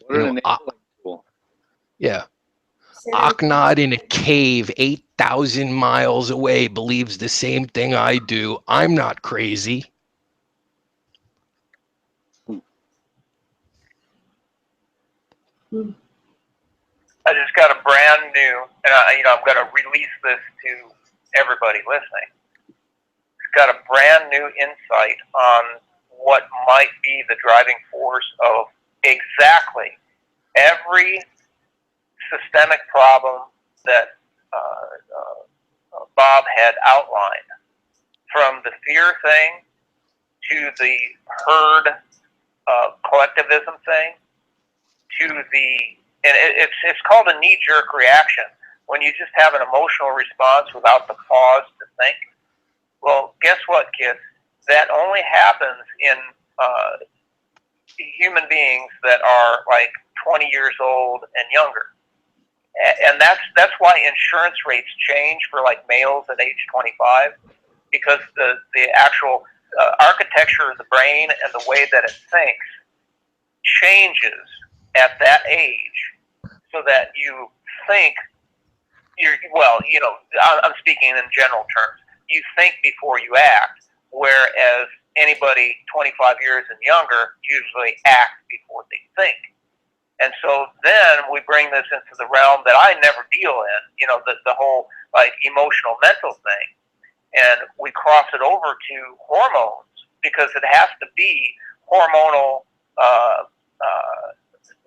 What an enabling tool. Yeah. Aknod in a cave 8,000 miles away believes the same thing I do. I'm not crazy. I just got a brand new, and I'm going to release this to everybody listening. Got a brand new insight on what might be the driving force of exactly every systemic problem that Bob had outlined, from the fear thing to the herd collectivism thing to the, and it's called a knee-jerk reaction, when you just have an emotional response without the pause to think. Well, guess what, kids? That only happens in human beings that are like 20 years old and younger. And that's why insurance rates change for like males at age 25, because the actual architecture of the brain and the way that it thinks changes at that age, so that you think I'm speaking in general terms. You think before you act, whereas anybody 25 years and younger usually act before they think. And so then we bring this into the realm that I never deal in, the whole like emotional mental thing. And we cross it over to hormones, because it has to be hormonal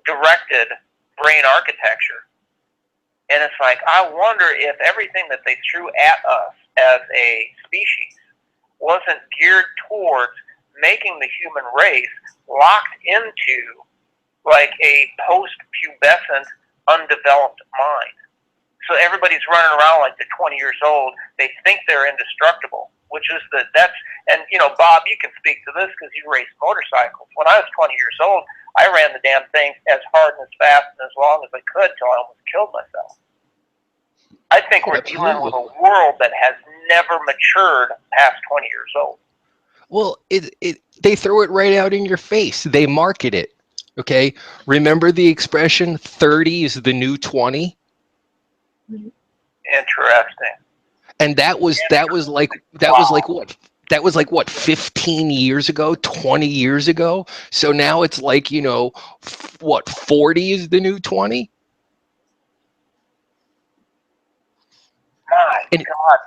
directed brain architecture. And it's like, I wonder if everything that they threw at us as a species wasn't geared towards making the human race locked into like a post-pubescent, undeveloped mind. So everybody's running around like they're 20 years old. They think they're indestructible, which is Bob, you can speak to this because you raced motorcycles. When I was 20 years old, I ran the damn thing as hard and as fast and as long as I could till I almost killed myself. I think we're dealing with a world that has never matured past 20 years old. Well, they throw it right out in your face. They market it. Okay. Remember the expression 30 is the new 20? Interesting. And that was like what, 15 years ago, 20 years ago? So now it's like, 40 is the new 20? My God,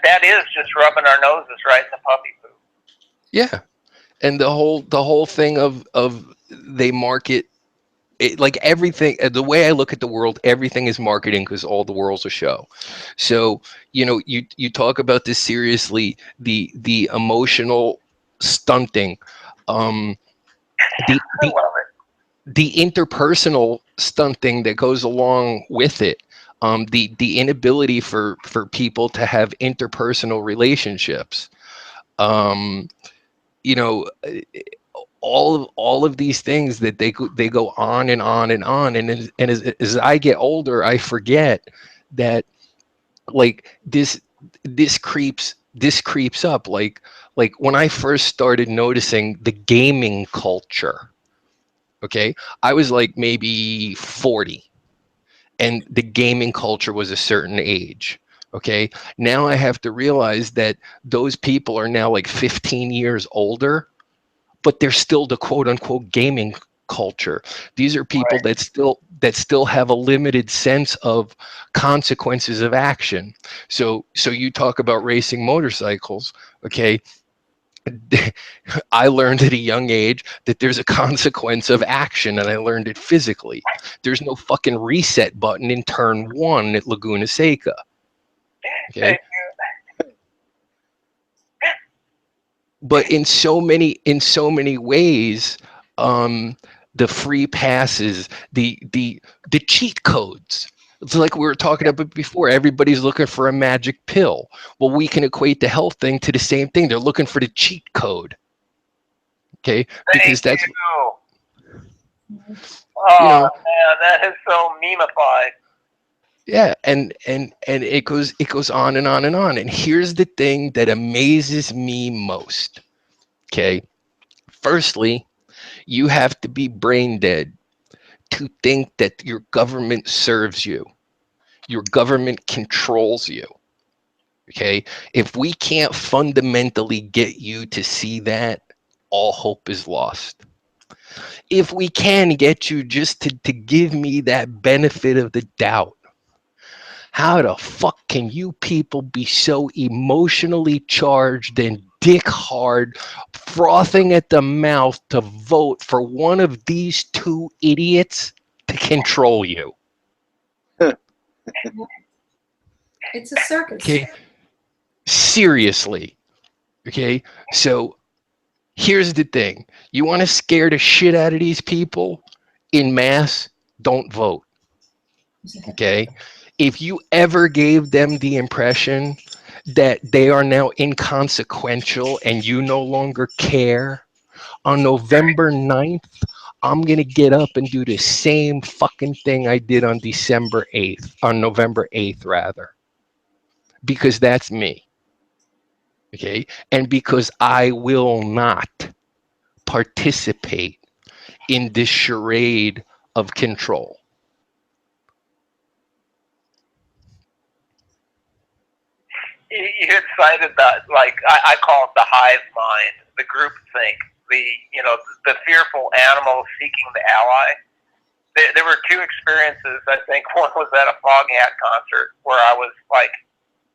that is just rubbing our noses right in the puppy poo. Yeah. And the whole thing of they market it, like everything, the way I look at the world, everything is marketing, because all the world's a show. So, you talk about this seriously, the emotional stunting, the interpersonal stunting that goes along with it, the inability for people to have interpersonal relationships, all of these things that they go on and on and on, and as I get older, I forget that like this creeps up, like when I first started noticing the gaming culture. Okay, I was like maybe 40. and the gaming culture was a certain age. Okay, now I have to realize that those people are now like 15 years older, but they're still the quote unquote gaming culture. These are people that still have a limited sense of consequences of action. So you talk about racing motorcycles, okay? I learned at a young age that there's a consequence of action, and I learned it physically. There's no fucking reset button in turn 1 at Laguna Seca. Okay. But in so many ways, the free passes, the cheat codes. It's like we were talking about before. Everybody's looking for a magic pill. Well, we can equate the health thing to the same thing. They're looking for the cheat code. Okay, because that's Oh man, that is so memeified. Yeah, and it goes on and on and on. And here's the thing that amazes me most. Okay, firstly, you have to be brain dead to think that your government serves you. Your government controls you. Okay, if we can't fundamentally get you to see that, all hope is lost. If we can get you just to give me that benefit of the doubt, how the fuck can you people be so emotionally charged and dick hard, frothing at the mouth to vote for one of these two idiots to control you? It's a circus. Okay, seriously. Okay, so here's the thing. You want to scare the shit out of these people in mass? Don't vote. Okay, if you ever gave them the impression that they are now inconsequential and you no longer care, on November 9th, I'm going to get up and do the same fucking thing I did on December 8th, on November 8th, rather. Because that's me. Okay? And because I will not participate in this charade of control. You had cited that, like I call it the hive mind, the group think, the fearful animal seeking the ally. There were two experiences. I think one was at a Foghat concert where I was like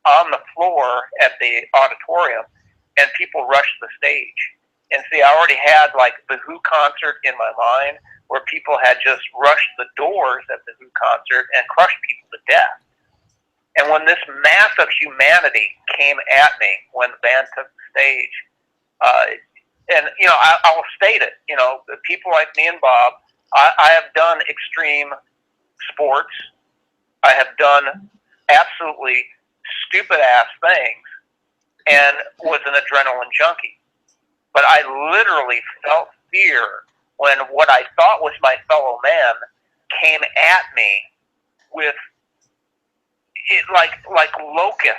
on the floor at the auditorium, and people rushed the stage. And see, I already had like the Who concert in my mind, where people had just rushed the doors at the Who concert and crushed people to death. And when this mass of humanity came at me when the band took the stage, and I will state it, the people like me and Bob, I have done extreme sports. I have done absolutely stupid ass things and was an adrenaline junkie. But I literally felt fear when what I thought was my fellow man came at me with it like locusts.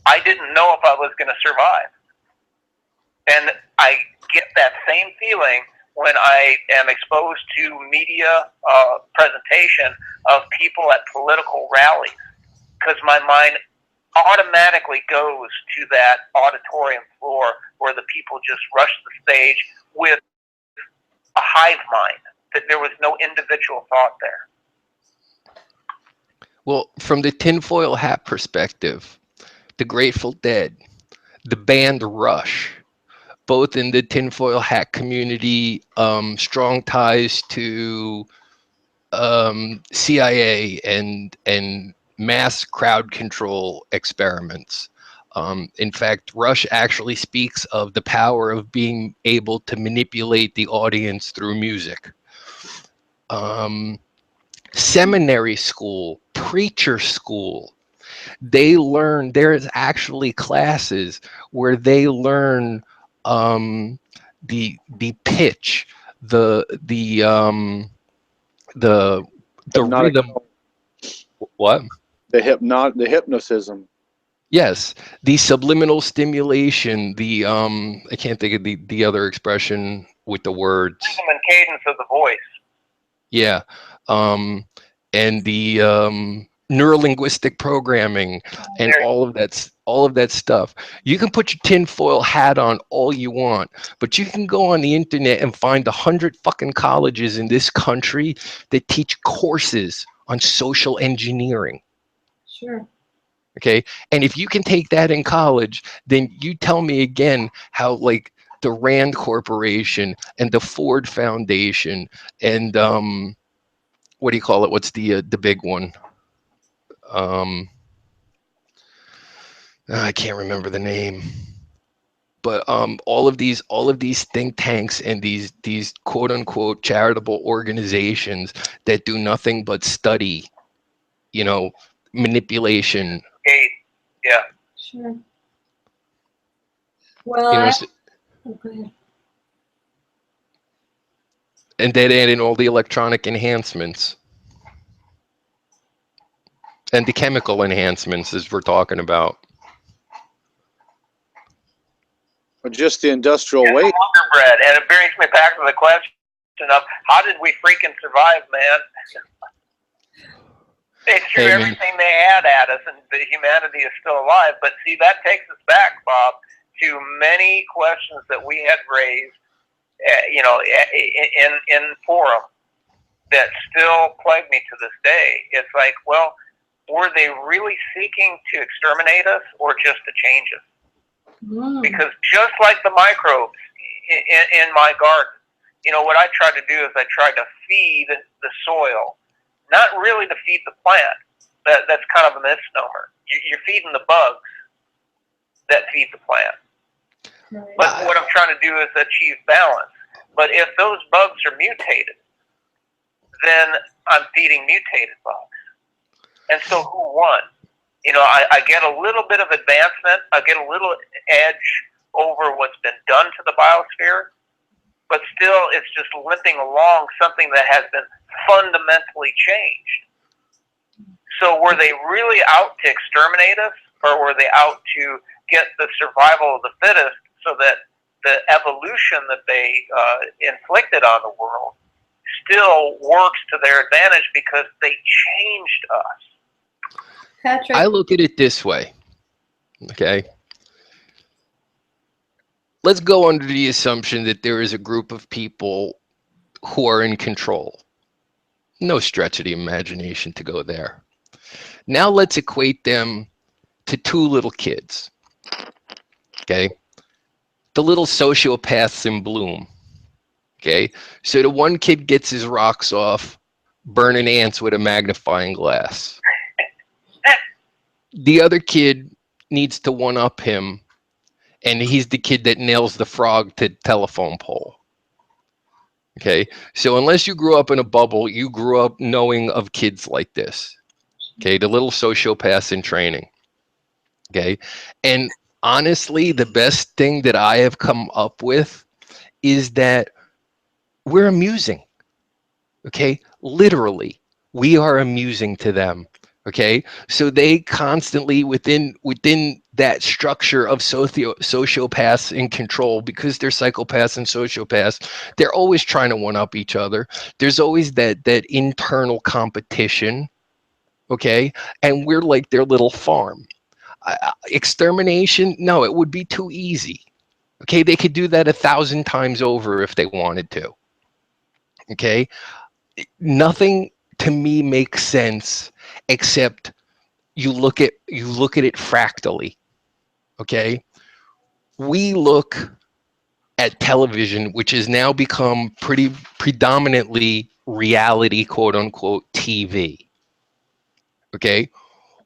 I didn't know if I was going to survive. And I get that same feeling when I am exposed to media presentation of people at political rallies, because my mind automatically goes to that auditorium floor where the people just rush the stage with a hive mind, that there was no individual thought there. Well, from the tinfoil hat perspective, the Grateful Dead, the band Rush, both in the tinfoil hat community, strong ties to CIA and mass crowd control experiments. In fact, Rush actually speaks of the power of being able to manipulate the audience through music. Seminary school, preacher school, they learn, there's actually classes where they learn the pitch, the rhythm. What? The hypnotism. Yes, the subliminal stimulation, the I can't think of the other expression with the words. Rhythm and cadence of the voice. Yeah. and the neurolinguistic programming and all of that stuff. You can put your tinfoil hat on all you want, but you can go on the internet and find 100 fucking colleges in this country that teach courses on social engineering. Sure. Okay. And if you can take that in college, then you tell me again how, like, the Rand Corporation and the Ford Foundation and what do you call it? What's the big one? I can't remember the name. But all of these think tanks and these quote unquote charitable organizations that do nothing but study, you know, manipulation. Hey, yeah. Sure. Well, You know, oh, go ahead. and then add in all the electronic enhancements and the chemical enhancements, as we're talking about. But just the industrial It's waste. Wonder Bread, and it brings me back to the question of how did we freaking survive, man? They threw Hey, man. everything they had at us, and the humanity is still alive. But see, that takes us back, Bob, to many questions that we had raised, in forum that still plague me to this day. It's like, well, were they really seeking to exterminate us or just to change us? Because just like the microbes in my garden, what I try to do is I try to feed the soil, not really to feed the plant. That's kind of a misnomer. You're feeding the bugs that feed the plant. Right. But what I'm trying to do is achieve balance. But if those bugs are mutated, then I'm feeding mutated bugs. And so who won? I get a little bit of advancement. I get a little edge over what's been done to the biosphere, but still it's just limping along something that has been fundamentally changed. So were they really out to exterminate us, or were they out to get the survival of the fittest so that the evolution that they inflicted on the world still works to their advantage because they changed us? Patrick. I look at it this way, okay? Let's go under the assumption that there is a group of people who are in control. No stretch of the imagination to go there. Now let's equate them to two little kids, okay? The little sociopaths in bloom, okay? So the one kid gets his rocks off burning ants with a magnifying glass. The other kid needs to one-up him, and he's the kid that nails the frog to the telephone pole. Okay, so unless you grew up in a bubble, you grew up knowing of kids like this. Okay, the little sociopaths in training. Okay, and honestly, the best thing that I have come up with is that we're amusing. Okay, literally, we are amusing to them. Okay, so they constantly within that structure of sociopaths in control, because they're psychopaths and sociopaths, they're always trying to one up each other. There's always that internal competition. Okay, and we're like their little farm. Extermination? No, it would be too easy. Okay, they could do that 1,000 times over if they wanted to. Okay, nothing to me makes sense except you look at it fractally. Okay, we look at television, which has now become pretty predominantly reality, quote unquote, TV. Okay,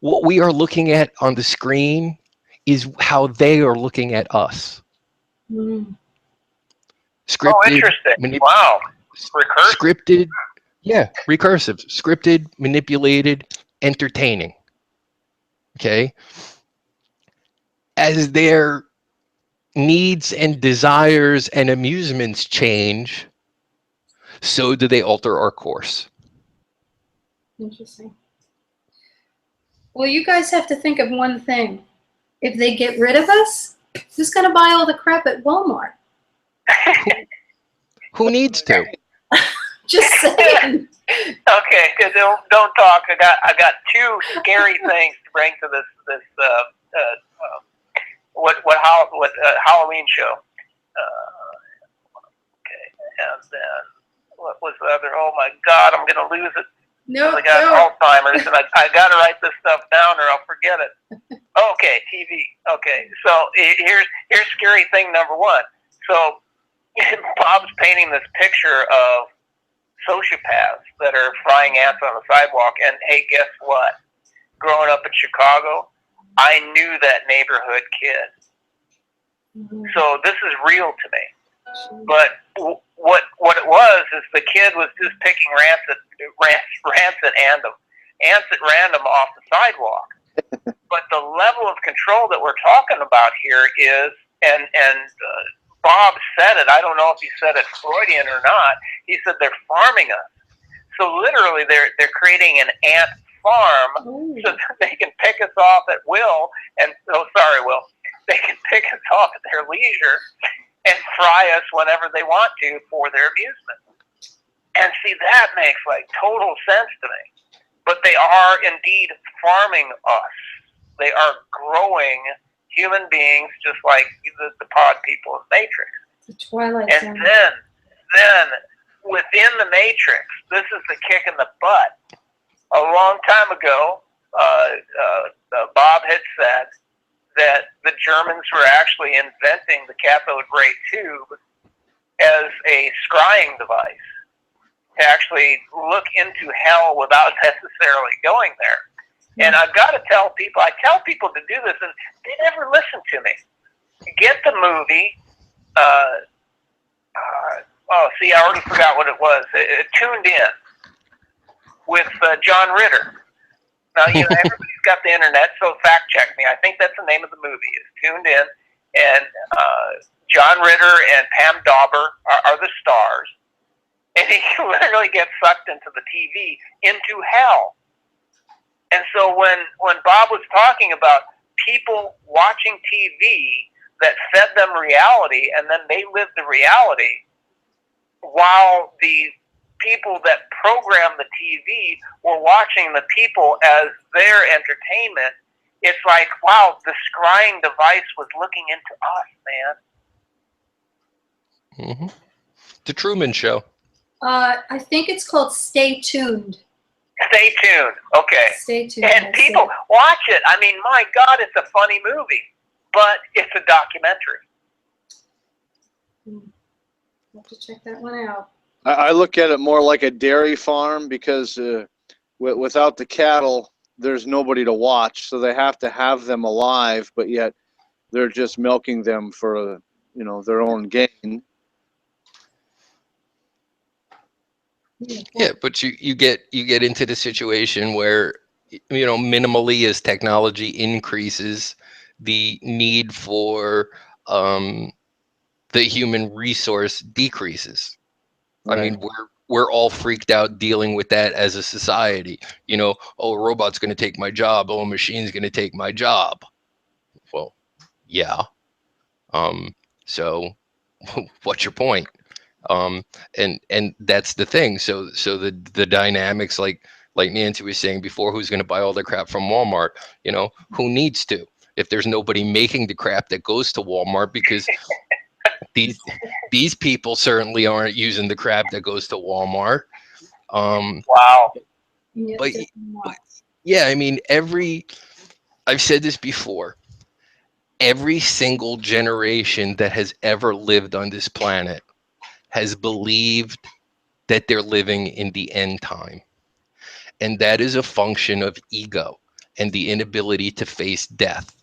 what we are looking at on the screen is how they are looking at us. Scripted, Oh, interesting. Wow. Recursive. Scripted, yeah, recursive, scripted, manipulated, entertaining. Okay, as their needs and desires and amusements change, so do they alter our course. Interesting. Well, you guys have to think of one thing. If they get rid of us, who's going to buy all the crap at Walmart? Who needs to? Just saying. Okay, don't talk. I got two scary things to bring to this Halloween show. Okay, and then what was the other? Oh my God, I'm gonna lose it. No, I got Alzheimer's, and I gotta write this stuff down, or I'll forget it. Okay, TV. Okay, so here's scary thing number one. So Bob's painting this picture of sociopaths that are frying ants on the sidewalk, and hey, guess what? Growing up in Chicago, I knew that neighborhood kid. So this is real to me. But what it was is the kid was just picking ants at random off the sidewalk. But the level of control that we're talking about here is, and Bob said it. I don't know if he said it Freudian or not. He said they're farming us. So literally, they're creating an ant farm so that they can pick us off at will. And Will, they can pick us off at their leisure and fry us whenever they want to for their amusement. And see, that makes like total sense to me. But they are indeed farming us. They are growing human beings just like the pod people of Matrix. The Twilight And Zone. then within the Matrix, this is the kick in the butt. A long time ago, Bob had said that the Germans were actually inventing the cathode ray tube as a scrying device to actually look into hell without necessarily going there. And I've got to tell people, I tell people to do this, and they never listen to me. Get the movie. See, I already forgot what it was. Tuned In with John Ritter. Now, everybody's got the internet, so fact check me. I think that's the name of the movie, is Tuned In. And John Ritter and Pam Dauber are the stars. And he literally gets sucked into the TV, into hell. And so when Bob was talking about people watching TV that fed them reality, and then they lived the reality, while the people that program the TV were watching the people as their entertainment, it's like, wow, the scrying device was looking into us, man. Mm-hmm. The Truman Show. I think it's called Stay Tuned. Stay tuned. Okay. Stay tuned. And people watch it. I mean, my God, it's a funny movie, but it's a documentary. I'll have to check that one out. I look at it more like a dairy farm because without the cattle, there's nobody to watch. So they have to have them alive, but yet they're just milking them for their own gain. Yeah, but you get into the situation where minimally as technology increases, the need for the human resource decreases. Right. I mean, we're all freaked out dealing with that as a society. Oh, a robot's going to take my job. Oh, a machine's going to take my job. Well, yeah. So what's your point? And that's the thing. So the dynamics, like Nancy was saying before, who's going to buy all the crap from Walmart? Who needs to? If there's nobody making the crap that goes to Walmart, because these people certainly aren't using the crap that goes to Walmart. Wow. But yeah, I mean, I've said this before. Every single generation that has ever lived on this planet has believed that they're living in the end time. And that is a function of ego and the inability to face death.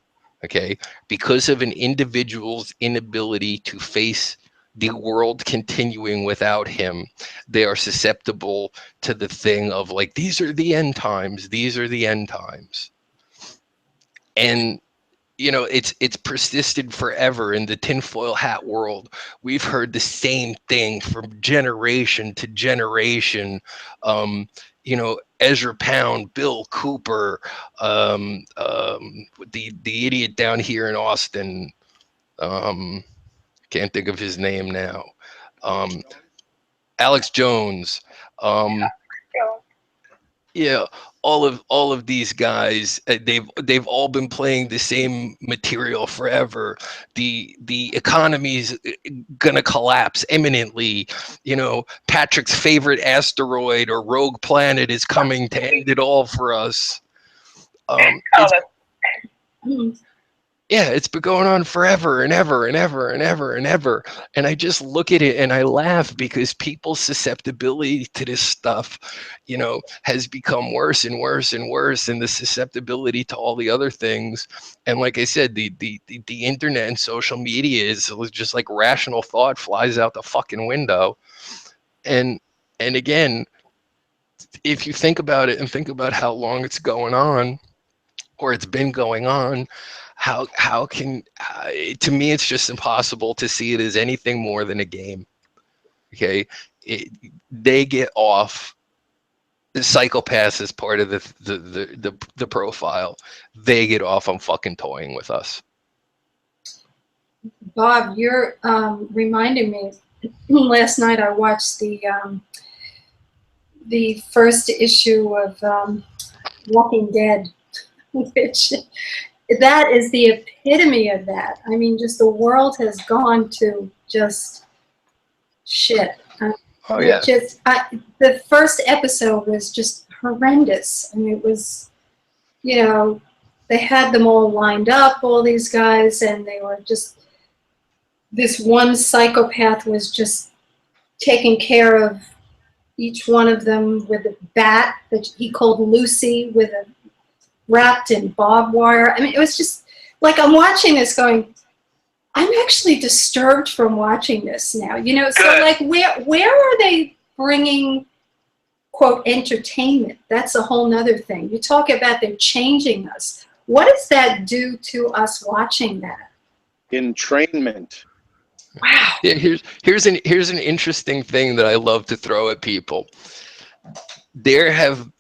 Okay? Because of an individual's inability to face the world continuing without him, they are susceptible to the thing of like, these are the end times. These are the end times. And it's persisted forever in the tinfoil hat world. We've heard the same thing from generation to generation. Ezra Pound, Bill Cooper, the idiot down here in Austin. Can't think of his name now. Alex Jones, um, yeah, all of these guys, they've all been playing the same material forever. The economy's gonna collapse imminently. You know, Patrick's favorite asteroid or rogue planet is coming to end it all for us. It's Mm. Yeah, it's been going on forever and ever and ever and ever and ever. And I just look at it and I laugh because people's susceptibility to this stuff, has become worse and worse and worse, and the susceptibility to all the other things. And like I said, the internet and social media is just like rational thought flies out the fucking window. And again, if you think about it and think about how long it's going on, or it's been going on, how can to me it's just impossible to see it as anything more than a game. Okay, they get off. The psychopaths as part of the profile. They get off on fucking toying with us. Bob, you're reminding me. Last night I watched the first issue of Walking Dead, which that is the epitome of that. I mean, just the world has gone to just shit. Oh yeah. The first episode was just horrendous. I mean, it was, they had them all lined up, all these guys, and they were just, this one psychopath was just taking care of each one of them with a bat that he called Lucy, with a wrapped in barbed wire. I mean, it was just like, I'm watching this going, I'm actually disturbed from watching this now, so like where are they bringing, quote, entertainment? That's a whole nother thing. You talk about they're changing us. What does that do to us watching that? Entrainment. Wow. Yeah, here's an interesting thing that I love to throw at people. There have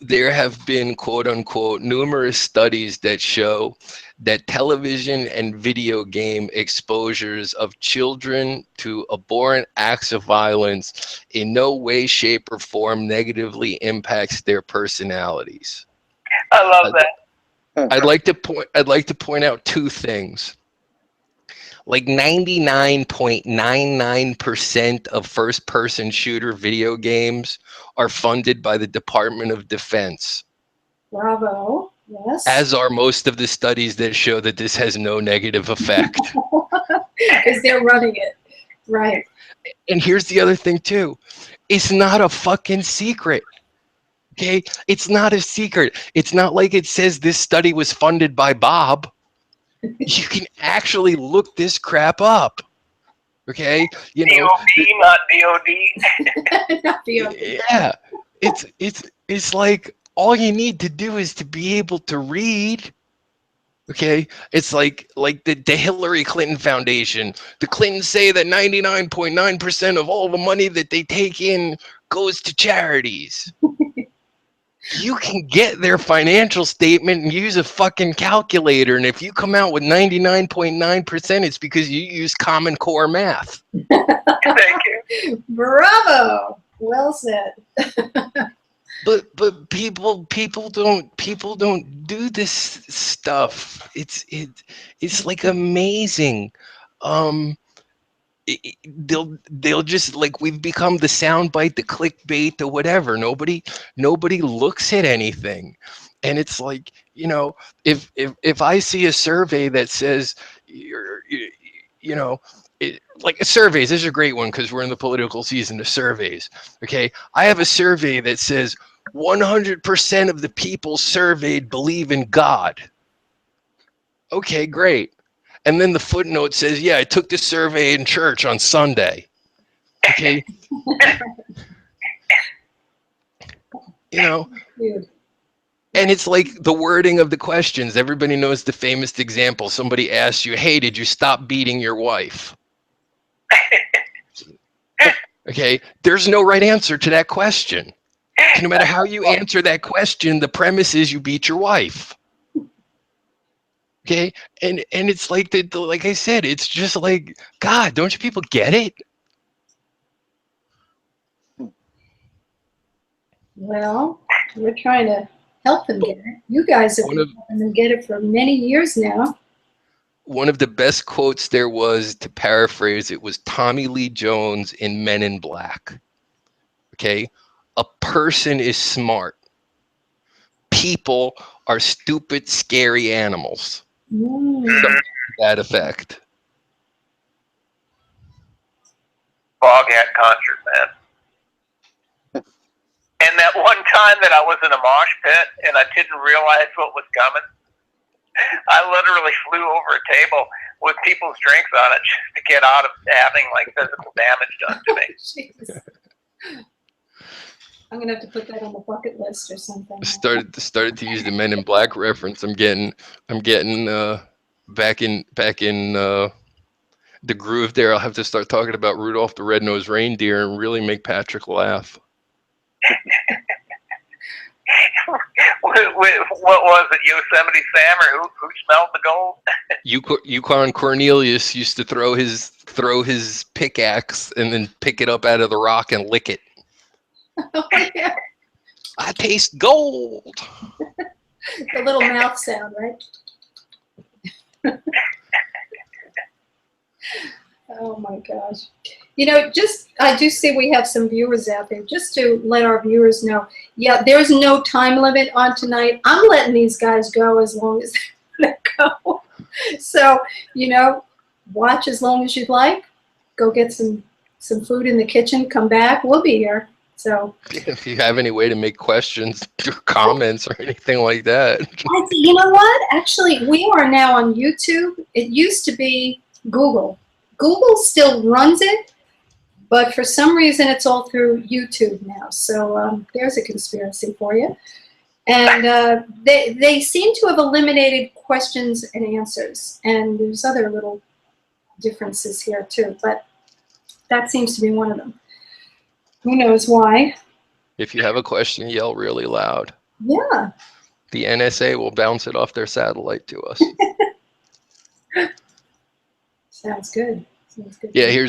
been, quote unquote, numerous studies that show that television and video game exposures of children to abhorrent acts of violence in no way, shape, or form negatively impacts their personalities. I love that. I'd like to point out two things. Like 99.99% of first-person shooter video games are funded by the Department of Defense. Bravo. Yes. As are most of the studies that show that this has no negative effect. Because they're running it. Right. And here's the other thing too. It's not a fucking secret. Okay? It's not a secret. It's not like it says this study was funded by Bob. You can actually look this crap up. Okay? DOD, not DOD. Not the Yeah. It's like all you need to do is to be able to read. Okay? It's like the Hillary Clinton Foundation. The Clintons say that 99.9% of all the money that they take in goes to charities. You can get their financial statement and use a fucking calculator. And if you come out with 99.9%, it's because you use Common Core math. Thank you. Bravo. Well said. But people don't do this stuff. It's like amazing. They'll just, like, we've become the soundbite, the clickbait, the whatever. Nobody looks at anything, and it's like, if I see a survey that says, like surveys, this is a great one because we're in the political season of surveys. Okay, I have a survey that says 100% of the people surveyed believe in God. Okay, great. And then the footnote says, yeah, I took the survey in church on Sunday. Okay. Dude. And it's like the wording of the questions. Everybody knows the famous example. Somebody asks you, hey, did you stop beating your wife? Okay. There's no right answer to that question. No matter how you answer that question, the premise is you beat your wife. Okay, and it's like like I said, it's just like, God, don't you people get it? Well, we're trying to help them get it. You guys have been helping them get it for many years now. One of the best quotes there was, to paraphrase, it was Tommy Lee Jones in Men in Black. Okay? A person is smart. People are stupid, scary animals. Something to that effect. Boghat concert, man. And that one time that I was in a mosh pit and I didn't realize what was coming, I literally flew over a table with people's drinks on it just to get out of having like physical damage done to me. Jeez. I'm gonna have to put that on the bucket list or something. Started to use the Men in Black reference. I'm getting back in the groove there. I'll have to start talking about Rudolph the Red-Nosed Reindeer and really make Patrick laugh. What was it, Yosemite Sam, or who smelled the gold? Yukon Cornelius used to throw his pickaxe and then pick it up out of the rock and lick it. Oh, yeah. I taste gold. The little mouth sound, right? Oh my gosh. You know, I do see we have some viewers out there. Just to let our viewers know, yeah, there's no time limit on tonight. I'm letting these guys go as long as they go. So, you know, watch as long as you'd like. Go get some food in the kitchen. Come back. We'll be here. So if you have any way to make questions or comments or anything like that. You know what? Actually, we are now on YouTube. It used to be Google. Google still runs it, but for some reason it's all through YouTube now. So there's a conspiracy for you. And they seem to have eliminated questions and answers. And there's other little differences here too, but that seems to be one of them. Who knows why? If you have a question, yell really loud. Yeah. The NSA will bounce it off their satellite to us. Sounds good. Sounds good. Yeah,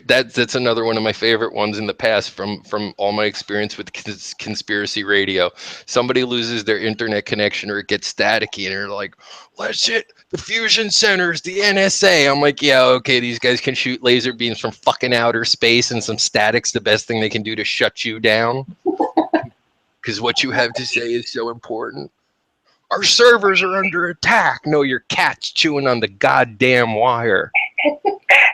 that's another one of my favorite ones in the past from all my experience with conspiracy radio. Somebody loses their internet connection or it gets staticky and they're like, well, shit, the fusion centers, the NSA. I'm like, yeah, okay, these guys can shoot laser beams from fucking outer space and some static's the best thing they can do to shut you down. Because what you have to say is so important. Our servers are under attack. No, your cat's chewing on the goddamn wire.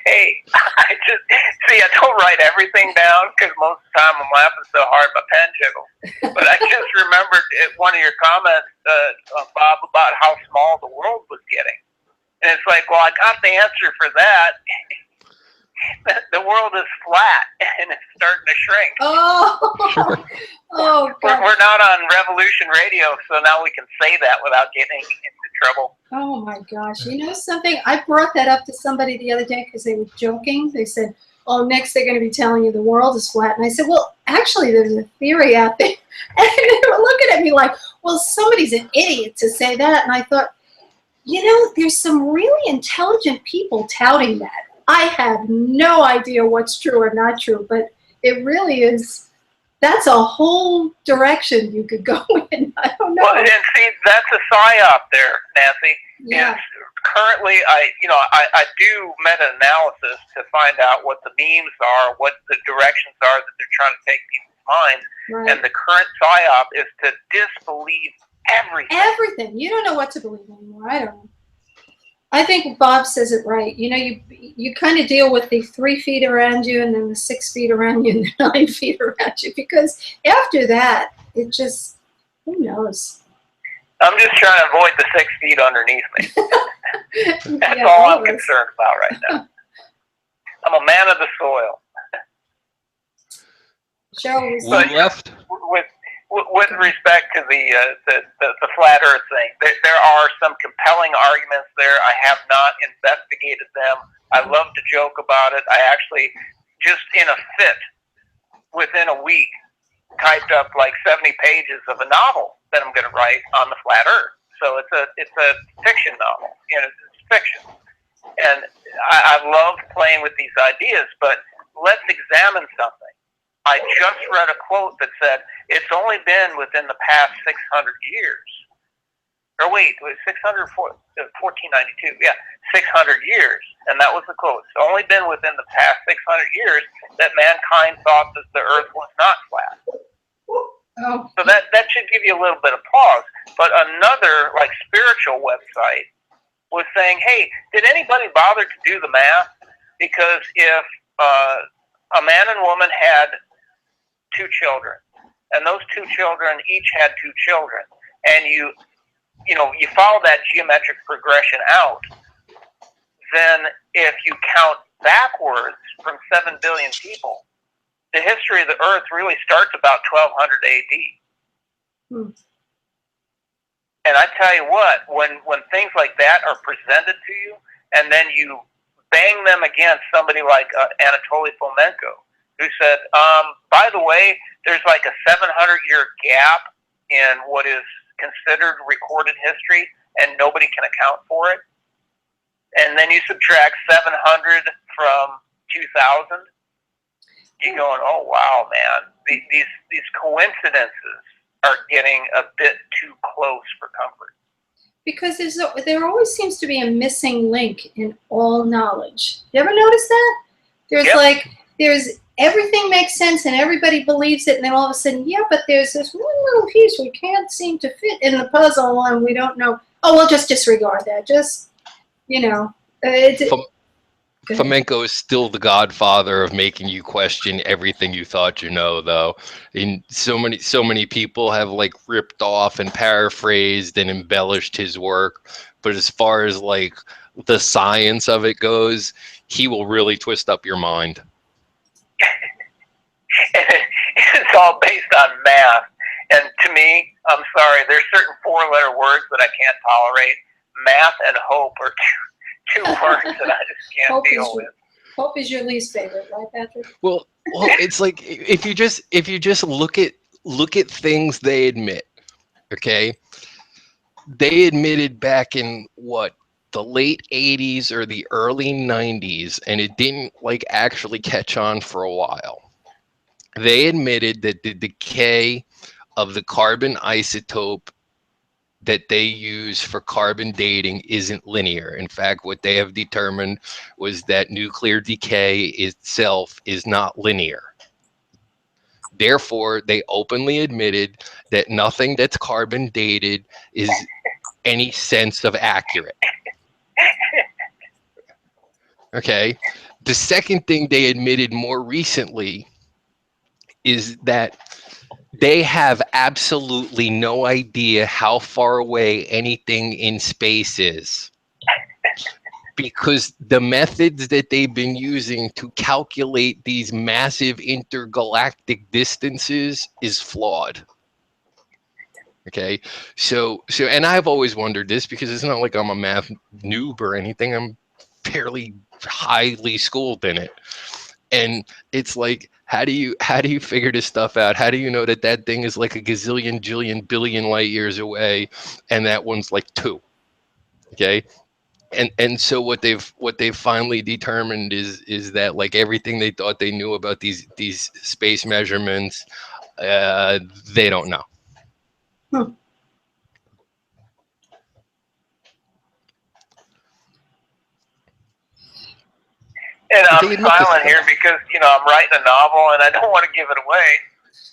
Hey, I don't write everything down because most of the time I'm laughing so hard my pen jiggles. But I just remembered one of your comments, Bob, about how small the world was getting. And it's like, well, I got the answer for that. The world is flat and it's starting to shrink. Oh, oh, we're not on Revolution Radio, so now we can say that without getting into trouble. Oh my gosh. You know something? I brought that up to somebody the other day because they were joking. They said, oh, next they're going to be telling you the world is flat. And I said, well, actually, there's a theory out there. And they were looking at me like, well, somebody's an idiot to say that. And I thought, you know, there's some really intelligent people touting that. I have no idea what's true or not true, but it really is. That's a whole direction you could go in. I don't know. Well, and see, that's a psyop there, Nancy. Yeah. Is currently, I do meta-analysis to find out what the memes are, what the directions are that they're trying to take people's minds. Right. And the current psyop is to disbelieve everything. Everything. You don't know what to believe anymore. I don't know. I think Bob says it right. You know, you kind of deal with the 3 feet around you and then the 6 feet around you and the 9 feet around you, because after that, it just, who knows? I'm just trying to avoid the 6 feet underneath me. That's Yeah, all I'm concerned about right now. I'm a man of the soil. Cheryl was We left. With respect to the flat Earth thing, there are some compelling arguments there. I have not investigated them. I love to joke about it. I actually, just in a fit, within a week, typed up like 70 pages of a novel that I'm going to write on the flat Earth. So it's a fiction novel. You know, it's fiction, and I love playing with these ideas. But let's examine something. I just read a quote that said, it's only been within the past 600 years. Or wait, it was 1492. Yeah, 600 years. And that was the quote. It's only been within the past 600 years that mankind thought that the earth was not flat. Oh. So that should give you a little bit of pause. But another, like, spiritual website was saying, hey, did anybody bother to do the math? Because if a man and woman had 2 children, and those 2 children each had 2 children, and you follow that geometric progression out, then if you count backwards from 7 billion people, the history of the earth really starts about 1200 AD. And I tell you what, when things like that are presented to you, and then you bang them against somebody like Anatoly Fomenko, who said, by the way, there's like a 700-year gap in what is considered recorded history, and nobody can account for it. And then you subtract 700 from 2000, you're going, oh, wow, man. These coincidences are getting a bit too close for comfort. Because there always seems to be a missing link in all knowledge. You ever notice that? There's everything makes sense and everybody believes it, and then all of a sudden, yeah, but there's this one little piece we can't seem to fit in the puzzle, and we don't know. Oh, we'll just disregard that. Just, Fomenko is still the godfather of making you question everything you thought you know, though. And so many people have like ripped off and paraphrased and embellished his work. But as far as like the science of it goes, he will really twist up your mind. It's all based on math. And to me, I'm sorry, there's certain 4-letter words that I can't tolerate. Math and hope are two words that I just can't deal with. Hope is your least favorite, right, Patrick? Well, it's like if you just look at things they admit, okay? They admitted back in the late 80s or the early 90s, and it didn't like actually catch on for a while. They admitted that the decay of the carbon isotope that they use for carbon dating isn't linear. In fact, what they have determined was that nuclear decay itself is not linear. Therefore, they openly admitted that nothing that's carbon dated is any sense of accurate. Okay. The second thing they admitted more recently is that they have absolutely no idea how far away anything in space is, because the methods that they've been using to calculate these massive intergalactic distances is flawed. Okay, so and I've always wondered this, because it's not like I'm a math noob or anything. I'm fairly highly schooled in it. And it's like, how do you figure this stuff out? How do you know that thing is like a gazillion, jillion, billion light years away, and that one's like 2? Okay, and so what they've finally determined is that like everything they thought they knew about these space measurements, they don't know. And I'm silent here because, I'm writing a novel and I don't want to give it away.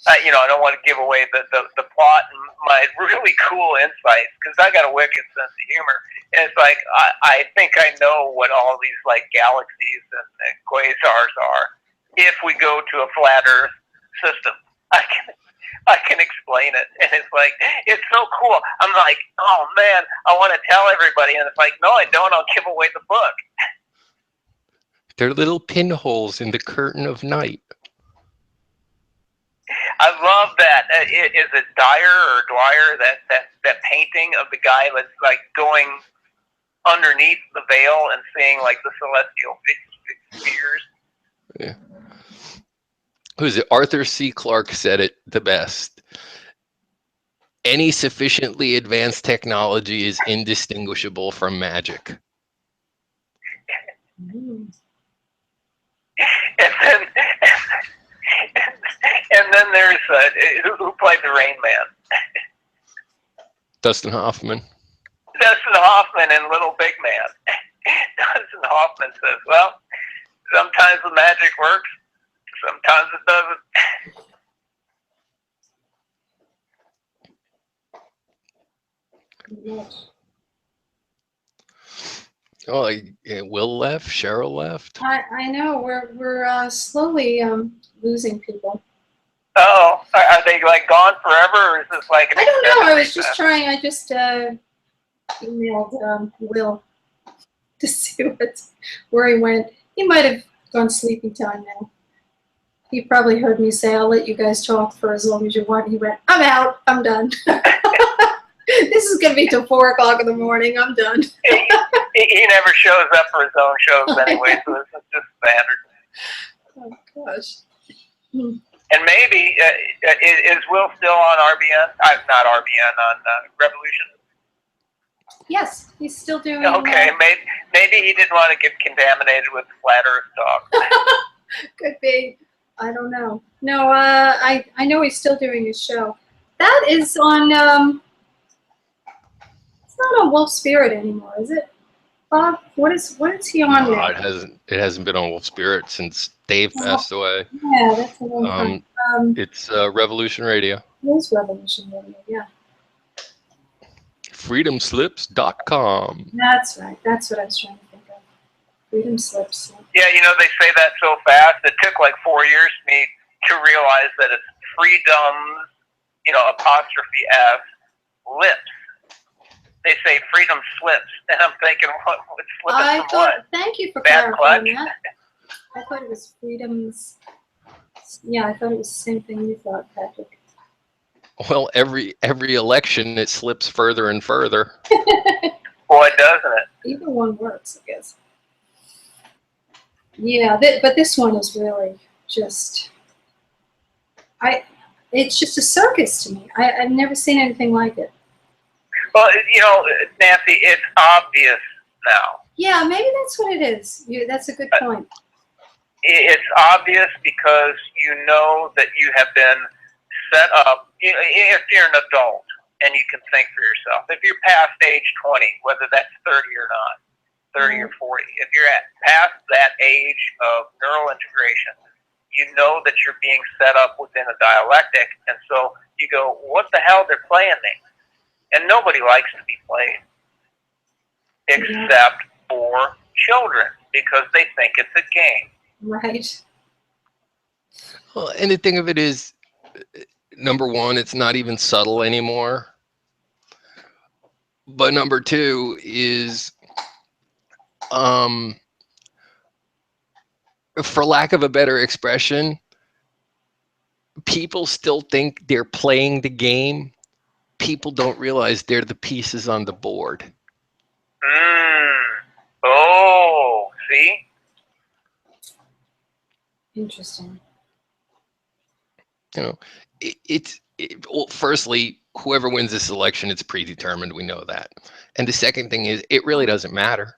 I don't want to give away the plot and my really cool insights, because I got a wicked sense of humor. And it's like, I think I know what all these like galaxies and quasars are if we go to a flat Earth system. I can explain it. And it's like, it's so cool. I'm like, oh man, I want to tell everybody. And it's like, no, I don't. I'll give away the book. They're little pinholes in the curtain of night. I love that. Is it Dwyer, that painting of the guy that's like going underneath the veil and seeing like the celestial spheres? Yeah. Who is it? Arthur C. Clarke said it the best. Any sufficiently advanced technology is indistinguishable from magic. then there's who played the Rain Man? Dustin Hoffman. Dustin Hoffman in Little Big Man. Dustin Hoffman says, "Well, sometimes the magic works, sometimes it doesn't." Oh, Will left. Cheryl left. I know we're slowly losing people. Oh, are they like gone forever, or is this like? I don't know. I was just trying. I just emailed Will to see where he went. He might have gone sleeping time now. He probably heard me say, "I'll let you guys talk for as long as you want." He went, "I'm out. I'm done." This is gonna be till 4 o'clock in the morning. I'm done. He never shows up for his own shows anyway, so this is just standard. Oh gosh. And maybe is Will still on RBN? Not RBN, on Revolution. Yes, he's still doing. Okay, maybe he didn't want to get contaminated with flat Earth talk. Could be. I don't know. No, I know he's still doing his show. That is on. It's not on Wolf Spirit anymore, is it? Bob, what is he on No, now? it hasn't been on Wolf Spirit since Dave passed away. Yeah, that's a long time. It's Revolution Radio. It is Revolution Radio, yeah. Freedomslips.com. That's right. That's what I was trying to think of. Freedom Slips. Yeah, they say that so fast. It took like 4 years for me to realize that it's freedoms, apostrophe F, lips. They say freedom slips, and I'm thinking, what slipping from what? Thank you for Bad clarifying clutch? that. I thought it was freedoms. Yeah, I thought it was the same thing you thought, Patrick. Well, every election it slips further and further. Boy, doesn't it? Either one works, I guess. Yeah, but this one is really just. It's just a circus to me. I've never seen anything like it. Well, Nancy, it's obvious now. Yeah, maybe that's what it is. That's a good point. It's obvious because you know that you have been set up. If you're an adult and you can think for yourself, if you're past age 20, whether that's 30 or not, 30 or 40, if you're past that age of neural integration, you know that you're being set up within a dialectic, and so you go, what the hell, they're playing me. And nobody likes to be played, except for children, because they think it's a game. Right. Well, and the thing of it is, number one, it's not even subtle anymore. But number two is, for lack of a better expression, people still think they're playing the game. People don't realize they're the pieces on the board. Oh, see? Interesting. Well, firstly, whoever wins this election, it's predetermined. We know that. And the second thing is, it really doesn't matter.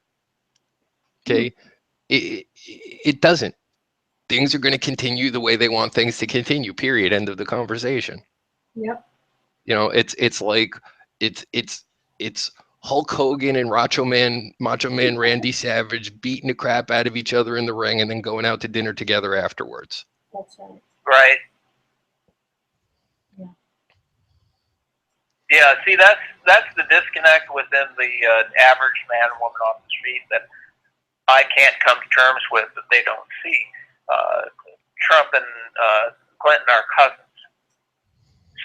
Okay? It doesn't. Things are going to continue the way they want things to continue, period. End of the conversation. Yep. It's like it's Hulk Hogan and Macho Man Randy Savage beating the crap out of each other in the ring and then going out to dinner together afterwards. That's right. Right. Yeah. Yeah, see, that's the disconnect within the average man or woman off the street that I can't come to terms with, that they don't see. Trump and Clinton are cousins.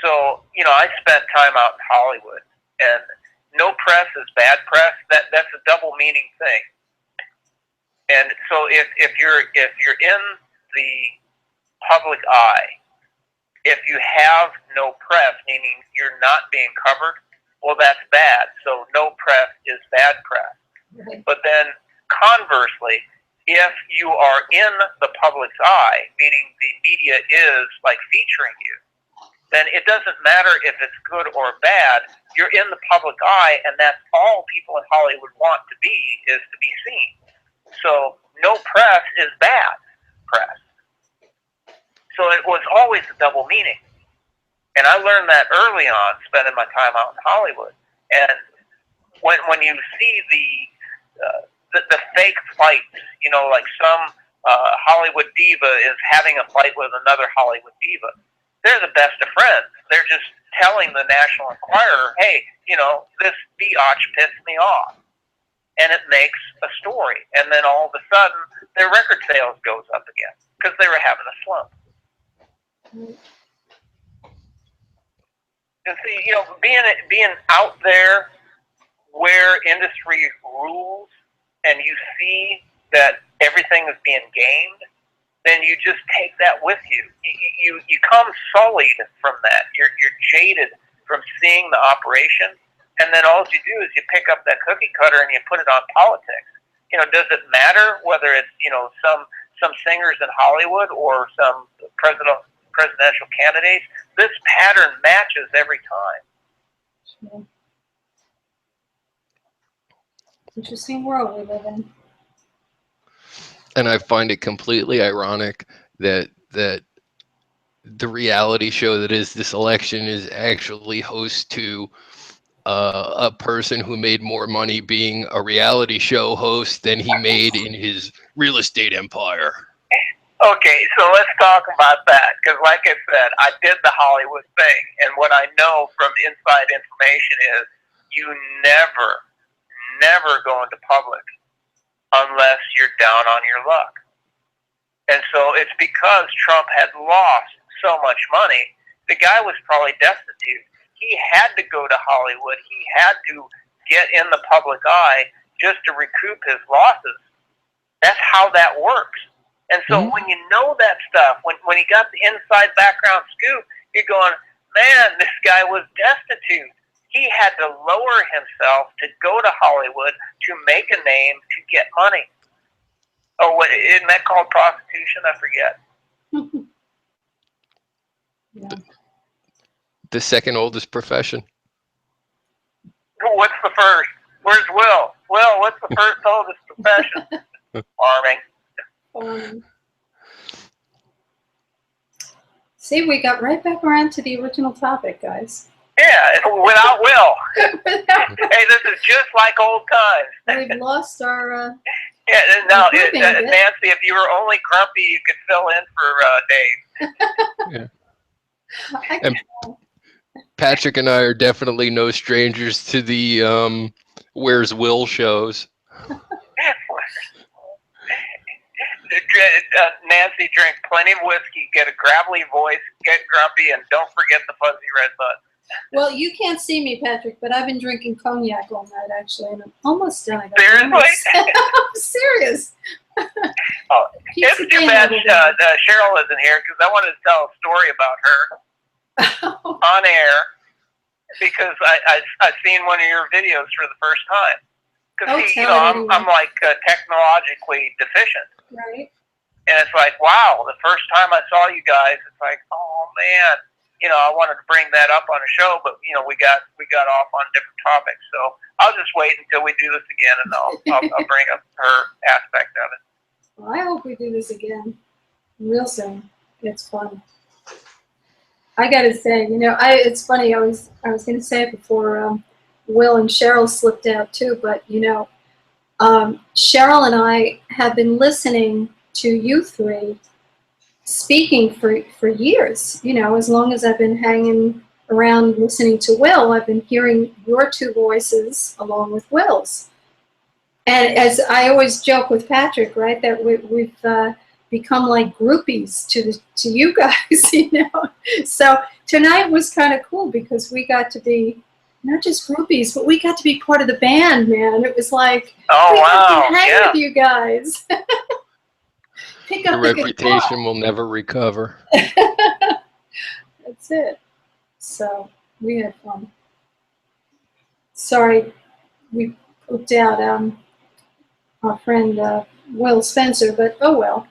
So, I spent time out in Hollywood, and no press is bad press. That's a double meaning thing. And so if you're in the public eye, if you have no press, meaning you're not being covered, well, that's bad. So no press is bad press. Right. But then conversely, if you are in the public's eye, meaning the media is like featuring you, then it doesn't matter if it's good or bad. You're in the public eye, and that's all people in Hollywood want to be, is to be seen. So no press is bad press. So it was always a double meaning. And I learned that early on, spending my time out in Hollywood. And when you see the fake fights, you know, like some Hollywood diva is having a fight with another Hollywood diva, they're the best of friends. They're just telling the National Enquirer, hey, you know, this biatch pissed me off. And it makes a story. And then all of a sudden, their record sales goes up again because they were having a slump. And see, you know, being out there where industry rules and you see that everything is being gamed, then you just take that with you. You come sullied from that. You're jaded from seeing the operation, and then all you do is you pick up that cookie cutter and you put it on politics. You know, does it matter whether it's, you know, some singers in Hollywood or some presidential candidates? This pattern matches every time. Sure. Interesting world we live in. And I find it completely ironic that the reality show that is this election is actually host to a person who made more money being a reality show host than he made in his real estate empire. Okay, so let's talk about that, because like I said, I did the Hollywood thing, and what I know from inside information is you never go into public unless you're down on your luck. And so it's because Trump had lost so much money, the guy was probably destitute. He had to go to Hollywood. He had to get in the public eye just to recoup his losses. That's how that works. And so when you know that stuff, when he got the inside background scoop, you're going, man, this guy was destitute. He had to lower himself to go to Hollywood to make a name to get money. Oh, what, isn't that called prostitution? I forget. Yeah. The second oldest profession. What's the first? Where's Will? Will, what's the first oldest profession? Farming. See, we got right back around to the original topic, guys. Yeah, without Will. Hey, this is just like old times. We've lost our... yeah, no, Nancy, if you were only grumpy, you could fill in for Dave. Yeah. And Patrick and I are definitely no strangers to the Where's Will shows. Nancy, drink plenty of whiskey, get a gravelly voice, get grumpy, and don't forget the fuzzy red button. Well, you can't see me, Patrick, but I've been drinking cognac all night, actually, and I'm almost done. Seriously? I'm serious. Oh, it's too bad Cheryl isn't here, because I wanted to tell a story about her on air, because I've seen one of your videos for the first time. Because, you know, I'm like technologically deficient. Right. And it's like, wow, the first time I saw you guys, it's like, oh, man. You know, I wanted to bring that up on a show, but you know, we got off on different topics. So I'll just wait until we do this again, and I'll bring up her aspect of it. Well, I hope we do this again real soon. It's fun. I got to say, you know, it's funny. I was going to say it before Will and Cheryl slipped out too, but you know, Cheryl and I have been listening to you three speaking for years. You know, as long as I've been hanging around listening to Will, I've been hearing your two voices along with Will's. And as I always joke with Patrick, right, that we've become like groupies to you guys, you know. So tonight was kind of cool because we got to be not just groupies, but we got to be part of the band, man. It was like, oh wow, hang with you guys. Pick up the reputation will never recover. That's it. So we had fun. Sorry, we put out our friend Will Spencer, but oh well.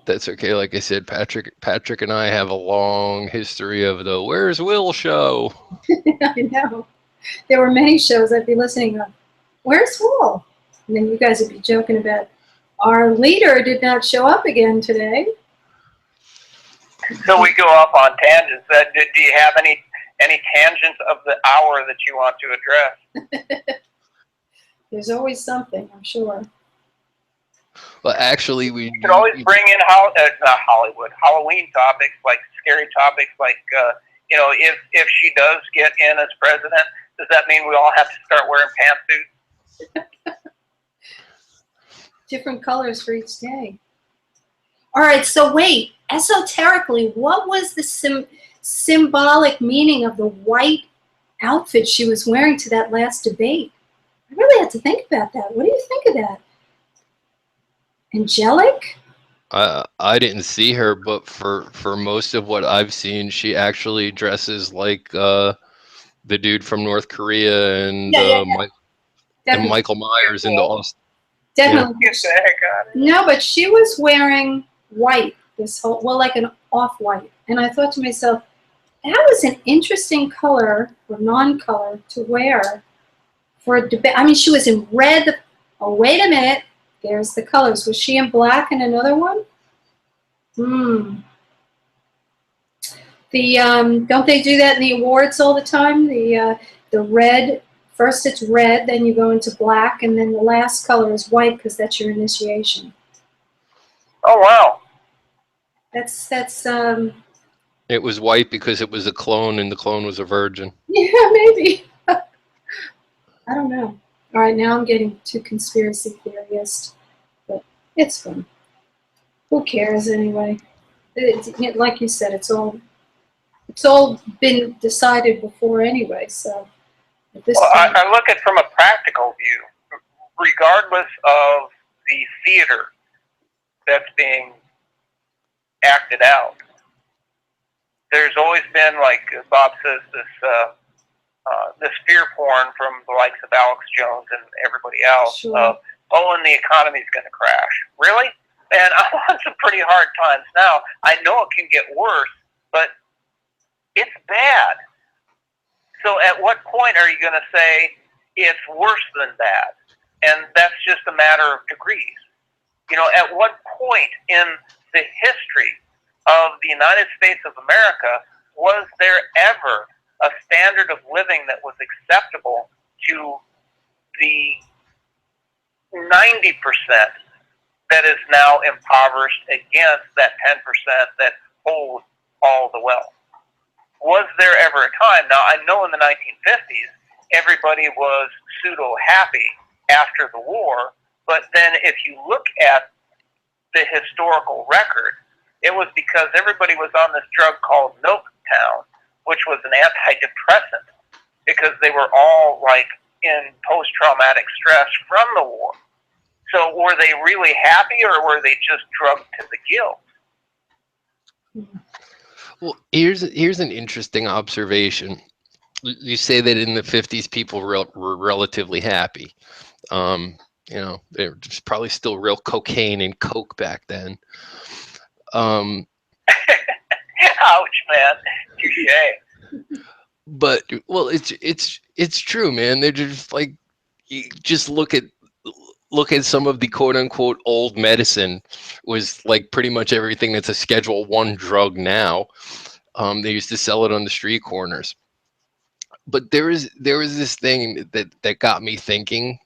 That's okay. Like I said, Patrick and I have a long history of the Where's Will show. I know. There were many shows I'd be listening on. Where's Will? And then you guys would be joking about Our leader did not show up again today. So we go off on tangents. Do you have any tangents of the hour that you want to address? There's always something, I'm sure. Well, actually, we You could always bring in not Hollywood, Halloween topics, like scary topics, like if she does get in as president, does that mean we all have to start wearing pantsuits? Different colors for each day. All right, so wait, esoterically, what was the symbolic meaning of the white outfit she was wearing to that last debate? I really had to think about that. What do you think of that? Angelic? I didn't see her, but for most of what I've seen, she actually dresses like the dude from North Korea and and Michael Myers in the Austin. Definitely. Get the heck out of here. No, but she was wearing white this whole, well, like an off-white. And I thought to myself, that was an interesting color or non-color to wear for a debate. I mean, she was in red. Oh, wait a minute. There's the colors. Was she in black in another one? Don't they do that in the awards all the time? The red, first it's red, then you go into black, and then the last color is white because that's your initiation. Oh wow. That's It was white because it was a clone, and the clone was a virgin. yeah, maybe. I don't know. All right, now I'm getting too conspiracy theorist, but it's fun. Who cares anyway? Like you said, it's all been decided before anyway. So at this Well, point, I look at it from a practical view. Regardless of the theater that's being acted out, there's always been, like Bob says, this fear porn from the likes of Alex Jones and everybody else Sure. of, and the economy's going to crash. Really? Man, I'm on some pretty hard times now. I know it can get worse, but it's bad. So at what point are you going to say it's worse than bad? And that's just a matter of degrees. At what point in the history of the United States of America was there ever a standard of living that was acceptable to the 90% that is now impoverished against that 10% that hold all the wealth? Was there ever a time? Now, I know in the 1950s, everybody was pseudo-happy after the war, but then if you look at the historical record, it was because everybody was on this drug called Milktown, which was an antidepressant, because they were all like in post-traumatic stress from the war. So were they really happy, or were they just drugged to the gills? Well, here's an interesting observation. You say that in the 50s, people were relatively happy. There was probably still real cocaine and coke back then. Ouch, man. Touche. But well, it's true, man. They're just like, you just look at some of the quote unquote old medicine was like pretty much everything that's a Schedule 1 drug now. They used to sell it on the street corners. But there was this thing that got me thinking.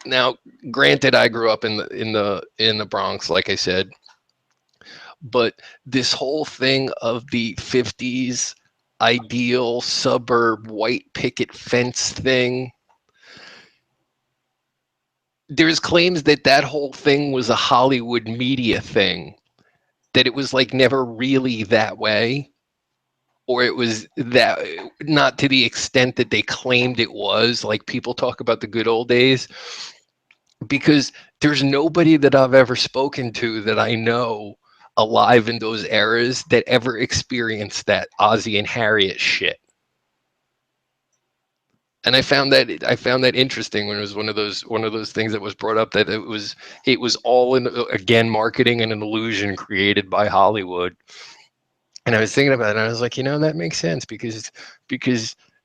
Now, granted, I grew up in the Bronx, like I said, but this whole thing of the 50s ideal suburb white picket fence thing, there's claims that whole thing was a Hollywood media thing, that it was like never really that way, or it was that not to the extent that they claimed it was. Like, people talk about the good old days, because there's nobody that I've ever spoken to that I know alive in those eras that ever experienced that Ozzie and Harriet shit. And I found that interesting when it was one of those things that was brought up, that it was all in, again, marketing and an illusion created by Hollywood. And I was thinking about it, and I was like, that makes sense, because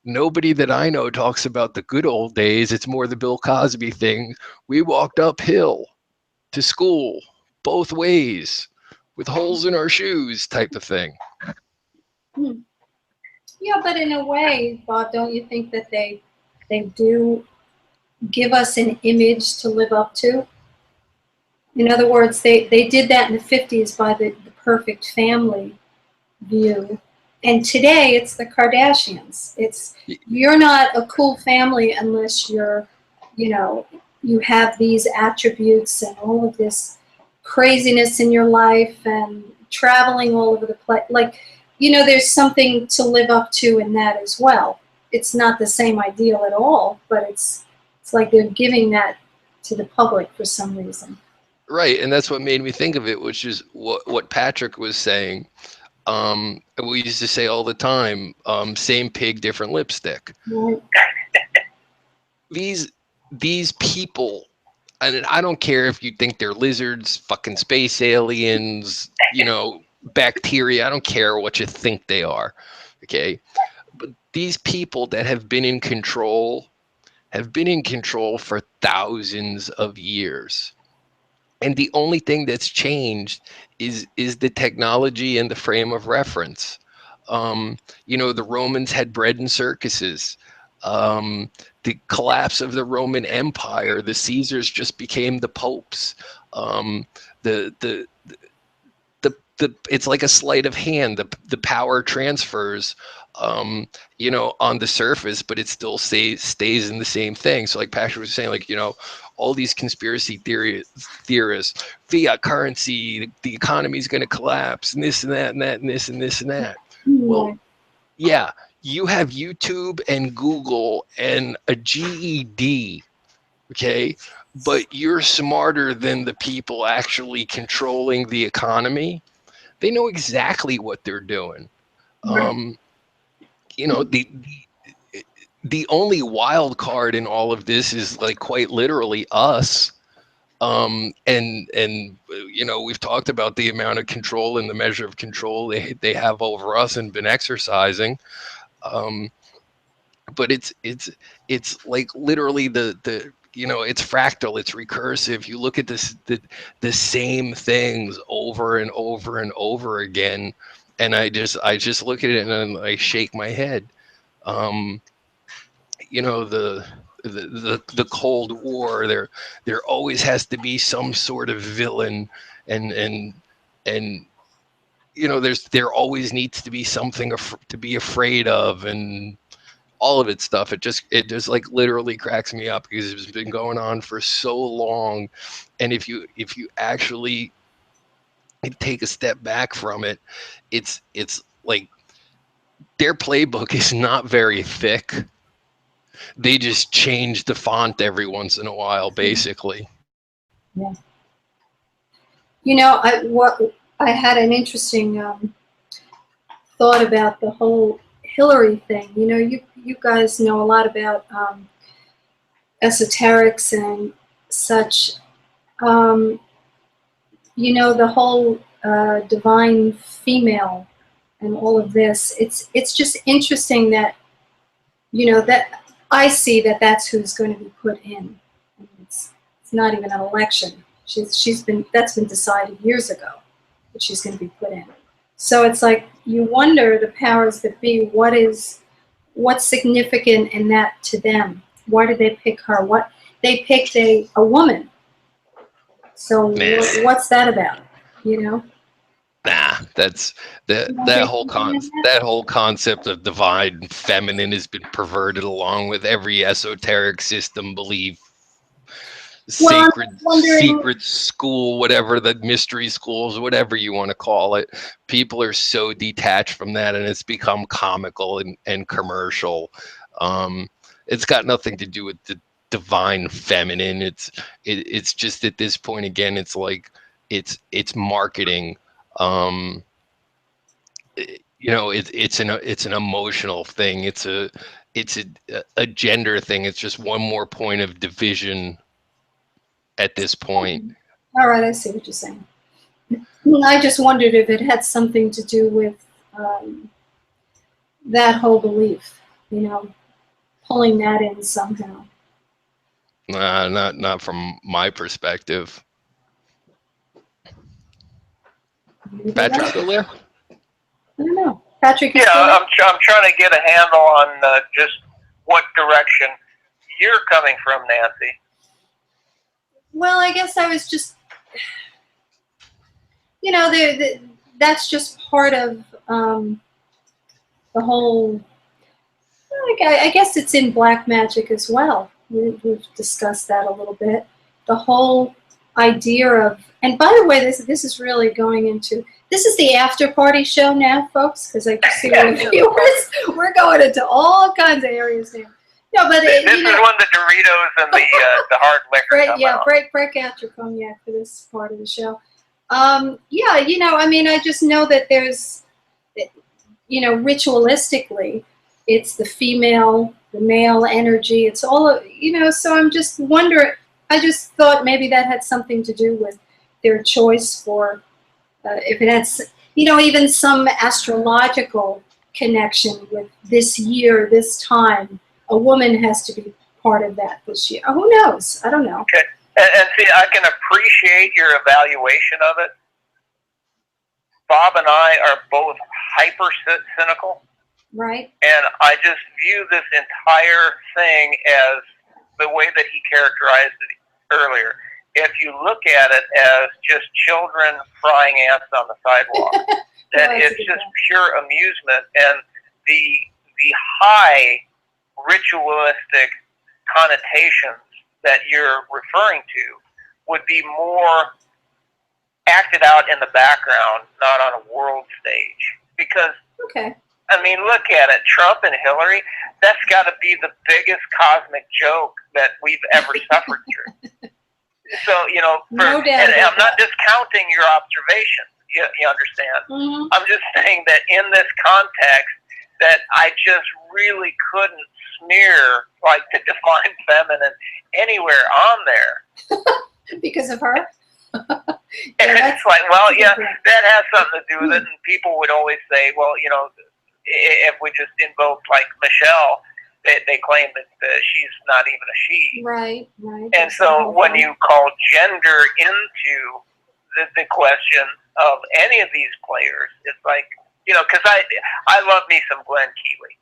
Nobody that I know talks about the good old days. It's more the Bill Cosby thing. We walked uphill to school both ways with holes in our shoes type of thing. Hmm. Yeah, but in a way, Bob, don't you think that they do give us an image to live up to? In other words, they did that in the 50s by the perfect family view. And today it's the Kardashians. It's, you're not a cool family unless you're, you know, you have these attributes and all of this craziness in your life and traveling all over the place. Like, you know, there's something to live up to in that as well. It's not the same ideal at all, but it's like they're giving that to the public for some reason. Right, and that's what made me think of it, which is what Patrick was saying. We used to say all the time, same pig, different lipstick. Right. These people, and I don't care if you think they're lizards, fucking space aliens, you know, bacteria. I don't care what you think they are, okay? But these people that have been in control for thousands of years. And the only thing that's changed is the technology and the frame of reference. You know, the Romans had bread and circuses. The collapse of the Roman Empire, the Caesars just became the popes. It's like a sleight of hand. The power transfers, you know, on the surface, but it still stays in the same thing. So like Patrick was saying, like, you know, all these conspiracy theorists, fiat currency, the economy is going to collapse, and this and that and that and this and this and that. Well, yeah, you have YouTube and Google and a GED, okay? But you're smarter than the people actually controlling the economy. They know exactly what they're doing. You know, the only wild card in all of this is like quite literally us. And you know, we've talked about the amount of control and the measure of control they have over us and been exercising. But it's like literally the you know, it's fractal, it's recursive. You look at the same things over and over and over again, and I just look at it and I shake my head. You know, the Cold War, there always has to be some sort of villain, and you know, there always needs to be something to be afraid of, and all of its stuff. It just like literally cracks me up because it's been going on for so long. And if you actually take a step back from it, it's like their playbook is not very thick. They just change the font every once in a while, basically. Yeah. You know, I had an interesting thought about the whole Hillary thing. You know, you guys know a lot about esoterics and such. You know, the whole divine female and all of this. It's just interesting that, you know, that I see that that's who's going to be put in. It's not even an election. That's been decided years ago that she's going to be put in. So it's like you wonder, the powers that be, what's significant in that to them? Why did they pick her? What they picked a woman. So what's that about? You know? Nah, that's that whole concept of divine feminine has been perverted along with every esoteric system belief. Secret school, whatever, the mystery schools, whatever you want to call it. People are so detached from that, and it's become comical and commercial. It's got nothing to do with the divine feminine. It's just at this point, again, it's like it's marketing. You know, it's an emotional thing. It's a gender thing. It's just one more point of division at this point. All right, I see what you're saying. I just wondered if it had something to do with that whole belief. you know, pulling that in somehow. Not from my perspective. Maybe Patrick not. still there? I don't know. Patrick, you Yeah, still there? I'm trying to get a handle on just what direction you're coming from, Nancy. Well, I guess I was just, you know, that's just part of the whole. I guess it's in black magic as well. We've discussed that a little bit. The whole idea of, and by the way, this is really going into, this is the after party show now, folks, because I can see our viewers. We're going into all kinds of areas now. No, but This is when the Doritos and the hard liquor come out. break out your cognac for this part of the show. Yeah, you know, I mean, I just know that there's, you know, ritualistically, it's the female, the male energy. It's all, you know, so I'm just wondering, I just thought maybe that had something to do with their choice for, if it had, you know, even some astrological connection with this year, this time. A woman has to be part of that this year. Oh, who knows? I don't know. Okay. And see, I can appreciate your evaluation of it. Bob and I are both hyper cynical. Right. And I just view this entire thing as the way that he characterized it earlier. If you look at it as just children frying ants on the sidewalk, then it's just pure amusement. And the high ritualistic connotations that you're referring to would be more acted out in the background, not on a world stage. Because, okay. I mean, look at it. Trump and Hillary, that's got to be the biggest cosmic joke that we've ever suffered through. So, you know, No doubt and about I'm not discounting your observation. You understand? Mm-hmm. I'm just saying that in this context, that I just really couldn't smear like the divine feminine anywhere on there. Because of her? And it's like, well, yeah, that has something to do with it. And people would always say, well, you know, if we just invoke like Michelle, they claim that she's not even a she. Right, right. And so when you call gender into the question of any of these players, it's like, you know, because I love me some Glenn Keeley.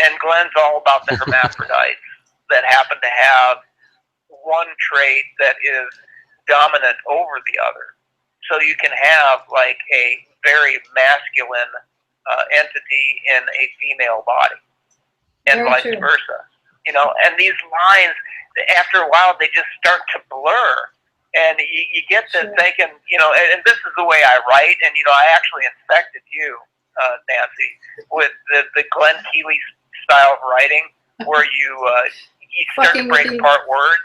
And Glenn's all about the hermaphrodites that happen to have one trait that is dominant over the other. So you can have like a very masculine entity in a female body, and Very vice true. versa. You know, and these lines, after a while, they just start to blur. And you get to Sure. thinking, you know, and this is the way I write, and, you know, I actually infected you, Nancy, with the Glenn Keeley style of writing, where you start to break apart words.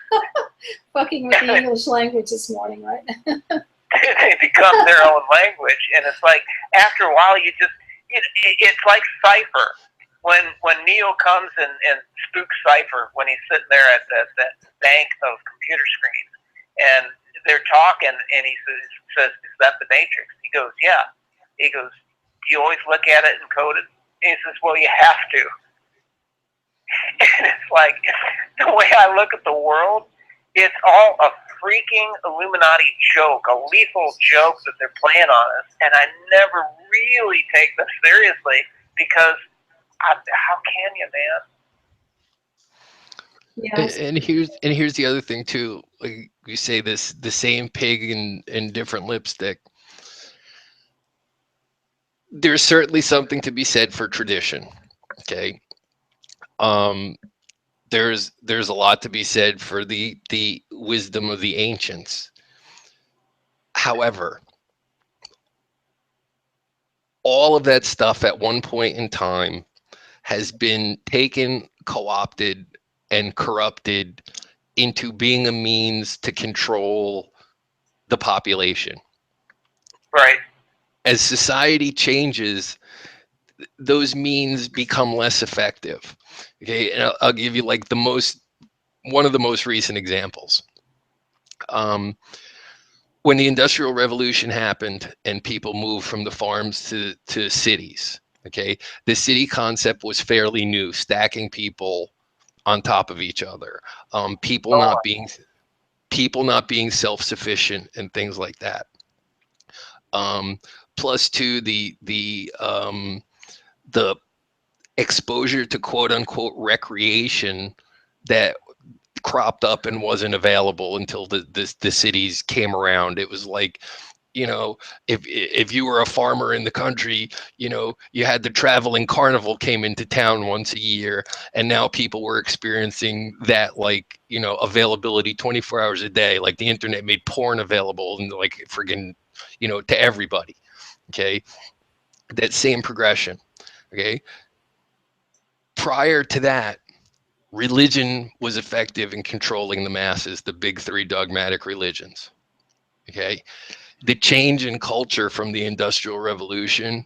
Fucking with the English language this morning, right? They become their own language, and it's like after a while, you just it's like Cypher. When Neo comes and spooks Cypher when he's sitting there at that bank of computer screens, and they're talking, and he says, "Is that the Matrix?" He goes, "Yeah." He goes, "Do you always look at it encoded?" And he says, "Well, you have to." And it's like the way I look at the world, it's all a freaking Illuminati joke, a lethal joke that they're playing on us, and I never really take them seriously because how can you, man? Yeah. And here's the other thing too. Like you say, the same pig in different lipstick. There's certainly something to be said for tradition. Okay. There's a lot to be said for the wisdom of the ancients. However, all of that stuff at one point in time has been taken, co-opted, and corrupted into being a means to control the population. Right. As society changes, those means become less effective. Okay, and I'll give you like one of the most recent examples. When the Industrial Revolution happened and people moved from the farms to cities, Okay, the city concept was fairly new, stacking people on top of each other, people not being self-sufficient and things like that. Plus, to the exposure to quote unquote recreation that cropped up and wasn't available until the cities came around. It was like, you know, if you were a farmer in the country, you know, you had the traveling carnival came into town once a year, and now people were experiencing that, like, you know, availability 24 hours a day. Like the internet made porn available and like friggin', you know, to everybody. Okay, that same progression. Okay, prior to that, religion was effective in controlling the masses, the big three dogmatic religions. Okay, the change in culture from the Industrial Revolution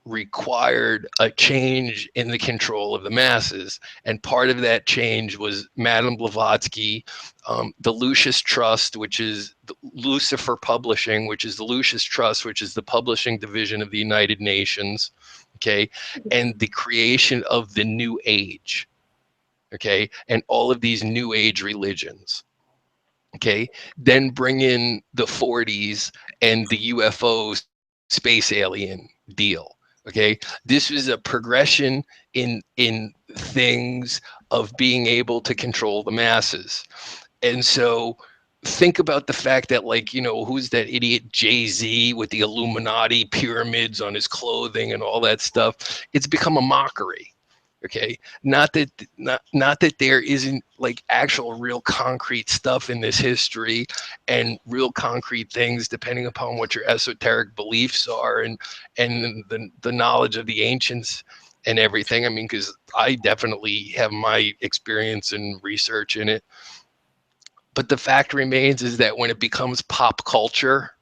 required a change in the control of the masses. And part of that change was Madame Blavatsky, the Lucis Trust, which is Lucifer Publishing, which is the Lucis Trust, which is the publishing division of the United Nations, okay, and the creation of the New Age, okay, and all of these New Age religions. Okay, then bring in the 40s and the UFO space alien deal. Okay, this was a progression in things of being able to control the masses. And so think about the fact that, like, you know, who's that idiot Jay-Z with the Illuminati pyramids on his clothing and all that stuff? It's become a mockery. Okay, not that there isn't like actual real concrete stuff in this history and real concrete things, depending upon what your esoteric beliefs are and the knowledge of the ancients and everything. I mean, because I definitely have my experience and research in it. But the fact remains is that when it becomes pop culture,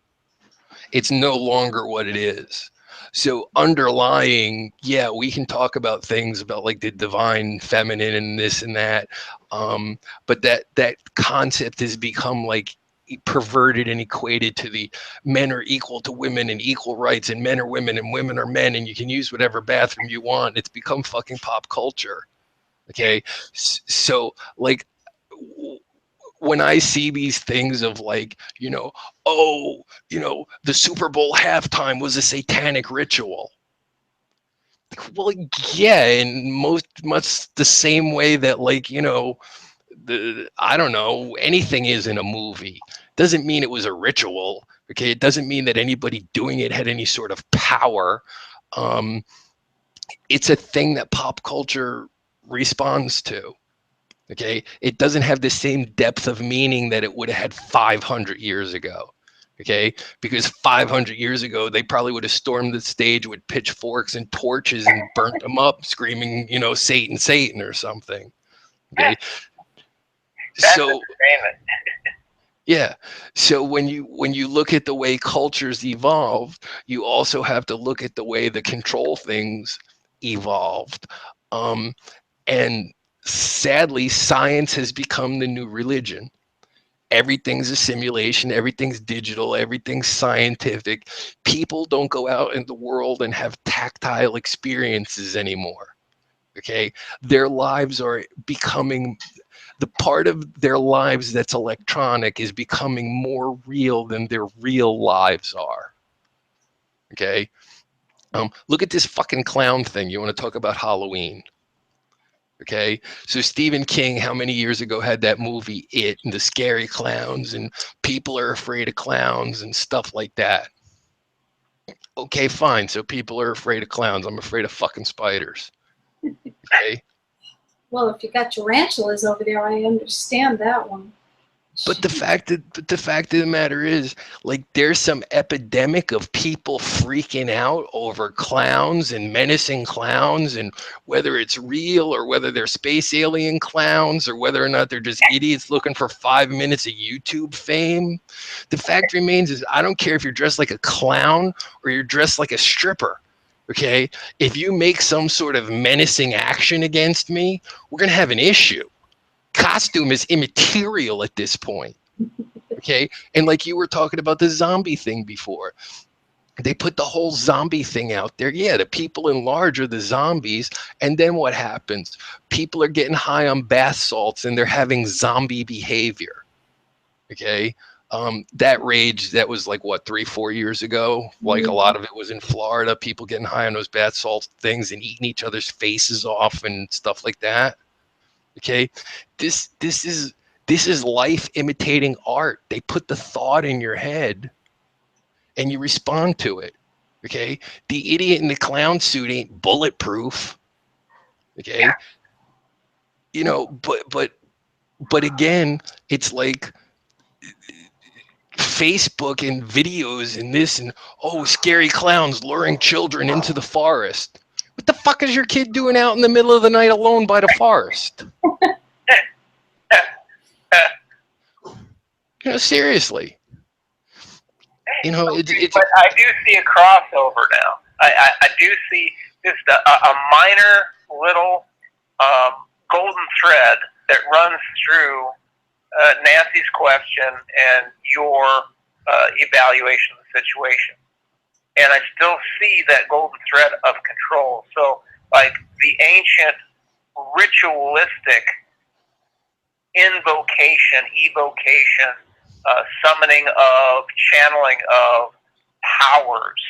it's no longer what it is. So underlying, yeah, we can talk about things about like the divine feminine and this and that, but that concept has become like perverted and equated to the men are equal to women and equal rights, and men are women and women are men, and you can use whatever bathroom you want. It's become fucking pop culture. Okay, so like when I see these things of like, you know, oh, you know, the Super Bowl halftime was a satanic ritual. Well, yeah, in much the same way that, like, you know, I don't know, anything is in a movie. Doesn't mean it was a ritual. Okay, it doesn't mean that anybody doing it had any sort of power. It's a thing that pop culture responds to. Okay, it doesn't have the same depth of meaning that it would have had 500 years ago. Okay, because 500 years ago they probably would have stormed the stage with pitchforks and torches and burnt them up, screaming, you know, Satan, Satan, or something. Okay, That's so entertainment. yeah, so when you look at the way cultures evolved, you also have to look at the way the control things evolved. And sadly, science has become the new religion. Everything's a simulation, everything's digital, everything's scientific. People don't go out in the world and have tactile experiences anymore. Okay, their lives are becoming, the part of their lives that's electronic is becoming more real than their real lives are. Okay, look at this fucking clown thing. You want to talk about Halloween? Okay, so Stephen King, how many years ago, had that movie It, and the scary clowns, and people are afraid of clowns and stuff like that. Okay, fine. So people are afraid of clowns. I'm afraid of fucking spiders. Okay. Well, if you got tarantulas over there, I understand that one. But the fact of the matter is, like, there's some epidemic of people freaking out over clowns and menacing clowns, and whether it's real or whether they're space alien clowns or whether or not they're just idiots looking for 5 minutes of YouTube fame. The fact remains is, I don't care if you're dressed like a clown or you're dressed like a stripper. Okay, if you make some sort of menacing action against me, we're gonna have an issue. Costume is immaterial at this point. Okay, and like you were talking about the zombie thing before, They put the whole zombie thing out there. Yeah, the people in large are the zombies. And then what happens? People are getting high on bath salts and they're having zombie behavior. Okay. That rage, that was like what, 3-4 years ago? Like a lot of it was in Florida, people getting high on those bath salt things and eating each other's faces off and stuff like that. Okay. This is life imitating art. They put the thought in your head and you respond to it. Okay. The idiot in the clown suit ain't bulletproof. Okay. You know, but again, it's like Facebook and videos and this and scary clowns luring children into the forest. What the fuck is your kid doing out in the middle of the night alone by the forest? Seriously. It's but I do see a crossover now. I do see just a minor little golden thread that runs through Nancy's question and your evaluation of the situation. And I still see that golden thread of control. So, like the ancient ritualistic invocation, evocation, summoning of, channeling of powers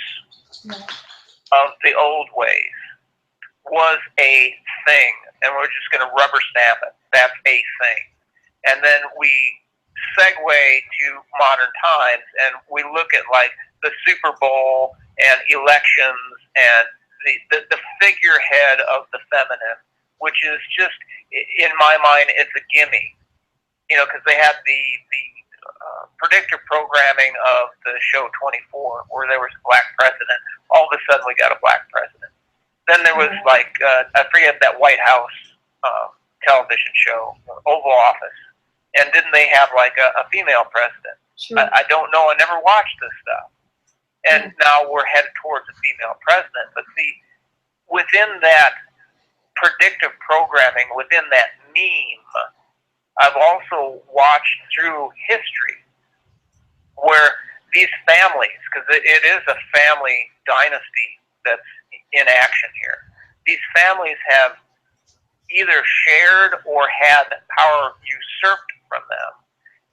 of the old ways was a thing. And we're just going to rubber stamp it. That's a thing. And then we segue to modern times and we look at like the Super Bowl and elections and the figurehead of the feminine, which is just, in my mind, it's a gimme. Because they had the predictive programming of the show 24, where there was a black president. All of a sudden, we got a black president. Then there was like, I forget that White House television show, Oval Office. And didn't they have like a female president? Sure. I don't know. I never watched this stuff. And now we're headed towards a female president. But see, within that predictive programming, within that meme, I've also watched through history where these families, because it is a family dynasty that's in action here, these families have either shared or had power usurped from them,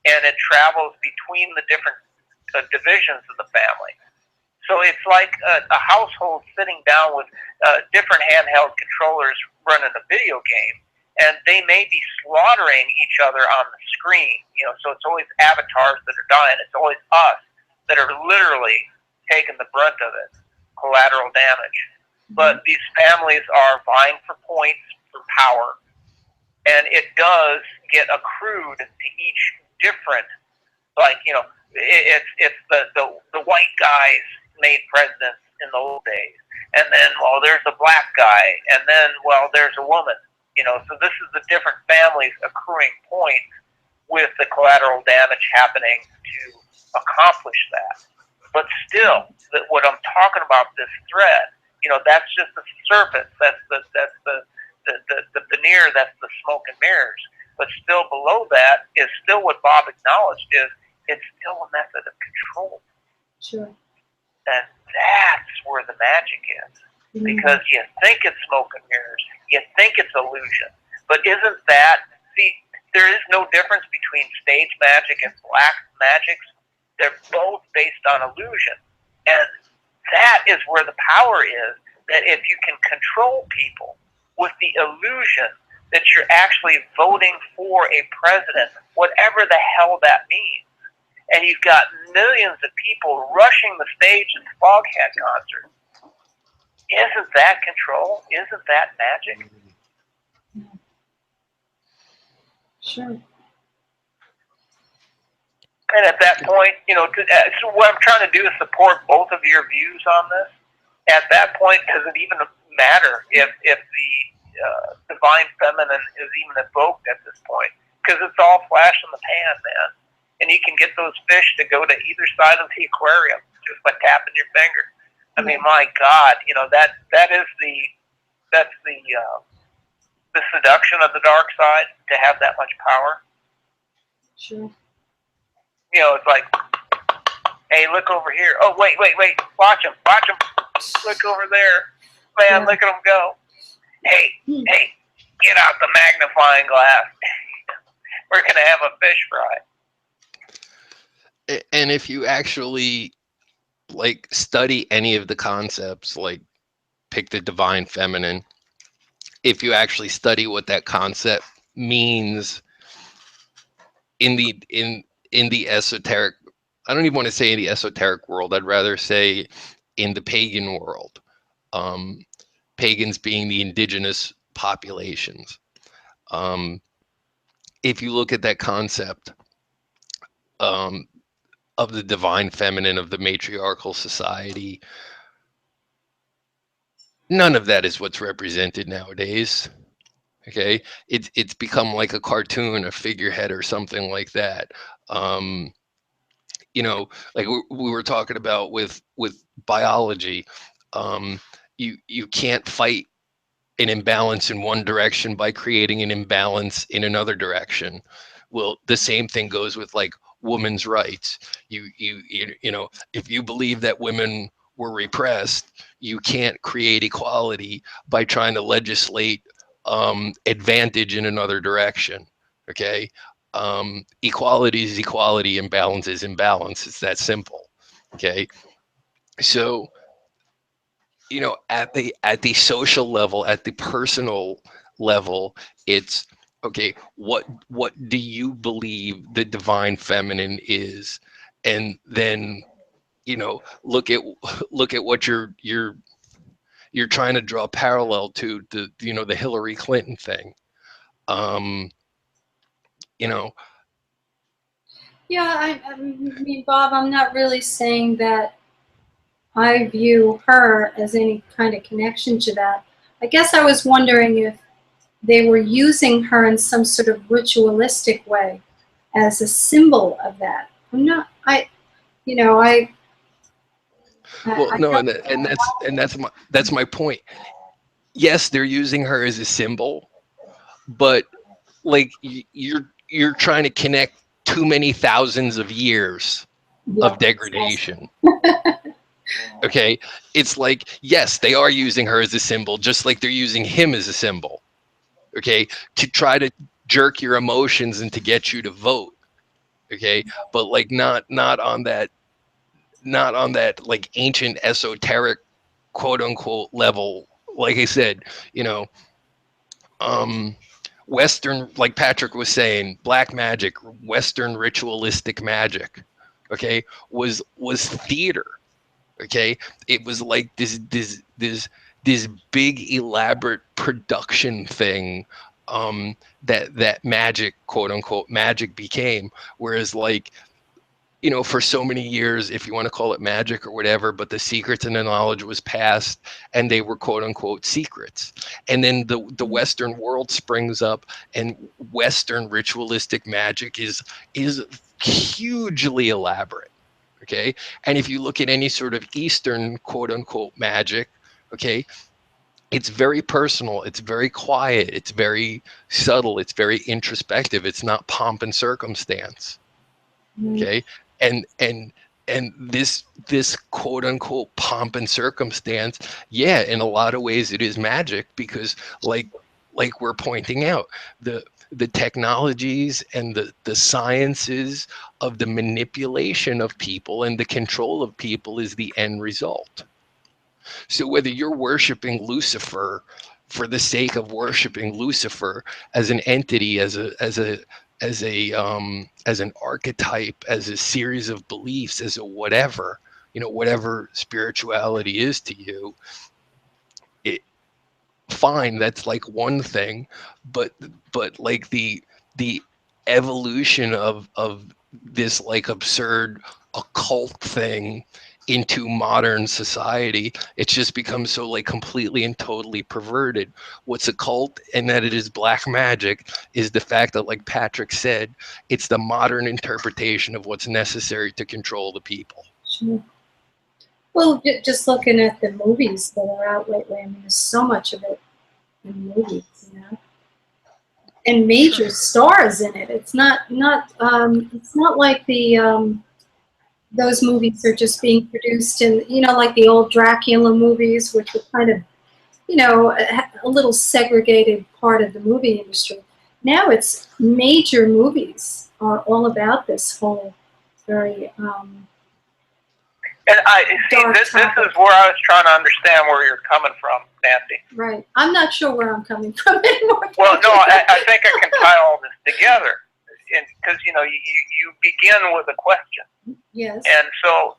and it travels between the different divisions of the family. So it's like a household sitting down with different handheld controllers running a video game, and they may be slaughtering each other on the screen. So it's always avatars that are dying. It's always us that are literally taking the brunt of it, collateral damage. But these families are vying for points, for power, and it does get accrued to each different, it's the white guys made presidents in the old days, and then there's a black guy, and then there's a woman. So this is the different families accruing points with the collateral damage happening to accomplish that. But still, what I'm talking about, this thread, that's just the surface. That's the veneer. That's the smoke and mirrors. But still below that is still what Bob acknowledged is it's still a method of control. Sure. And that's where the magic is. Because you think it's smoke and mirrors, you think it's illusion, but isn't that, see, there is no difference between stage magic and black magics. They're both based on illusion, and that is where the power is, that if you can control people with the illusion that you're actually voting for a president, whatever the hell that means, and you've got millions of people rushing the stage at the Foghat concert, isn't that control? Isn't that magic? Sure. And at that point, so what I'm trying to do is support both of your views on this. At that point, does it even matter if the divine feminine is even invoked at this point? Because it's all flash in the pan, man. And you can get those fish to go to either side of the aquarium just by tapping your finger. I mean, my God, that is the seduction of the dark side, to have that much power. Sure. It's like Hey, look over here. Oh, wait. Watch him. Look over there. Man, look at him go. Hey, get out the magnifying glass. We're going to have a fish fry. And if you actually like study any of the concepts, like pick the divine feminine, if you actually study what that concept means in the esoteric, I don't even want to say in the esoteric world, I'd rather say in the pagan world, pagans being the indigenous populations. If you look at that concept of the divine feminine, of the matriarchal society, none of that is what's represented nowadays. Okay, it's become like a cartoon, a figurehead, or something like that. You know, like we were talking about with biology. You can't fight an imbalance in one direction by creating an imbalance in another direction. Well, the same thing goes with like women's rights. You know, if you believe that women were repressed, you can't create equality by trying to legislate advantage in another direction. Okay, equality is equality, imbalance is imbalance. It's that simple. Okay, so you know, at the social level, at the personal level, it's okay. What do you believe the divine feminine is, and then you know, look at what you're trying to draw parallel to the, you know, the Hillary Clinton thing. You know, Yeah, I mean, Bob, I'm not really saying that I view her as any kind of connection to that. I guess I was wondering if they were using her in some sort of ritualistic way as a symbol of that. I'm not, you know, well, I no, don't, and that's my point. Yes, they're using her as a symbol, but like you're trying to connect too many thousands of years yeah, of degradation. Okay, it's like, yes, they are using her as a symbol, just like they're using him as a symbol. Okay, to try to jerk your emotions and to get you to vote. Okay, but like not on that like ancient esoteric quote unquote level. Like I said, you know, Western, like Patrick was saying, black magic, Western ritualistic magic, okay, was theater. Okay, it was like this big elaborate production thing, that magic, quote unquote magic, became. Whereas like, you know, for so many years, if you want to call it magic or whatever, but the secrets and the knowledge was passed, and they were quote unquote secrets. And then the Western world springs up, and Western ritualistic magic is hugely elaborate. Okay, and if you look at any sort of Eastern quote unquote magic, okay, it's very personal, it's very quiet, it's very subtle, it's very introspective. It's not pomp and circumstance. Okay, and this quote unquote pomp and circumstance, yeah, in a lot of ways it is magic, because like we're pointing out, the technologies and the sciences of the manipulation of people and the control of people is the end result. So whether you're worshiping Lucifer for the sake of worshiping Lucifer as an entity, as an archetype, as a series of beliefs, as a whatever, you know, whatever spirituality is to you, it fine, that's like one thing, but like the evolution of this like absurd occult thing into modern society, it's just become so like completely and totally perverted. What's occult, and that it is black magic, is the fact that, like Patrick said, it's the modern interpretation of what's necessary to control the people. sure. Well, just looking at the movies that are out lately, I mean, there's so much of it in movies, you know, and major stars in it. It's not like the those movies are just being produced in, you know, like the old Dracula movies, which were kind of, you know, a little segregated part of the movie industry. Now it's major movies are all about this whole very And I see dark this topic. is where I was trying to understand where you're coming from, Nancy. Right. I'm not sure where I'm coming from anymore. Well, no, I think I can tie all this together, because you know you begin with a question, Yes. and so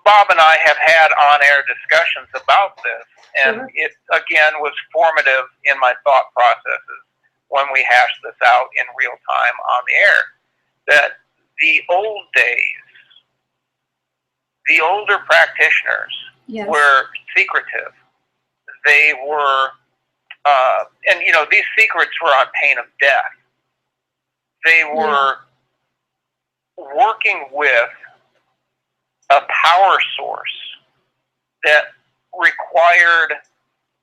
Bob and I have had on-air discussions about this, and Sure. it again was formative in my thought processes when we hashed this out in real time on the air. That the old days, the older practitioners Yes. were secretive. They were, and you know, these secrets were on pain of death. They were working with a power source that required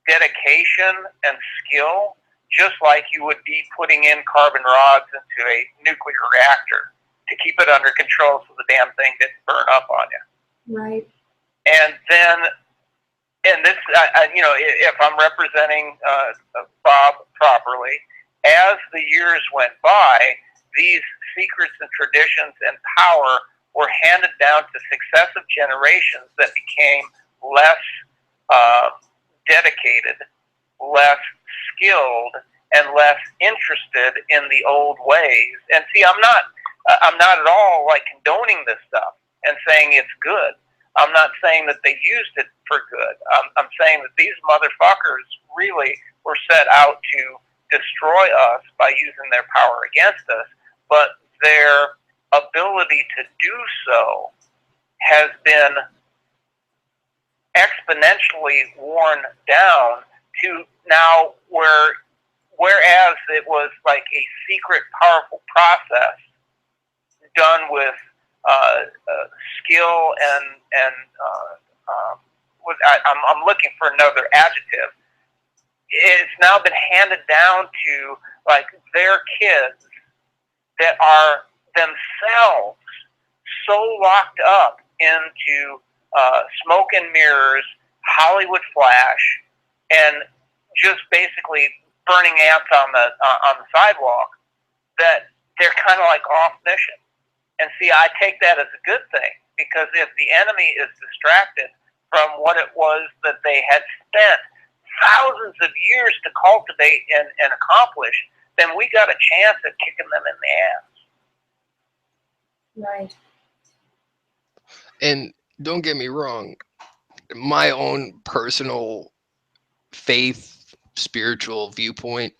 dedication and skill, just like you would be putting in carbon rods into a nuclear reactor to keep it under control so the damn thing didn't burn up on you. Right. And then, and this, you know, if I'm representing Bob properly, as the years went by, these secrets and traditions and power were handed down to successive generations that became less dedicated, less skilled, and less interested in the old ways. And see, I'm not at all like condoning this stuff and saying it's good. I'm not saying that they used it for good. I'm saying that these motherfuckers really were set out to destroy us by using their power against us, but their ability to do so has been exponentially worn down to now whereas it was like a secret, powerful process done with skill and I'm looking for another adjective. It's now been handed down to like their kids that are themselves so locked up into smoke and mirrors, Hollywood flash, and just basically burning ants on the sidewalk that they're kind of like off mission. And see, I take that as a good thing, because if the enemy is distracted from what it was that they had spent thousands of years to cultivate and accomplish, then we got a chance at kicking them in the ass. Right. And don't get me wrong, my own personal faith, spiritual viewpoint,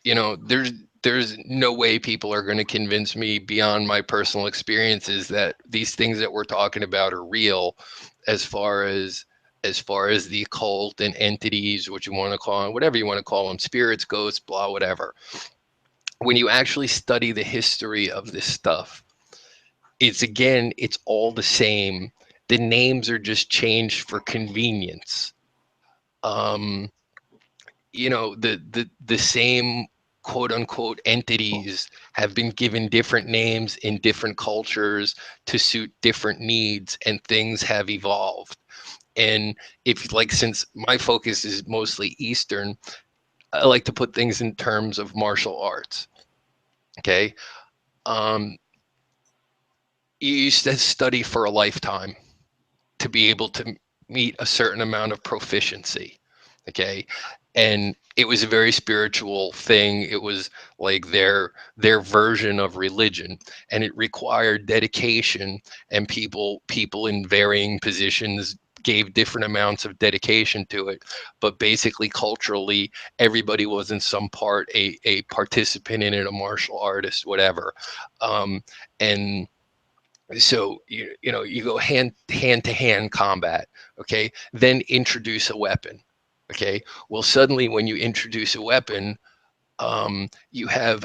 you know, there's no way people are going to convince me beyond my personal experiences that these things that we're talking about are real, as far as the occult and entities, what you want to call them, whatever you want to call them, spirits, ghosts, blah, whatever. When you actually study the history of this stuff, it's all the same. The names are just changed for convenience. You know, the same quote unquote entities have been given different names in different cultures to suit different needs, and things have evolved. And if, like, since my focus is mostly Eastern, I like to put things in terms of martial arts. Okay. You used to study for a lifetime to be able to meet a certain amount of proficiency. Okay. And it was a very spiritual thing. It was like their version of religion, and it required dedication, and people in varying positions gave different amounts of dedication to it. But basically, culturally, everybody was in some part a participant in it, a martial artist, whatever. And so you know, you go hand to hand combat. Okay, then introduce a weapon. Okay, well, suddenly when you introduce a weapon, you have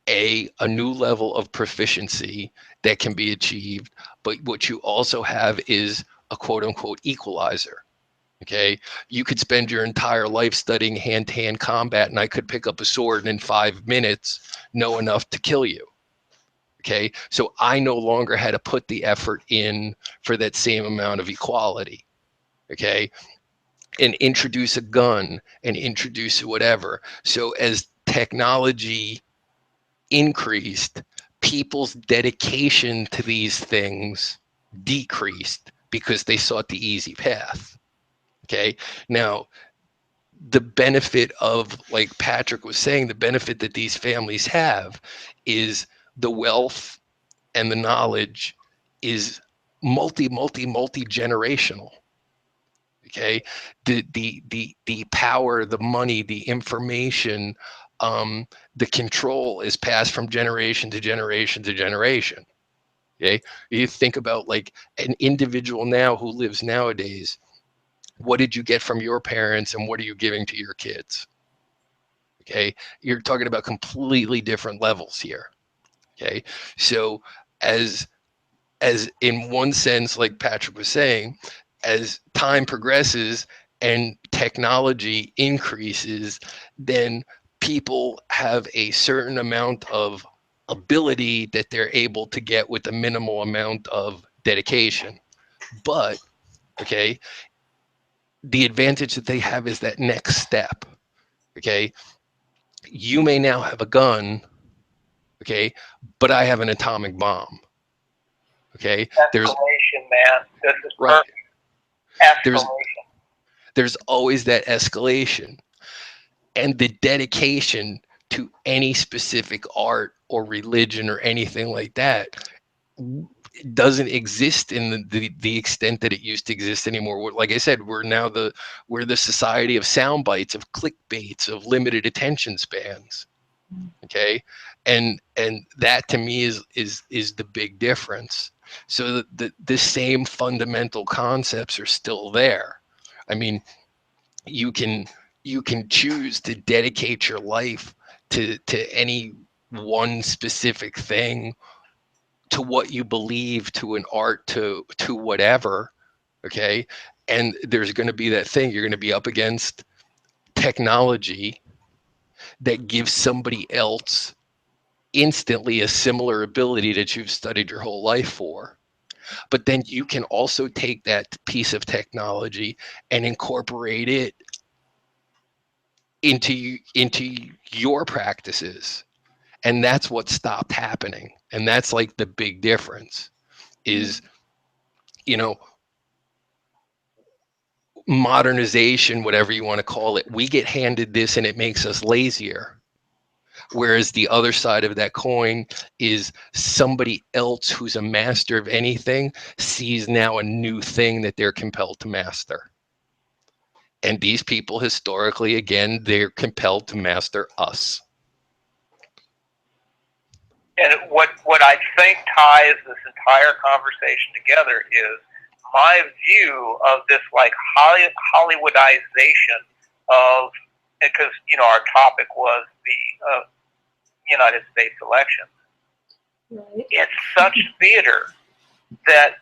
a new level of proficiency that can be achieved, but what you also have is a quote unquote equalizer. Okay, you could spend your entire life studying hand to hand combat, and I could pick up a sword and in 5 minutes know enough to kill you. Okay, so I no longer had to put the effort in for that same amount of equality. Okay, and introduce a gun and introduce whatever. So as technology increased, people's dedication to these things decreased because they sought the easy path. Okay, now the benefit of, like Patrick was saying, the benefit that these families have is the wealth and the knowledge is multi generational. Okay, the power, the money, the information, the control is passed from generation to generation to generation. Okay, you think about like an individual now who lives nowadays. What did you get from your parents, and what are you giving to your kids? Okay, you're talking about completely different levels here. Okay, so as in one sense, like Patrick was saying, as time progresses and technology increases, then people have a certain amount of ability that they're able to get with a minimal amount of dedication. But okay, the advantage that they have is that next step. Okay, you may now have a gun, okay, but I have an atomic bomb. Okay, there's Escalation, man. This is right. perfect. There's Escalation. there's always that escalation, and the dedication to any specific art or religion or anything like that doesn't exist in the extent that it used to exist anymore. Like I said, we're the society of sound bites, of clickbaits, of limited attention spans. Okay, and that to me is the big difference. So the same fundamental concepts are still there. I mean, you can choose to dedicate your life to any one specific thing, to what you believe, to an art, to whatever. Okay, and there's going to be that thing, you're going to be up against technology that gives somebody else instantly a similar ability that you've studied your whole life for. But then you can also take that piece of technology and incorporate it into your practices. And that's what stopped happening. And that's like the big difference is, you know, modernization, whatever you want to call it. We get handed this and it makes us lazier. Whereas the other side of that coin is somebody else who's a master of anything sees now a new thing that they're compelled to master. And these people historically, again, they're compelled to master us. And what I think ties this entire conversation together is my view of this like Hollywoodization of, because our topic was the United States election. Right. It's such theater that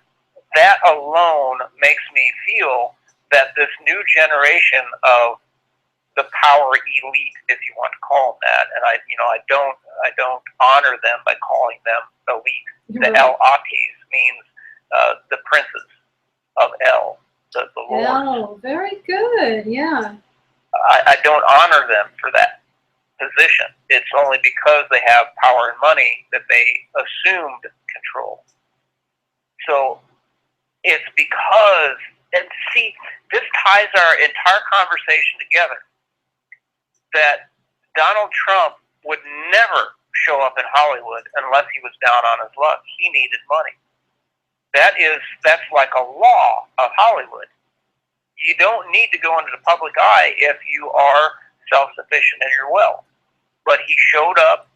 alone makes me feel that this new generation of the power elite, if you want to call them that, and I don't honor them by calling them elite. The El Atis means the princes of El, the Lord. Oh, very good. Yeah. I don't honor them for that position. It's only because they have power and money that they assumed control. So it's because, and see, this ties our entire conversation together, that Donald Trump would never show up in Hollywood unless he was down on his luck. He needed money. That's like a law of Hollywood. You don't need to go into the public eye if you are self-sufficient in your wealth. But he showed up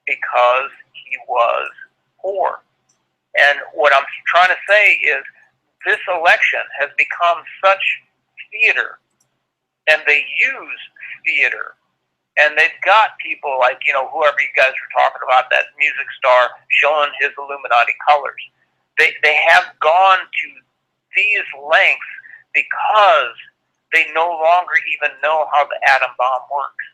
because he was poor. And what I'm trying to say is this election has become such theater, and they use theater. And they've got people like, whoever you guys were talking about, that music star showing his Illuminati colors. They have gone to these lengths because they no longer even know how the atom bomb works.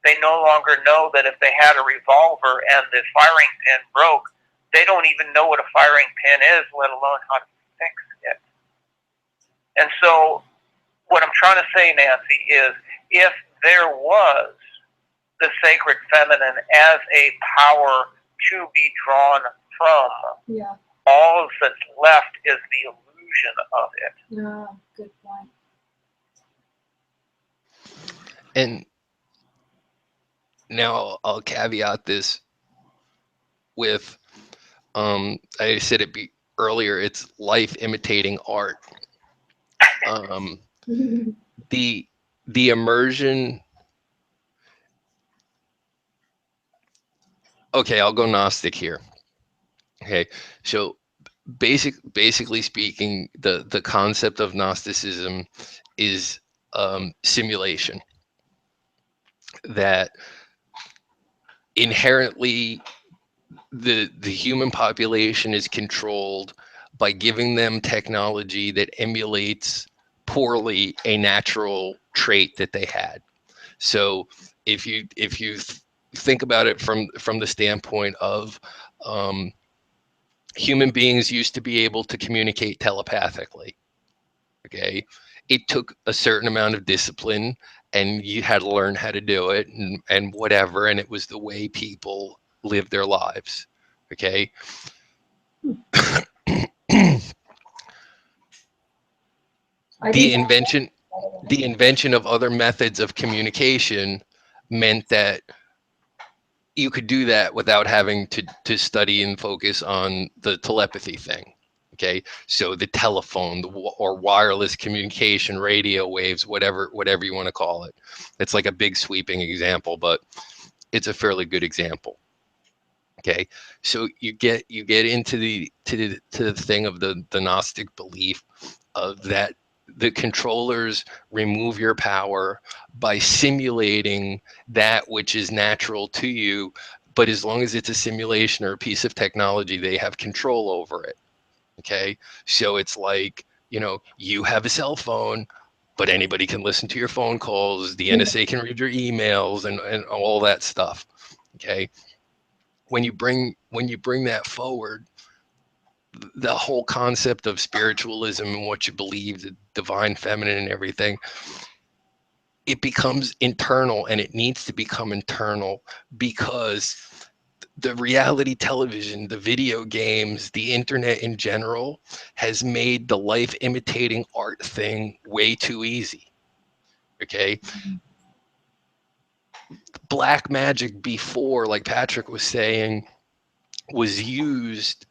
They no longer know that if they had a revolver and the firing pin broke, they don't even know what a firing pin is, let alone how to fix it. And so what I'm trying to say, Nancy, is if there was the sacred feminine as a power to be drawn from, Yeah. all that's left is the illusion of it. Yeah. Good point. And now I'll caveat this with, I said it earlier, it's life imitating art. The immersion. Okay, I'll go Gnostic here. Okay, so basically speaking, the concept of Gnosticism is simulation. That inherently the human population is controlled by giving them technology that emulates poorly a natural trait that they had. So if you think about it from the standpoint of human beings used to be able to communicate telepathically. Okay, it took a certain amount of discipline, and you had to learn how to do it, and whatever, and it was the way people live their lives. Okay. the invention of other methods of communication meant that you could do that without having to study and focus on the telepathy thing. Okay, so the telephone, or wireless communication, radio waves, whatever you want to call it. It's like a big sweeping example, but it's a fairly good example. Okay, so you get into the thing of the Gnostic belief of that the controllers remove your power by simulating that which is natural to you, but as long as it's a simulation or a piece of technology, they have control over it. Okay, so it's like, you have a cell phone, but anybody can listen to your phone calls, the NSA can read your emails, and all that stuff. Okay, when you bring that forward, the whole concept of spiritualism and what you believe, the divine feminine and everything, it becomes internal, and it needs to become internal, because the reality television, the video games, the internet in general has made the life imitating art thing way too easy. Okay. Black magic before, like Patrick was saying, was used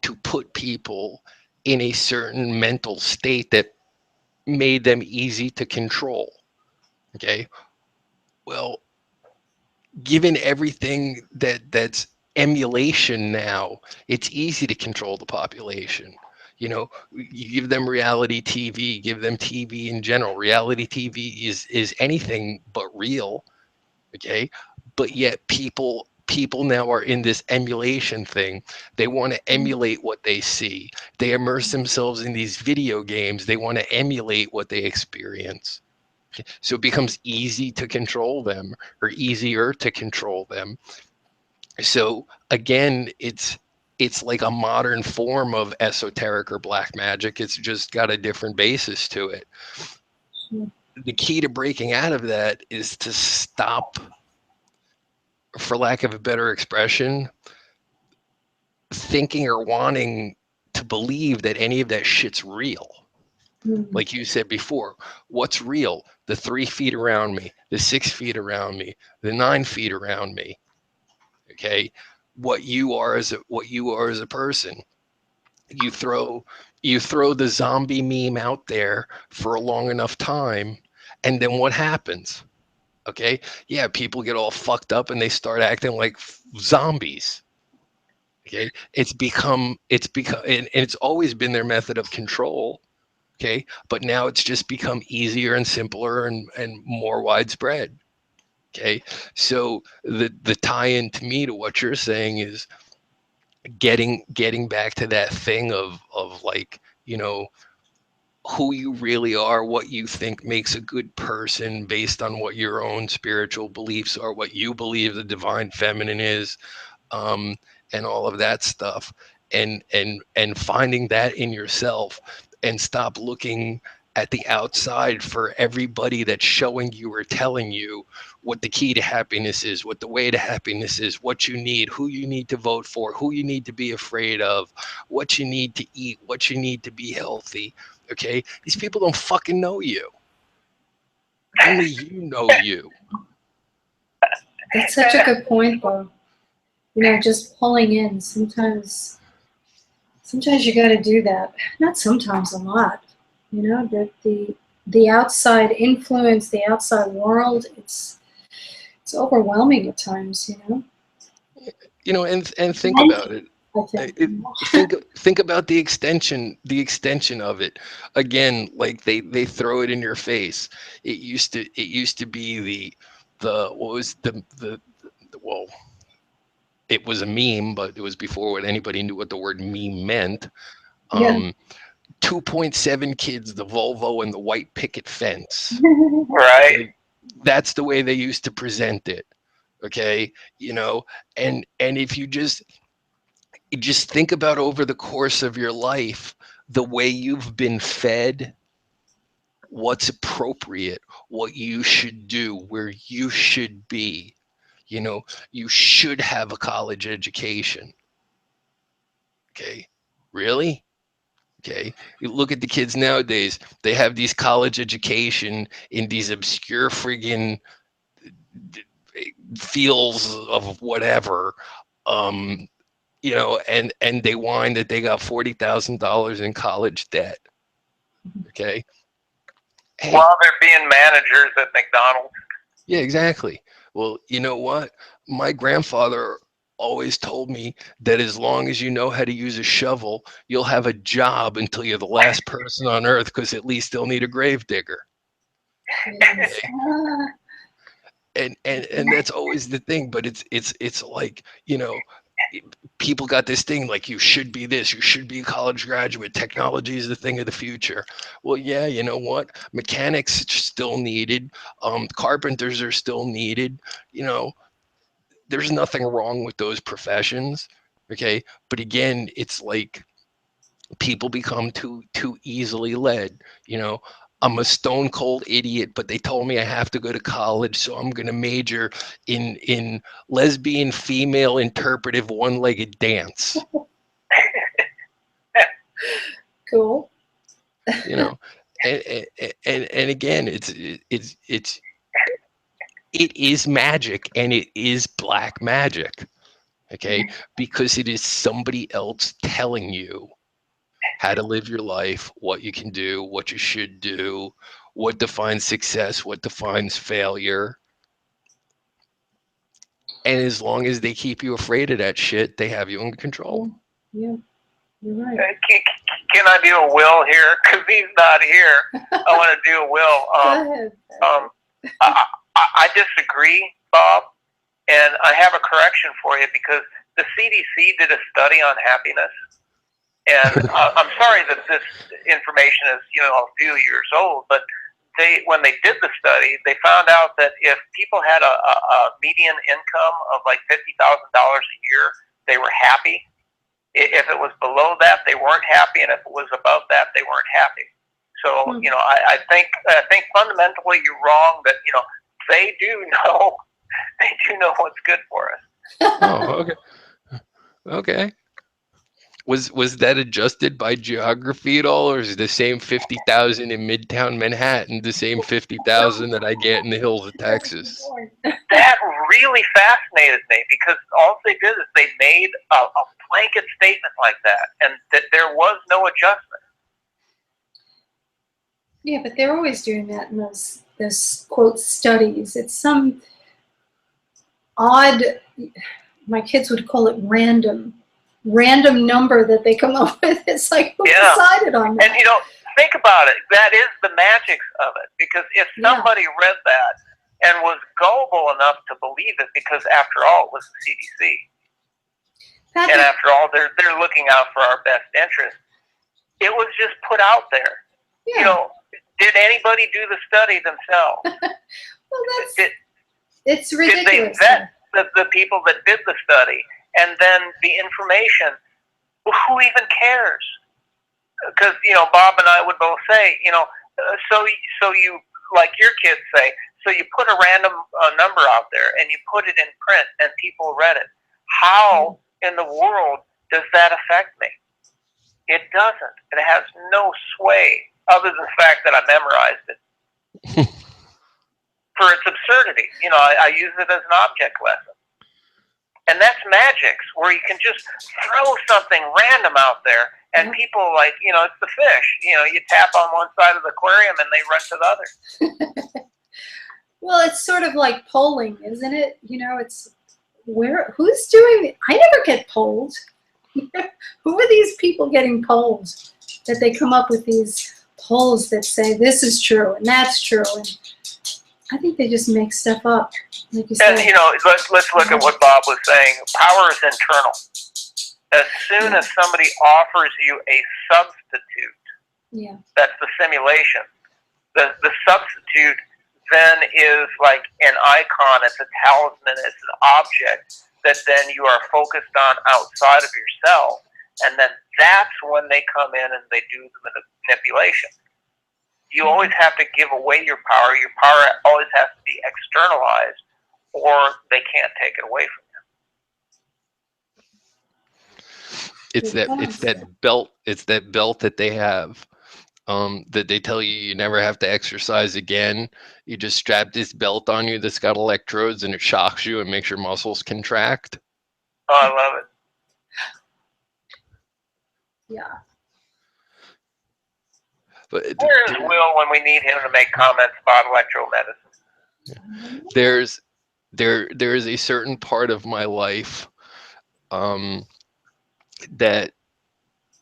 to put people in a certain mental state that made them easy to control. Okay. Well, given everything that's emulation now, it's easy to control the population. You give them reality TV, give them TV in general. Reality TV is anything but real. Okay. But yet people now are in this emulation thing. They want to emulate what they see. They immerse themselves in these video games. They want to emulate what they experience. So it becomes easy to control them, or easier to control them. So again, it's like a modern form of esoteric or black magic. It's just got a different basis to it. The key to breaking out of that is to stop, for lack of a better expression, thinking or wanting to believe that any of that shit's real. Like you said before, what's real? The 3 feet around me, the 6 feet around me, the 9 feet around me. Okay, what you are as a person. You throw the zombie meme out there for a long enough time, and then what happens? Okay, yeah, people get all fucked up and they start acting like zombies. Okay, it's become, and it's always been their method of control. Okay, but now it's just become easier and simpler and more widespread. Okay, so the tie-in to me to what you're saying is getting back to that thing of like, who you really are, what you think makes a good person based on what your own spiritual beliefs are, what you believe the divine feminine is, and all of that stuff, and finding that in yourself, and stop looking at the outside for everybody that's showing you or telling you what the key to happiness is, what the way to happiness is, what you need, who you need to vote for, who you need to be afraid of, what you need to eat, what you need to be healthy. Okay? These people don't fucking know you. Only you know you. That's such a good point, Bob. You know, just pulling in. Sometimes you got to do that. Not sometimes, a lot. You know, the outside influence, the outside world, it's overwhelming at times. You know. You know, and think about it. Think about the extension of it. Again, like they throw it in your face. It used to be the what was the well, it was a meme, but it was before anybody knew what the word meme meant. Yeah. 2.7 kids, the Volvo and the white picket fence. Right. Okay? That's the way they used to present it. Okay, you know, and if you just think about over the course of your life, the way you've been fed, what's appropriate, what you should do, where you should be. You know, you should have a college education. Okay, really? Okay, you look at the kids nowadays, they have these college education in these obscure friggin' fields of whatever. You know, and they whine that they got $40,000 in college debt. Okay. Hey. While they're being managers at McDonald's. Yeah, exactly. Well, you know what? My grandfather always told me that as long as you know how to use a shovel, you'll have a job until you're the last person on earth, because at least they'll need a grave digger. Yes. And that's always the thing. But it's like, you know, people got this thing like, you should be this, you should be a college graduate, technology is the thing of the future. Well, yeah, you know what, mechanics are still needed, carpenters are still needed, you know, there's nothing wrong with those professions. Okay, but again, it's like people become too easily led. You know, I'm a stone cold idiot, but they told me I have to go to college, so I'm going to major in lesbian female interpretive one-legged dance. Cool. You know, and again, it is magic, and it is black magic. Okay, because it is somebody else telling you how to live your life, what you can do, what you should do, what defines success, what defines failure. And as long as they keep you afraid of that shit, they have you in control. Yeah, you're right. Can I do a Will here? Because he's not here. I want to do a Will. Go ahead. I disagree, Bob, and I have a correction for you, because the CDC did a study on happiness. And I'm sorry that this information is, you know, a few years old, but when they did the study, they found out that if people had a median income of like $50,000 a year, they were happy. If it was below that, they weren't happy, and if it was above that, they weren't happy. So, you know, I think fundamentally you're wrong. That, you know, they do know what's good for us. Oh, okay. Okay. Was that adjusted by geography at all, or is the same 50,000 in Midtown Manhattan the same 50,000 that I get in the hills of Texas? That really fascinated me, because all they did is they made a blanket statement like that, and that there was no adjustment. Yeah, but they're always doing that in those quote studies. It's some odd, my kids would call it random number that they come up with. It's like, who decided on that? And, you know, think about it. That is the magic of it, because if somebody read that and was gullible enough to believe it, because after all, it was the CDC. Patrick, and after all, they're looking out for our best interest. It was just put out there. yeah. You know, did anybody do the study themselves? Well, it's ridiculous. Did they vet the people that did the study? and then the information, well, who even cares? Because, Bob and I would both say, so you, like your kids say, so you put a random number out there and you put it in print and people read it. How in the world does that affect me? It doesn't. It has no sway other than the fact that I memorized it. For its absurdity. I use it as an object lesson. And that's magics, where you can just throw something random out there and people it's the fish. You tap on one side of the aquarium and they run to the other. Well, it's sort of like polling, isn't it? It's who's doing it? I never get polled. Who are these people getting polled? That they come up with these polls that say this is true and that's true, and I think they just make stuff up, like you said. And let's look at what Bob was saying. Power is internal. As soon as somebody offers you a substitute, that's the simulation. The substitute then is like an icon, it's a talisman, it's an object that then you are focused on outside of yourself, and then that's when they come in and they do the manipulation. You always have to give away your power. Your power always has to be externalized, or they can't take it away from you. It's that belt that they have, that they tell you never have to exercise again. You just strap this belt on you that's got electrodes, and it shocks you and makes your muscles contract. Oh, I love it. Yeah. But where is Wil when we need him to make comments about electromedicine? There is a certain part of my life that,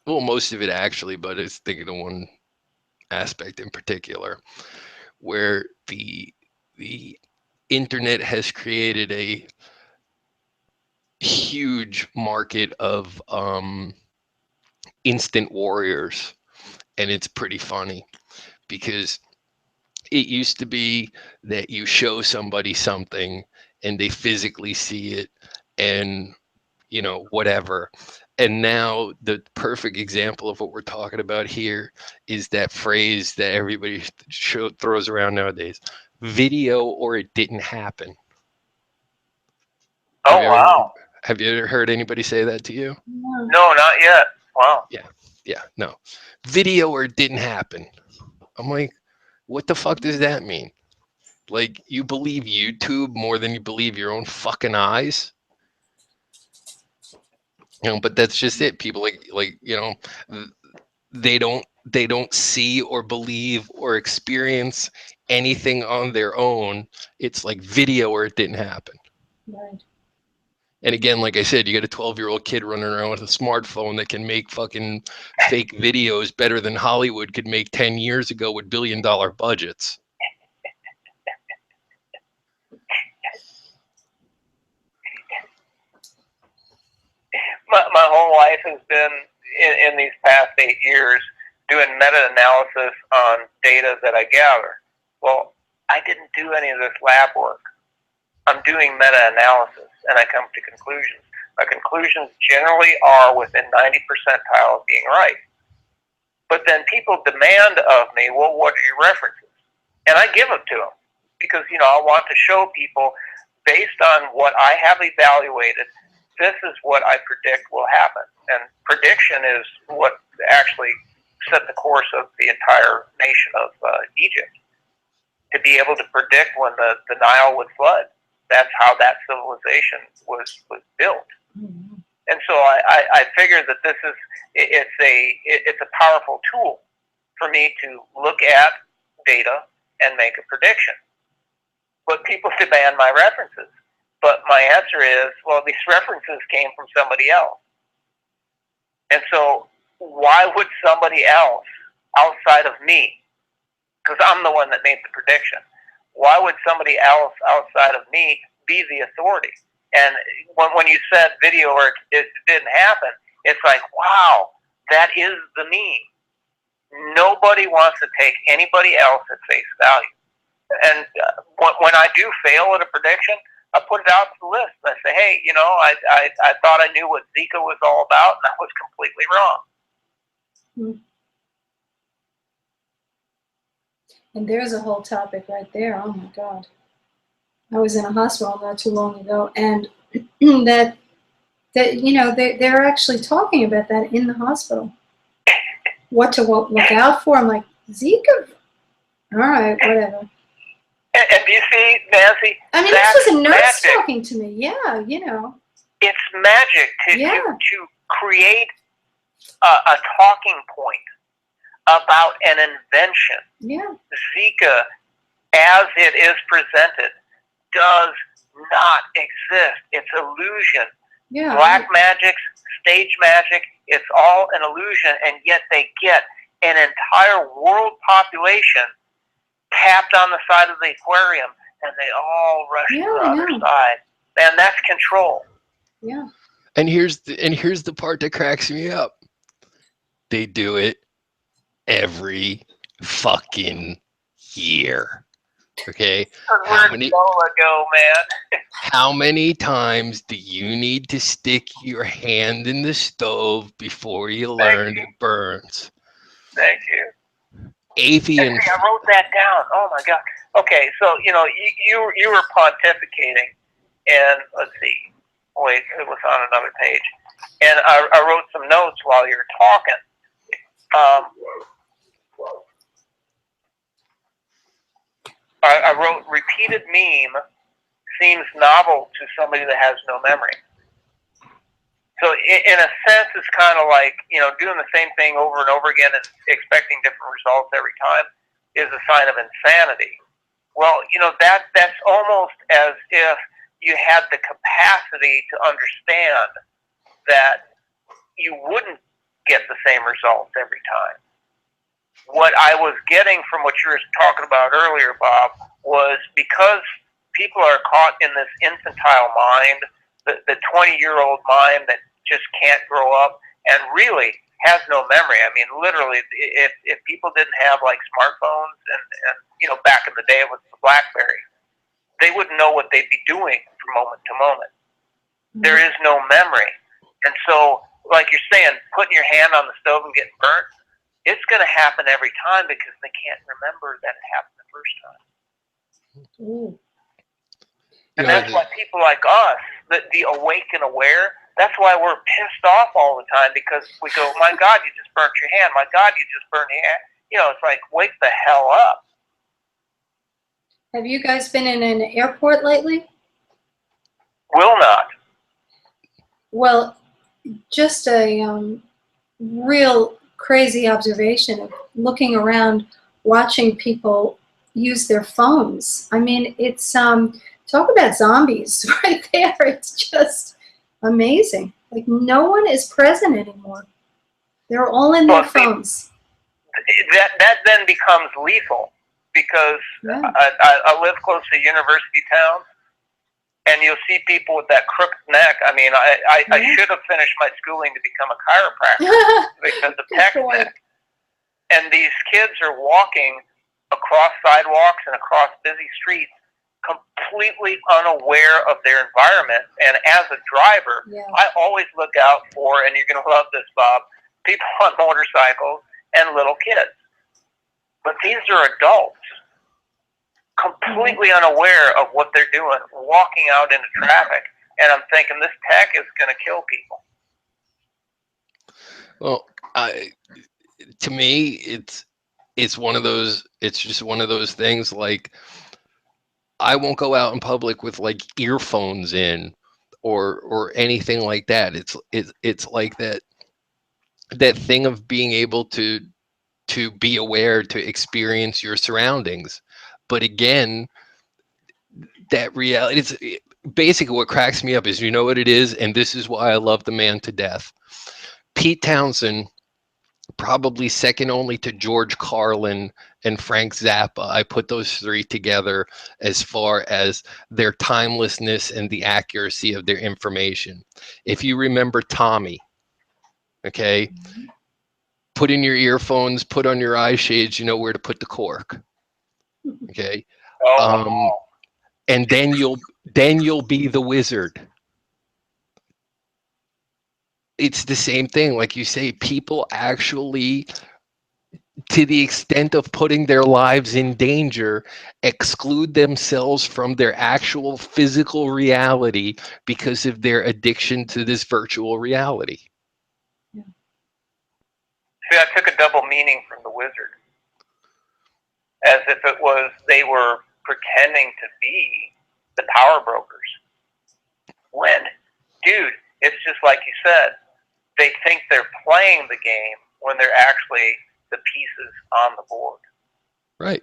well, most of it actually, but it's thinking of one aspect in particular, where the internet has created a huge market of instant warriors. And it's pretty funny, because it used to be that you show somebody something and they physically see it and, whatever. And now the perfect example of what we're talking about here is that phrase that everybody throws around nowadays: video or it didn't happen. Oh, wow. Have you ever heard anybody say that to you? No, not yet. Wow. Yeah, no. Video or it didn't happen. I'm like, what the fuck does that mean? Like, you believe YouTube more than you believe your own fucking eyes? But that's just it. People they don't see or believe or experience anything on their own. It's like video or it didn't happen. Right. And again, like I said, you got a 12-year-old kid running around with a smartphone that can make fucking fake videos better than Hollywood could make 10 years ago with billion-dollar budgets. My whole life has been, in these past 8 years, doing meta-analysis on data that I gather. Well, I didn't do any of this lab work. I'm doing meta-analysis, and I come to conclusions. My conclusions generally are within 90 percentile of being right. But then people demand of me, well, what are your references? And I give them to them because, I want to show people, based on what I have evaluated, this is what I predict will happen. And prediction is what actually set the course of the entire nation of Egypt. To be able to predict when the Nile would flood. That's how that civilization was built. Mm-hmm. And so I figure that it's a powerful tool for me to look at data and make a prediction. But people demand my references. But my answer is, well, these references came from somebody else. And so why would somebody else outside of me, because I'm the one that made the prediction, why would somebody else outside of me be the authority? And when you said video or it didn't happen, it's like, wow, that is the meme. Nobody wants to take anybody else at face value. And when I do fail at a prediction, I put it out to the list. I say, hey, you know, I thought I knew what Zika was all about, and I was completely wrong. And there's a whole topic right there. Oh my God. I was in a hospital not too long ago, and that you know, they're actually talking about that in the hospital. What to look out for. I'm like, Zika? All right, whatever. And you see, Nancy, I mean, this was a nurse magic. talking to me. Yeah, you know. It's magic to create a talking point about an invention. Yeah. Zika, as it is presented, does not exist. It's illusion. Yeah. Black magic, stage magic, it's all an illusion, and yet they get an entire world population tapped on the side of the aquarium, and they all rush to the other side. And that's control. Yeah. And here's the part that cracks me up. They do it every fucking year. Okay? How many times do you need to stick your hand in the stove before you learn it burns? Thank you. Avian. I wrote that down. Oh my God. Okay, so you know, you were pontificating, and let's see. Wait, it was on another page, and I wrote some notes while you were talking. I wrote, repeated meme seems novel to somebody that has no memory. So in a sense, it's kind of like, you know, doing the same thing over and over again and expecting different results every time is a sign of insanity. Well, you know, that's almost as if you had the capacity to understand that you wouldn't get the same results every time. What I was getting from what you were talking about earlier, Bob, was because people are caught in this infantile mind, the 20-year-old mind that just can't grow up and really has no memory. I mean, literally, if people didn't have like smartphones and you know, back in the day it was the BlackBerry, they wouldn't know what they'd be doing from moment to moment. There is no memory. And so, like you're saying, putting your hand on the stove and getting burnt, it's going to happen every time because they can't remember that it happened the first time. Ooh. And that's why people like us, the awake and aware, that's why we're pissed off all the time, because we go, my God, you just burnt your hand. My God, you just burned your hand. You know, it's like, wake the hell up. Have you guys been in an airport lately? Will not. Well, just a real crazy observation of looking around, watching people use their phones. I mean, it's talk about zombies right there. It's just amazing. Like, no one is present anymore. They're all in their phones. That then becomes lethal, because I live close to university towns, and you'll see people with that crooked neck. I mean, I should have finished my schooling to become a chiropractor because of tech neck. And these kids are walking across sidewalks and across busy streets, completely unaware of their environment. And as a driver, I always look out for, and you're going to love this, Bob, people on motorcycles and little kids. But these are adults, completely unaware of what they're doing, walking out into traffic. And I'm thinking, this tech is going to kill people. Well, to me, it's one of those. It's just one of those things. Like, I won't go out in public with like earphones in, or anything like that. It's like that thing of being able to be aware, to experience your surroundings. But again, that reality, it's basically what cracks me up is, you know what it is, and this is why I love the man to death. Pete Townsend, probably second only to George Carlin and Frank Zappa. I put those three together as far as their timelessness and the accuracy of their information. If you remember Tommy, okay, put in your earphones, put on your eye shades, you know where to put the cork. Okay. And then then you'll be the wizard. It's the same thing. Like you say, people actually, to the extent of putting their lives in danger, exclude themselves from their actual physical reality because of their addiction to this virtual reality. See, I took a double meaning from the wizard, as if it was they were pretending to be the power brokers. When, dude, it's just like you said, they think they're playing the game when they're actually the pieces on the board. Right.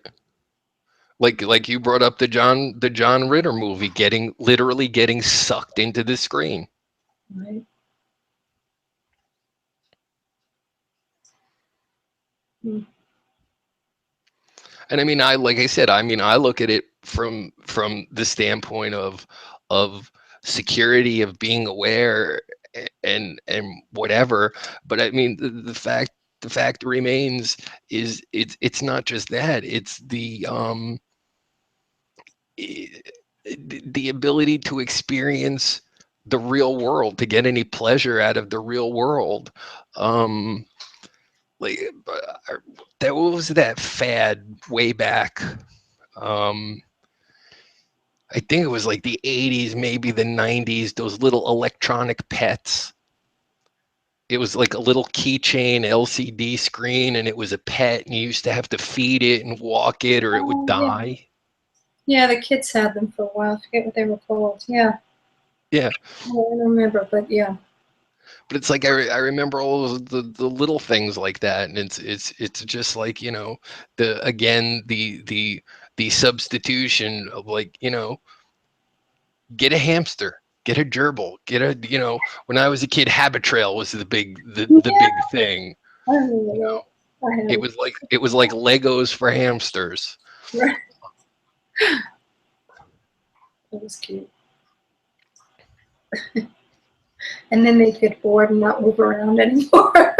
Like you brought up the John Ritter movie, literally getting sucked into the screen. Right. Hmm. And I mean, like I said, I look at it from the standpoint of security, of being aware, and whatever. But I mean, the fact remains is it's not just that. It's the ability to experience the real world, to get any pleasure out of the real world. Like there was that fad way back. I think it was like the 80s, maybe the 90s, those little electronic pets. It was like a little keychain LCD screen, and it was a pet, and you used to have to feed it and walk it, or it would die. Yeah, the kids had them for a while. I forget what they were called. Yeah. Yeah. I don't remember, but yeah. But it's like I remember all of the little things like that, and it's just like, you know, the substitution of, like, you know, get a hamster, get a gerbil, get a, you know, when I was a kid, Habitrail was the big big thing. I remember that. It was like Legos for hamsters. Right. That was cute. And then they'd get bored and not move around anymore.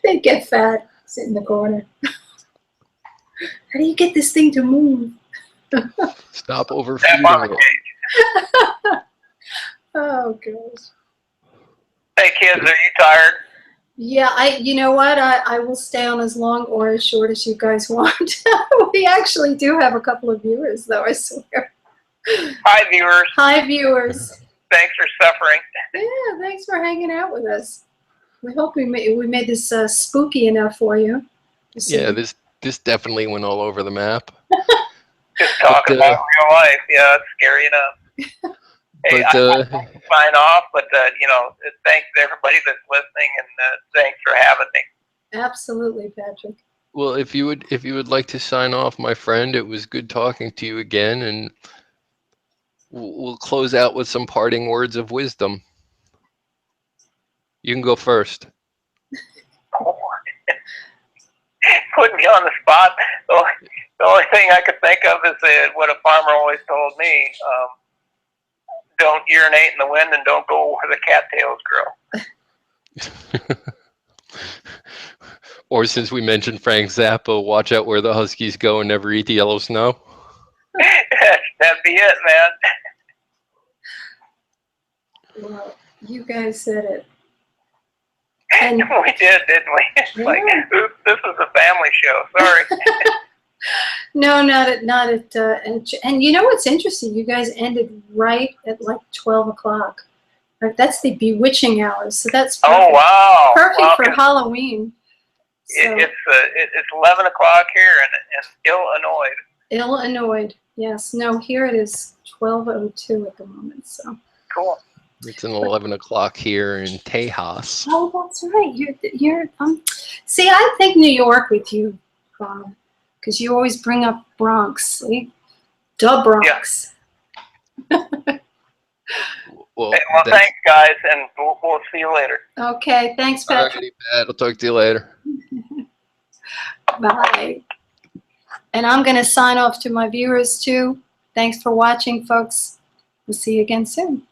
They'd get fat, sit in the corner. How do you get this thing to move? Stop overfeeding it. Oh, gosh. Hey, kids, are you tired? Yeah, you know what? I will stay on as long or as short as you guys want. We actually do have a couple of viewers, though, I swear. Hi, viewers. Hi, viewers. Thanks for suffering. Yeah, thanks for hanging out with us. We hope we made this spooky enough for you. Yeah, this definitely went all over the map. Just talking about real life. Yeah, it's scary enough. Hey, I sign off, but you know, thanks to everybody that's listening, and thanks for having me. Absolutely, Patrick. Well, if you would like to sign off, my friend, it was good talking to you again, and we'll close out with some parting words of wisdom. You can go first. Putting me on the spot. The only thing I could think of is what a farmer always told me. Don't urinate in the wind, and don't go where the cattails grow. Or, since we mentioned Frank Zappa, watch out where the Huskies go and never eat the yellow snow. That'd be it, man. Well, you guys said it. And we did, didn't we? It's like, oops, this is a family show. Sorry. No, not at. And you know what's interesting? You guys ended right at like 12 o'clock. That's the bewitching hours. So that's perfect. Oh, wow. Perfect for Halloween. So, it's 11 o'clock here in Illinois. Illinois. Yes. No, here it is 12:02 at the moment. So cool. It's an 11 o'clock here in Tejas. Oh, that's right. You're see, I think New York with you, because you always bring up Bronx. See? The Bronx. Yeah. Well, thanks, guys, and we'll see you later. Okay, thanks, Patrick. Alrighty, Pat. I'll talk to you later. Bye. And I'm going to sign off to my viewers, too. Thanks for watching, folks. We'll see you again soon.